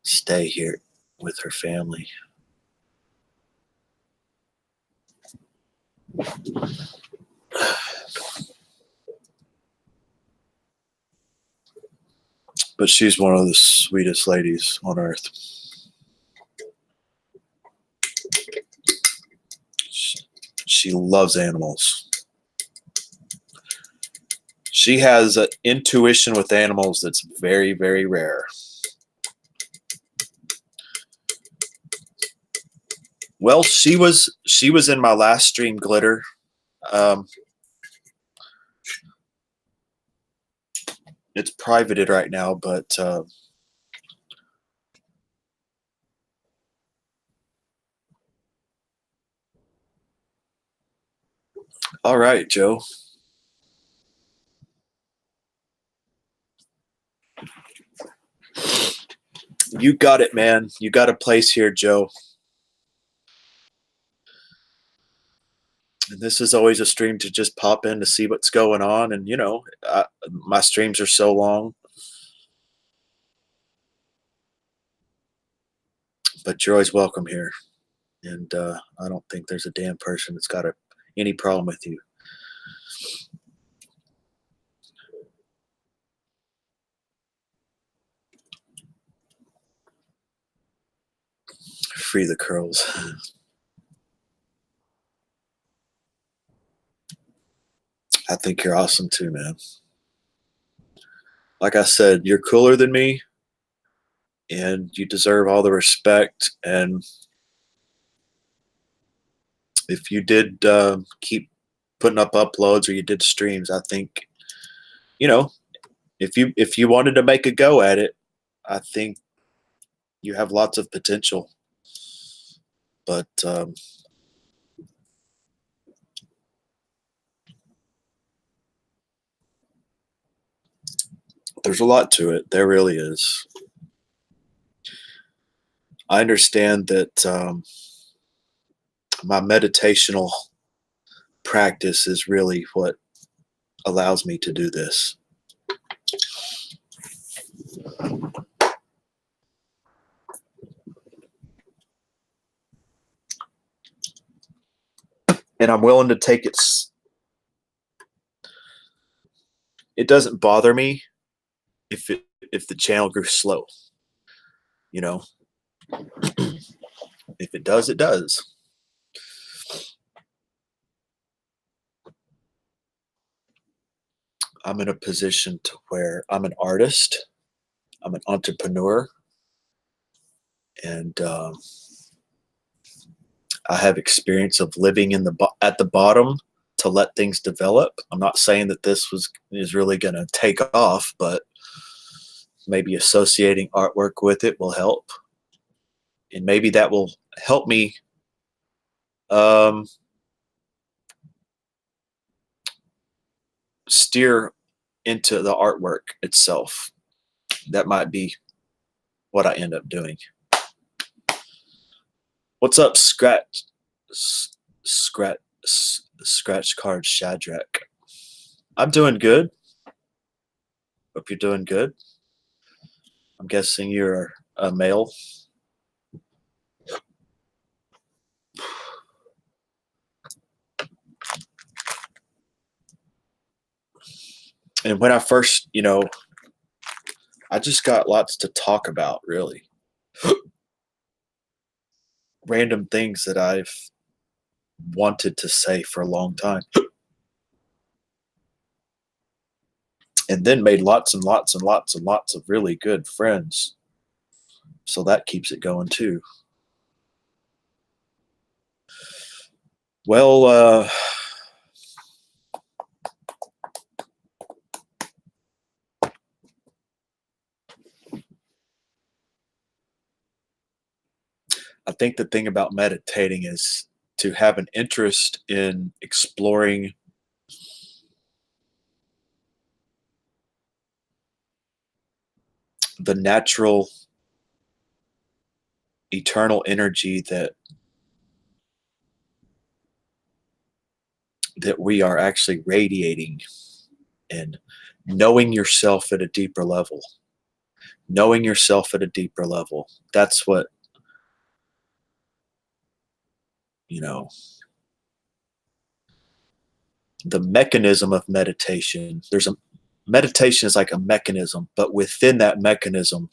stay here with her family. But she's one of the sweetest ladies on earth. She loves animals. She has an intuition with animals that's very, very rare. Well, she was in my last stream, Glitter. Um, it's privated right now, but all right, Joe. You got it, man. You got a place here, Joe. And this is always a stream to just pop in to see what's going on. And, my streams are so long. But you're always welcome here. And I don't think there's a damn person that's got any problem with you. Free the curls. I think you're awesome too, man. Like I said, you're cooler than me, and you deserve all the respect. And if you did keep putting up uploads, or you did streams, I think, if you wanted to make a go at it, I think you have lots of potential. But there's a lot to it. There really is. I understand that my meditational practice is really what allows me to do this. And I'm willing to take it. It doesn't bother me if the channel grew slow. If it does, it does. I'm in a position to where I'm an artist, I'm an entrepreneur, and I have experience of living at the bottom to let things develop. I'm not saying that this is really going to take off, but maybe associating artwork with it will help, and maybe that will help me steer into the artwork itself. That might be what I end up doing. What's up, Scratch Card Shadrach? I'm doing good. Hope you're doing good. I'm guessing you're a male. And when I first, I just got lots to talk about, really. Random things that I've wanted to say for a long time. And then made lots and lots and lots and lots of really good friends. So that keeps it going too. Well, I think the thing about meditating is to have an interest in exploring the natural, eternal energy that we are actually radiating, and knowing yourself at a deeper level. Knowing yourself at a deeper level. That's what, the mechanism of meditation. Meditation is like a mechanism, but within that mechanism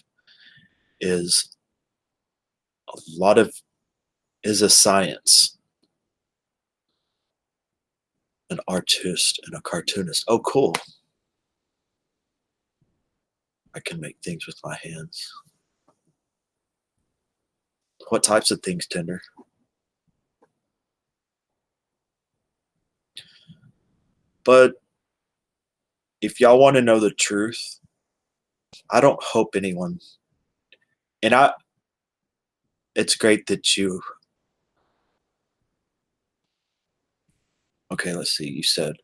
is a science. An artist and a cartoonist. Oh, cool. I can make things with my hands. What types of things, Tinder? But if y'all want to know the truth, I don't hope anyone, and it's great that you, okay, let's see, you said,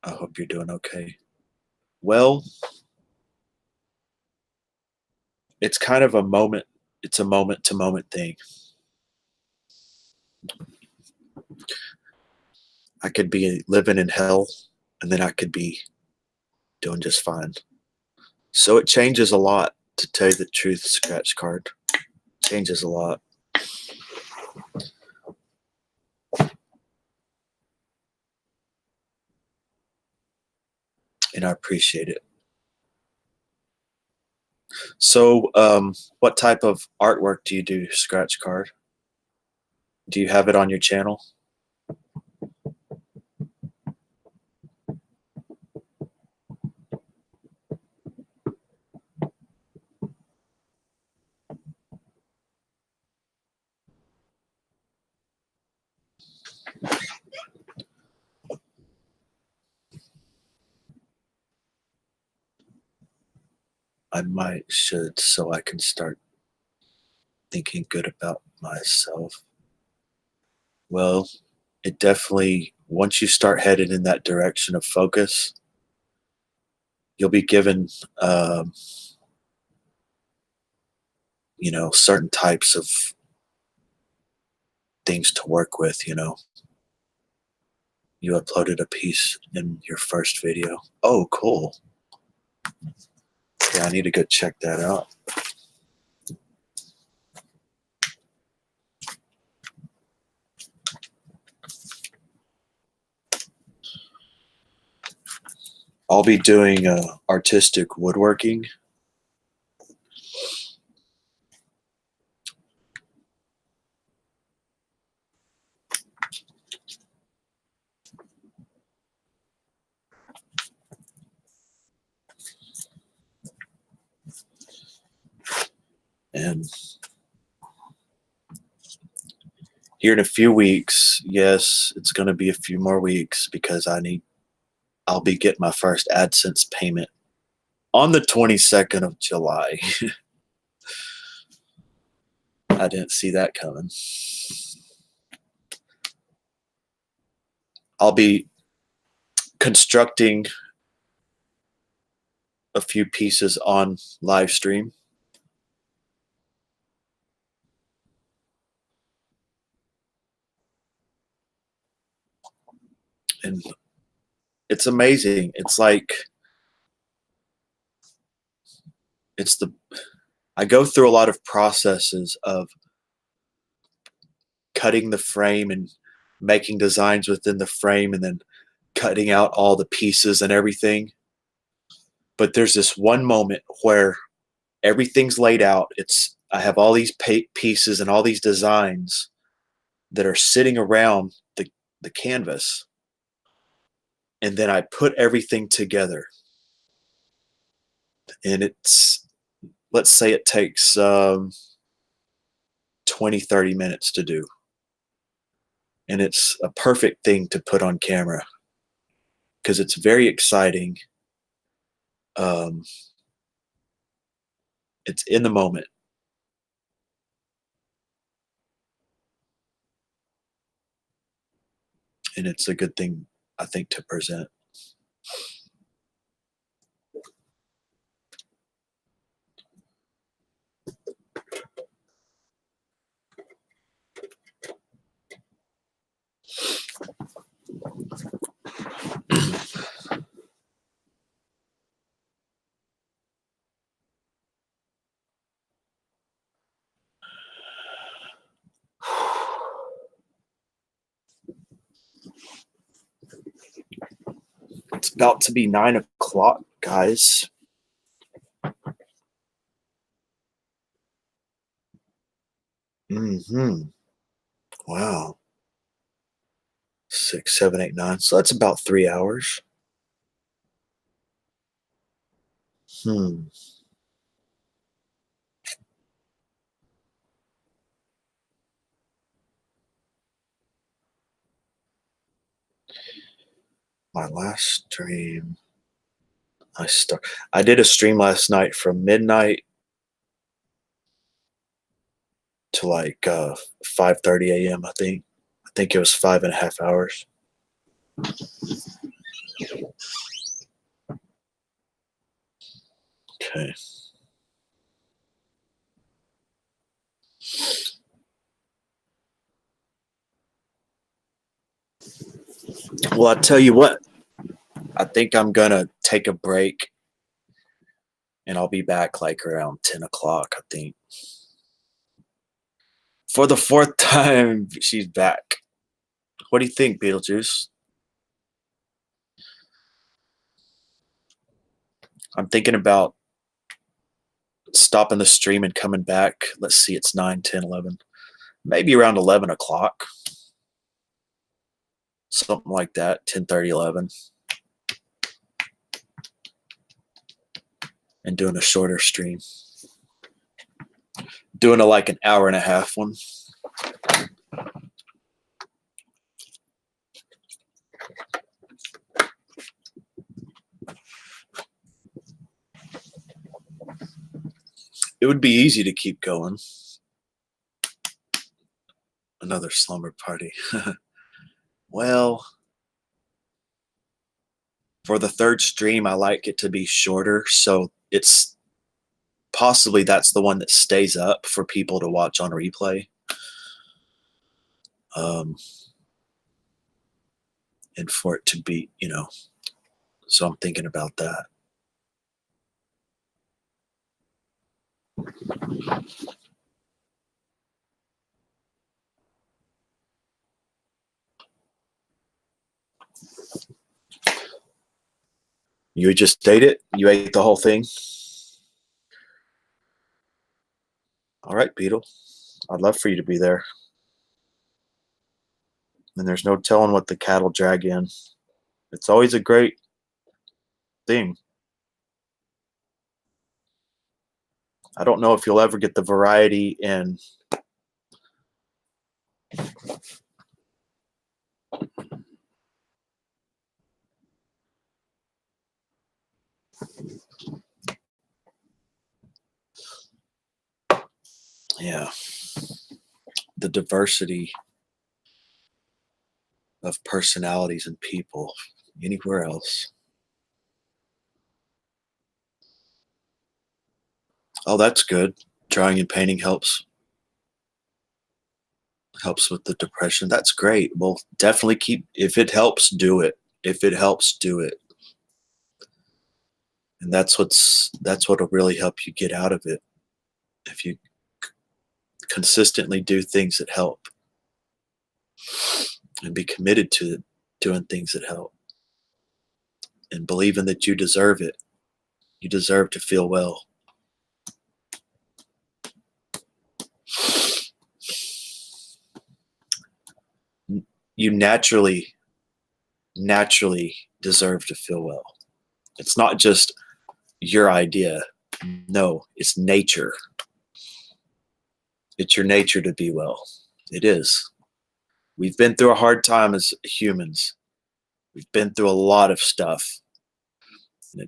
I hope you're doing okay. Well, it's kind of a moment, it's a moment to moment thing. I could be living in hell and then I could be doing just fine. So it changes a lot, to tell you the truth, scratch card. Changes a lot. And I appreciate it. So, what type of artwork do you do, scratch card? Do you have it on your channel? I might should, so I can start thinking good about myself. Well, it definitely, once you start headed in that direction of focus, you'll be given, um, certain types of things to work with. You uploaded a piece in your first video. Oh, cool. Yeah, I need to go check that out. I'll be doing artistic woodworking. And here in a few weeks, yes, it's going to be a few more weeks because I'll be getting my first AdSense payment on the 22nd of July. I didn't see that coming. I'll be constructing a few pieces on live stream. And it's amazing. It's like, it's the, I go through a lot of processes of cutting the frame and making designs within the frame and then cutting out all the pieces and everything. But there's this one moment where everything's laid out. I have all these pieces and all these designs that are sitting around the canvas, and then I put everything together. And let's say it takes 20-30 minutes to do, and it's a perfect thing to put on camera because it's very exciting. Um, it's in the moment, and it's a good thing, I think, to present. It's about to be 9 o'clock, guys. Hmm. Wow. 6, 7, 8, 9. So that's about 3 hours. Hmm. My last stream. I did a stream last night from midnight to like 5:30 a.m. I think. I think it was 5.5 hours. Okay. Well, I tell you what, I think I'm gonna take a break and I'll be back like around 10 o'clock, I think. For the fourth time, she's back. What do you think, Beetlejuice? I'm thinking about stopping the stream and coming back. Let's see, it's 9, 10, 11. Maybe around 11 o'clock. Something like that, 10:30, 11. And doing a shorter stream. Doing a like an hour and a half one. It would be easy to keep going. Another slumber party. Well, for the third stream, I like it to be shorter, so it's possibly that's the one that stays up for people to watch on replay. And for it to be, so I'm thinking about that. You just ate it? You ate the whole thing? All right, Beetle. I'd love for you to be there. And there's no telling what the cat'll drag in. It's always a great thing. I don't know if you'll ever get the variety in. Yeah. The diversity of personalities and people anywhere else. Oh, that's good. Drawing and painting helps with the depression. That's great. Well, definitely keep, if it helps, do it. If it helps, do it. And that's what'll really help you get out of it. If you consistently do things that help and be committed to doing things that help and believing that you deserve it. You deserve to feel well. You naturally deserve to feel well. It's not just your idea. No, it's nature. It's your nature to be well. It is. We've been through a hard time as humans. We've been through a lot of stuff. And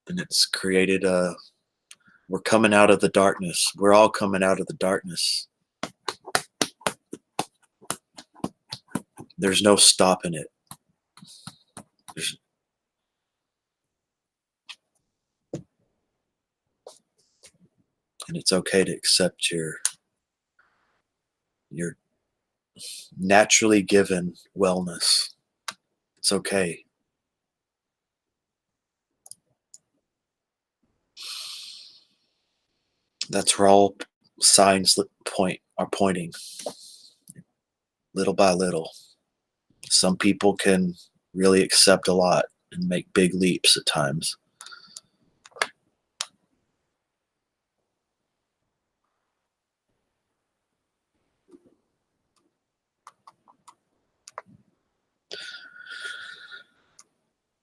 it's created we're coming out of the darkness. We're all coming out of the darkness. There's no stopping it. And it's okay to accept your naturally given wellness. It's okay. That's where all signs are pointing, little by little. Some people can really accept a lot and make big leaps at times.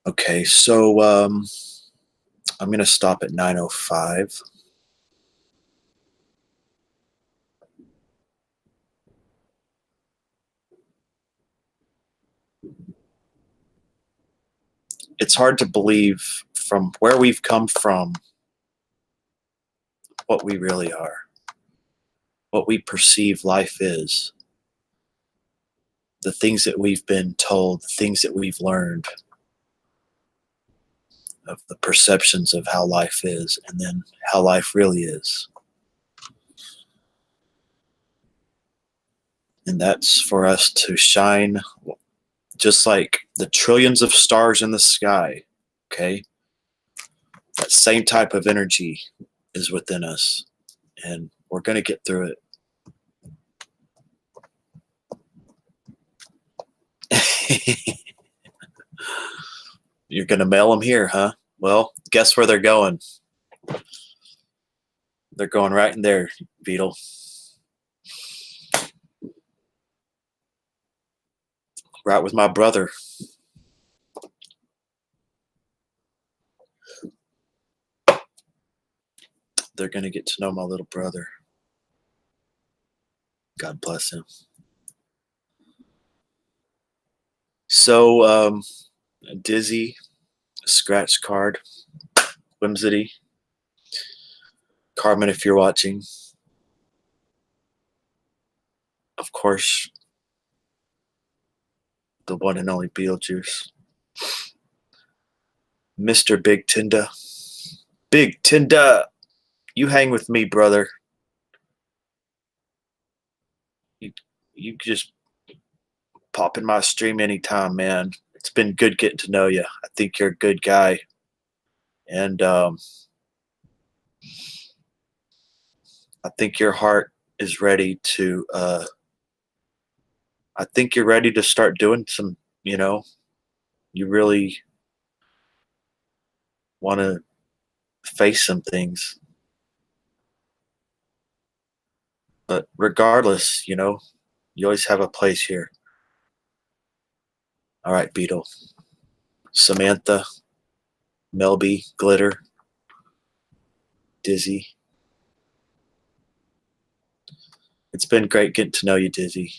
Okay, so I'm going to stop at 9:05. It's hard to believe from where we've come from what we really are, what we perceive life is, the things that we've been told, the things that we've learned, of the perceptions of how life is, and then how life really is. And that's for us to shine just like the trillions of stars in the sky. Okay? That same type of energy is within us, and we're going to get through it. You're going to mail them here, huh? Well, guess where they're going? They're going right in there, Beetle. Right with my brother. They're going to get to know my little brother. God bless him. So, Dizzy, scratch card, Whimsity, Carmen, if you're watching, of course, the one and only Beetlejuice, Mr. Big Tinda. Big Tinda, you hang with me, brother. You, you just pop in my stream anytime, man. It's been good getting to know you. I think you're a good guy. And I think your heart is ready to, I think you're ready to start doing some, you really want to face some things. But regardless, you always have a place here. All right, Beetle. Samantha, Melby, Glitter, Dizzy. It's been great getting to know you, Dizzy.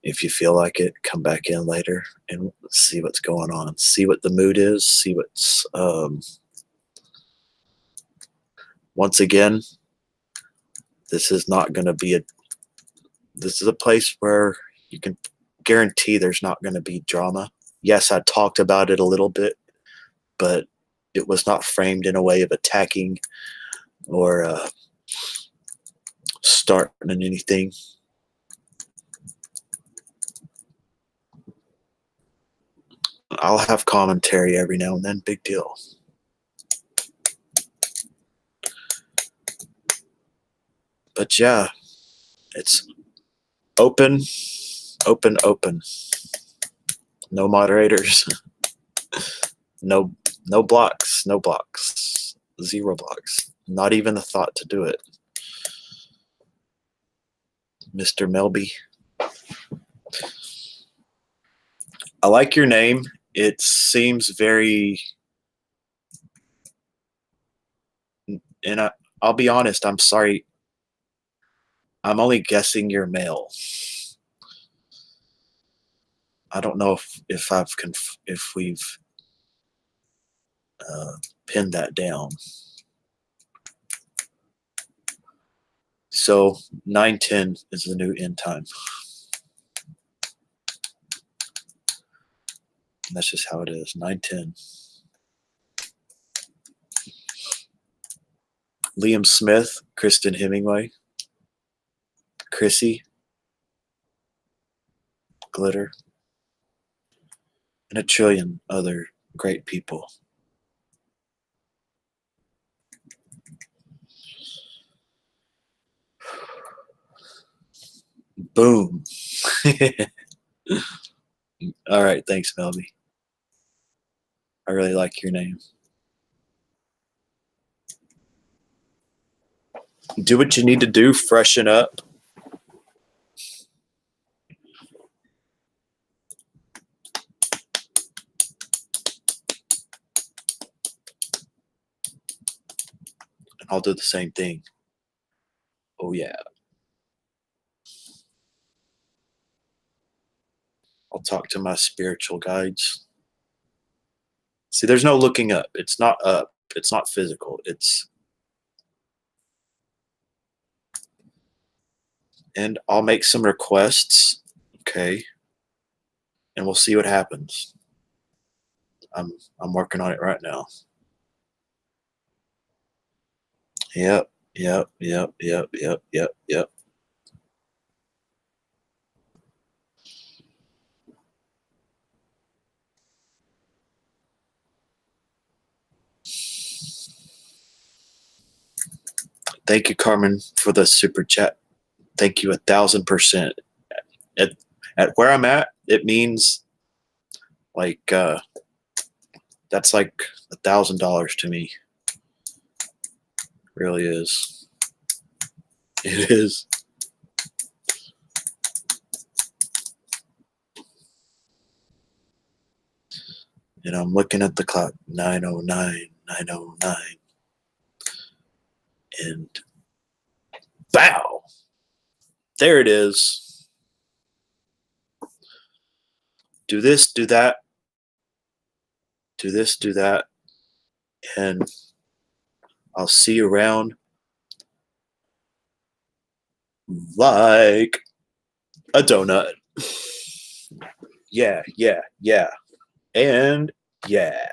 If you feel like it, come back in later and see what's going on. See what the mood is. See what's, once again, this is not going to be this is a place where you can guarantee there's not going to be drama. Yes, I talked about it a little bit, but it was not framed in a way of attacking or starting anything. I'll have commentary every now and then. Big deal. But yeah, it's open, open, open. No moderators. No, no blocks. No blocks. 0 blocks. Not even a thought to do it. Mr. Melby. I like your name. It seems very, and I'll be honest, I'm sorry. I'm only guessing you're male. I don't know if we've pinned that down. So 9:10 is the new end time. And that's just how it is. 9:10. Liam Smith, Kristen Hemingway, Chrissy, Glitter, and a trillion other great people. Boom. All right. Thanks, Melby. I really like your name. Do what you need to do, freshen up. And I'll do the same thing. Oh, yeah. I'll talk to my spiritual guides. See, there's no looking up. It's not up. It's not physical. And I'll make some requests. Okay. And we'll see what happens. I'm working on it right now. Yep. Yep. Yep. Yep. Yep. Yep. Yep. Thank you, Carmen, for the super chat. Thank you 1,000%. At, at where I'm at, it means like that's like $1,000 to me. Really is. It is. And I'm looking at the clock, 9:09, 9:09, and bow. There it is. Do this, do that, do this, do that, and I'll see you around like a donut. Yeah, yeah, yeah. And yeah.